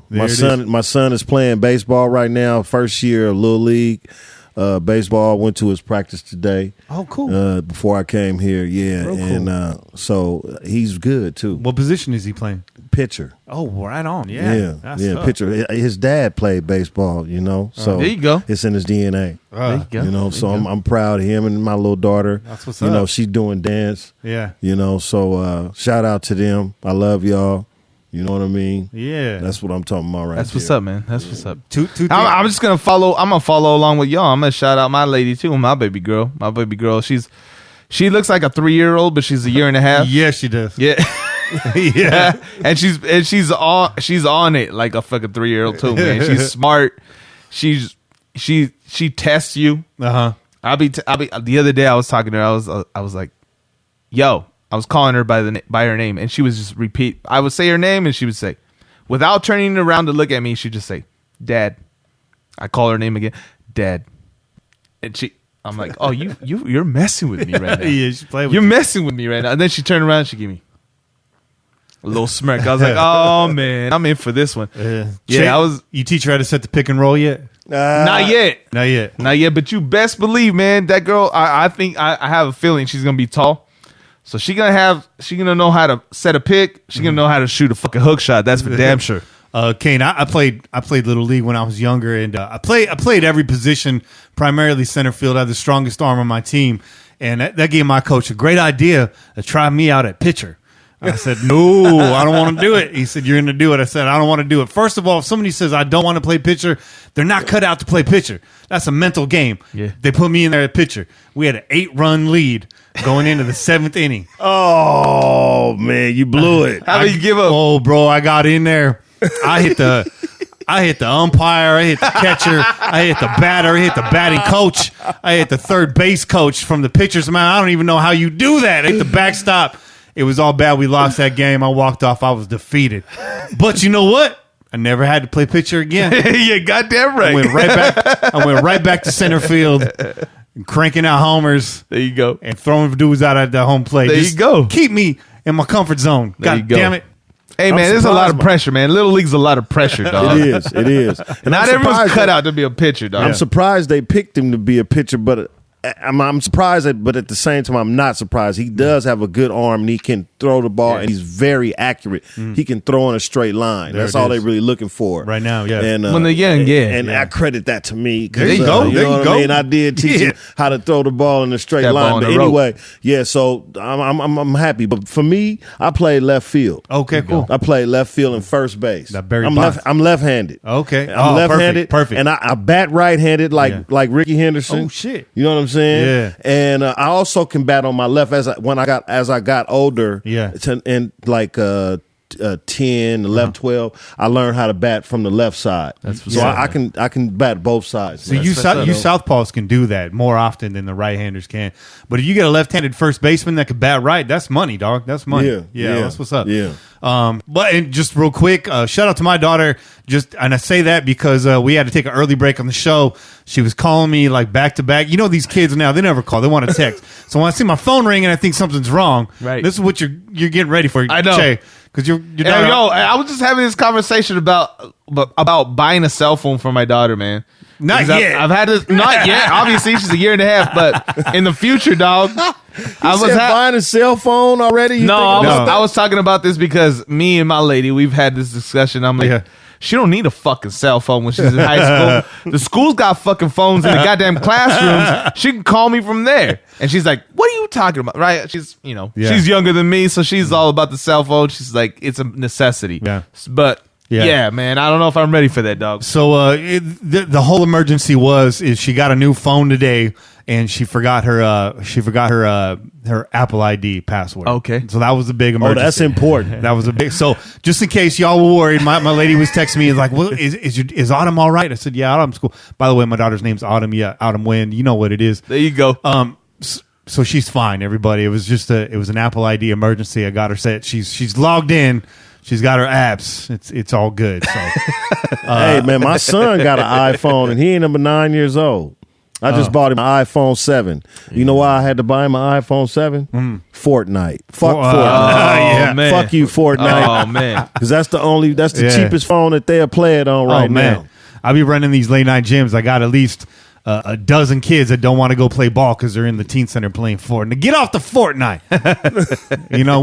My son is playing baseball right now. First year of Little League baseball. Went to his practice today. Oh, cool. Before I came here, Real and cool. So he's good too. What position is he playing? Pitcher. Oh, right on. Yeah. Pitcher. His dad played baseball, so there you go. It's in his DNA. There you go. So I'm proud of him and my little daughter. That's what's up. She's doing dance. Yeah. So shout out to them. I love y'all. You know what I mean? Yeah. That's what I'm talking about That's what's up, man. That's what's up. I'm just gonna follow. I'm gonna follow along with y'all. I'm gonna shout out my lady too, my baby girl. My baby girl. She looks like a 3-year-old, but she's a year and a half. Yeah, she does. Yeah. Yeah. And she's on it like a fucking 3-year-old too, man. She's smart. She tests you. I'll be the other day I was talking to her. I was like, yo. I was calling her by her name, and she was just repeat. I would say her name, and she would say, without turning around to look at me, she'd just say, "Dad." I call her name again, "Dad," and I'm like, "Oh, you're messing with me right now." Yeah, she's playing with You're messing with me right now. And then she turned around, and she gave me a little smirk. I was like, "Oh man, I'm in for this one." You teach her how to set the pick and roll yet? Not yet. But you best believe, man, that girl. I think I have a feeling she's gonna be tall. So she's gonna know how to set a pick. She's gonna know how to shoot a fucking hook shot. That's for damn sure. Cain, I played Little League when I was younger, and I played every position, primarily center field. I had the strongest arm on my team, and that gave my coach a great idea to try me out at pitcher. I said, no, I don't want to do it. He said, you're going to do it. I said, I don't want to do it. First of all, if somebody says I don't want to play pitcher, they're not cut out to play pitcher. That's a mental game. Yeah. They put me in there at pitcher. We had an 8-run lead going into the 7th inning. Oh, man, you blew it. How did you give up? Oh, bro, I got in there. I hit the umpire. I hit the catcher. I hit the batter. I hit the batting coach. I hit the third base coach from the pitcher's mound. I don't even know how you do that. I hit the backstop. It was all bad. We lost that game. I walked off. I was defeated. But you know what? I never had to play pitcher again. Yeah, goddamn right. I went right back to center field, cranking out homers. There you go. And throwing dudes out at the home plate. There you go. Keep me in my comfort zone. God damn it. Hey, man, there's a lot of pressure, man. Little League's a lot of pressure, dog. It is. And not everyone's cut out to be a pitcher, dog. I'm surprised they picked him to be a pitcher, but I'm surprised, but at the same time, I'm not surprised. He does have a good arm, and he can throw the ball, and he's very accurate. He can throw in a straight line. That's all they're really looking for right now. Yeah, and when they're young, and I credit that to me. There you go. You know what I mean? I did teach him how to throw the ball in a straight line. But anyway, so I'm happy. But for me, I played left field. Okay, cool. I played left field and first base. I'm left-handed. Okay, I'm left-handed. Perfect. And I bat right-handed like Ricky Henderson. Oh shit. You know what I'm saying? Yeah. And I also can bat on my left as I got older. Yeah. And like 10, 11, 12, I learned how to bat from the left side. So I can bat both sides. So you southpaws can do that more often than the right-handers can. But if you get a left-handed first baseman that can bat right, that's money, dog. That's money. Yeah, that's what's up. Yeah. But and just real quick, shout out to my daughter. And I say that because we had to take an early break on the show. She was calling me like back to back. You know these kids now, they never call. They want to text. So when I see my phone ring and I think something's wrong, right. This is what you're getting ready for. I know. Jay, because you're I was just having this conversation about buying a cell phone for my daughter, man. Not yet. I've had this. Not yet. Obviously, she's a year and a half, but in the future, dog. I was buying a cell phone already. I was talking about this because me and my lady, we've had this discussion. I'm like, she don't need a fucking cell phone when she's in high school. The school's got fucking phones in the goddamn classrooms. She can call me from there. And she's like, what are you talking about? Right? She's, she's younger than me, so she's all about the cell phone. She's like, it's a necessity. Yeah. But yeah, man, I don't know if I'm ready for that, dog. So the whole emergency is she got a new phone today, and she forgot her Apple ID password. Okay, so that was a big emergency. Oh, that's important. That was a big. So just in case y'all were worried, my lady was texting me like, "Well, is Autumn all right?" I said, "Yeah, Autumn's cool." By the way, my daughter's name's Autumn. Yeah, Autumn Wind. You know what it is. There you go. So she's fine. Everybody, it was an Apple ID emergency. I got her set. She's logged in. She's got her apps. It's all good. So, hey man, my son got an iPhone and he ain't number 9 years old. I just bought him an iPhone 7. You know why I had to buy him an iPhone 7? Fortnite. Fuck Fortnite. Man. Fuck you, Fortnite. Oh man, because that's the cheapest phone that they'll play it on now. I be running these late night gyms. I got at least a dozen kids that don't want to go play ball because they're in the teen center playing Fortnite. Get off the Fortnite.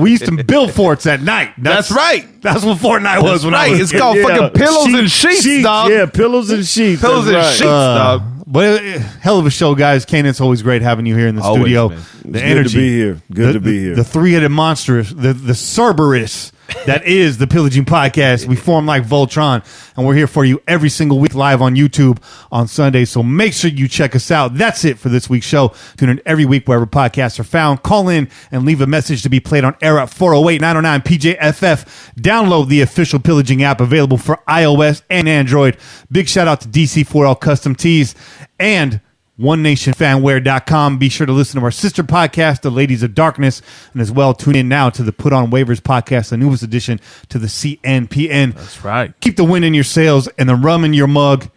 We used to build forts at night. That's right. That's what Fortnite was when I was. It's called fucking pillows and sheets, dog. Yeah, pillows and sheets. Pillows and sheets, dog. But hell of a show, guys. Cain, it's always great having you here in the studio. Man. The energy. Good to be here. Good to be here. The three-headed monster, the Cerberus that is the Pillaging Podcast. We form like Voltron, and we're here for you every single week live on YouTube on Sunday. So make sure you check us out. That's it for this week's show. Tune in every week wherever podcasts are found. Call in and leave a message to be played on air at 408-909-PJFF. Download the official Pillaging app available for iOS and Android. Big shout out to DC4L Custom Tees and OneNationFanwear.com. Be sure to listen to our sister podcast, The Ladies of Darkness, and as well tune in now to the Put On Waivers Podcast, the newest addition to the CNPN. That's right. Keep the wind in your sails and the rum in your mug,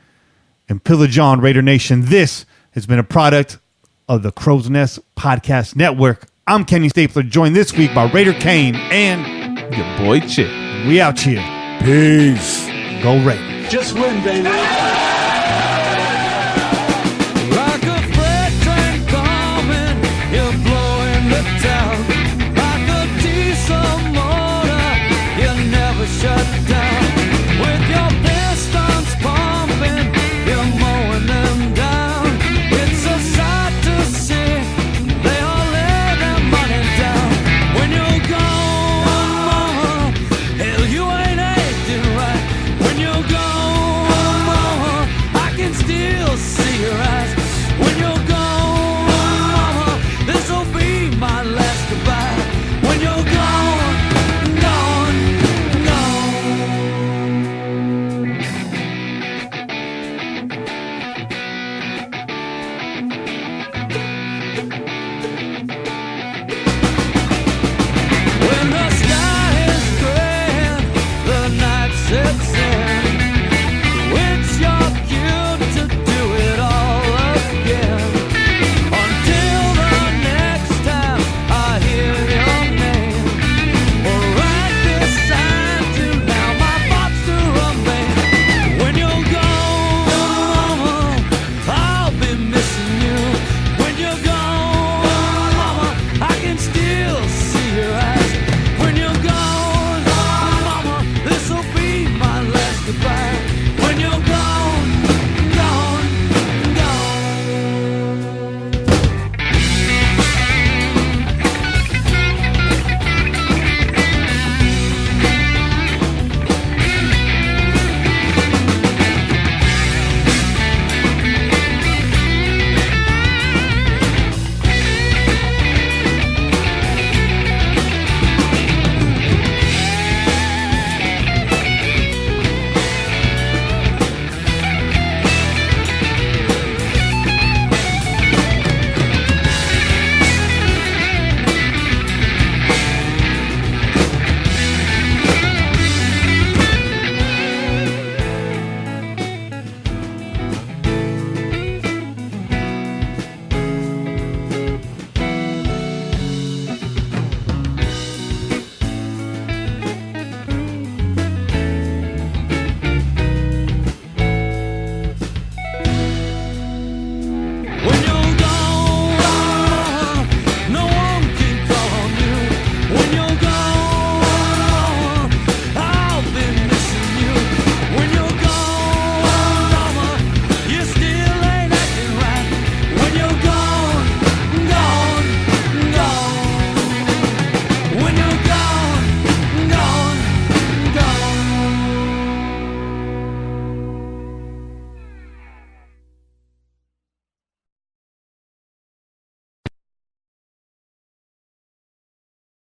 and pillage on, Raider Nation. This has been a product of the Crow's Nest Podcast Network. I'm Kenny Stapler, joined this week by Raider Cain and your boy Chip. We out here. Peace. Go Raiders. Just win, baby.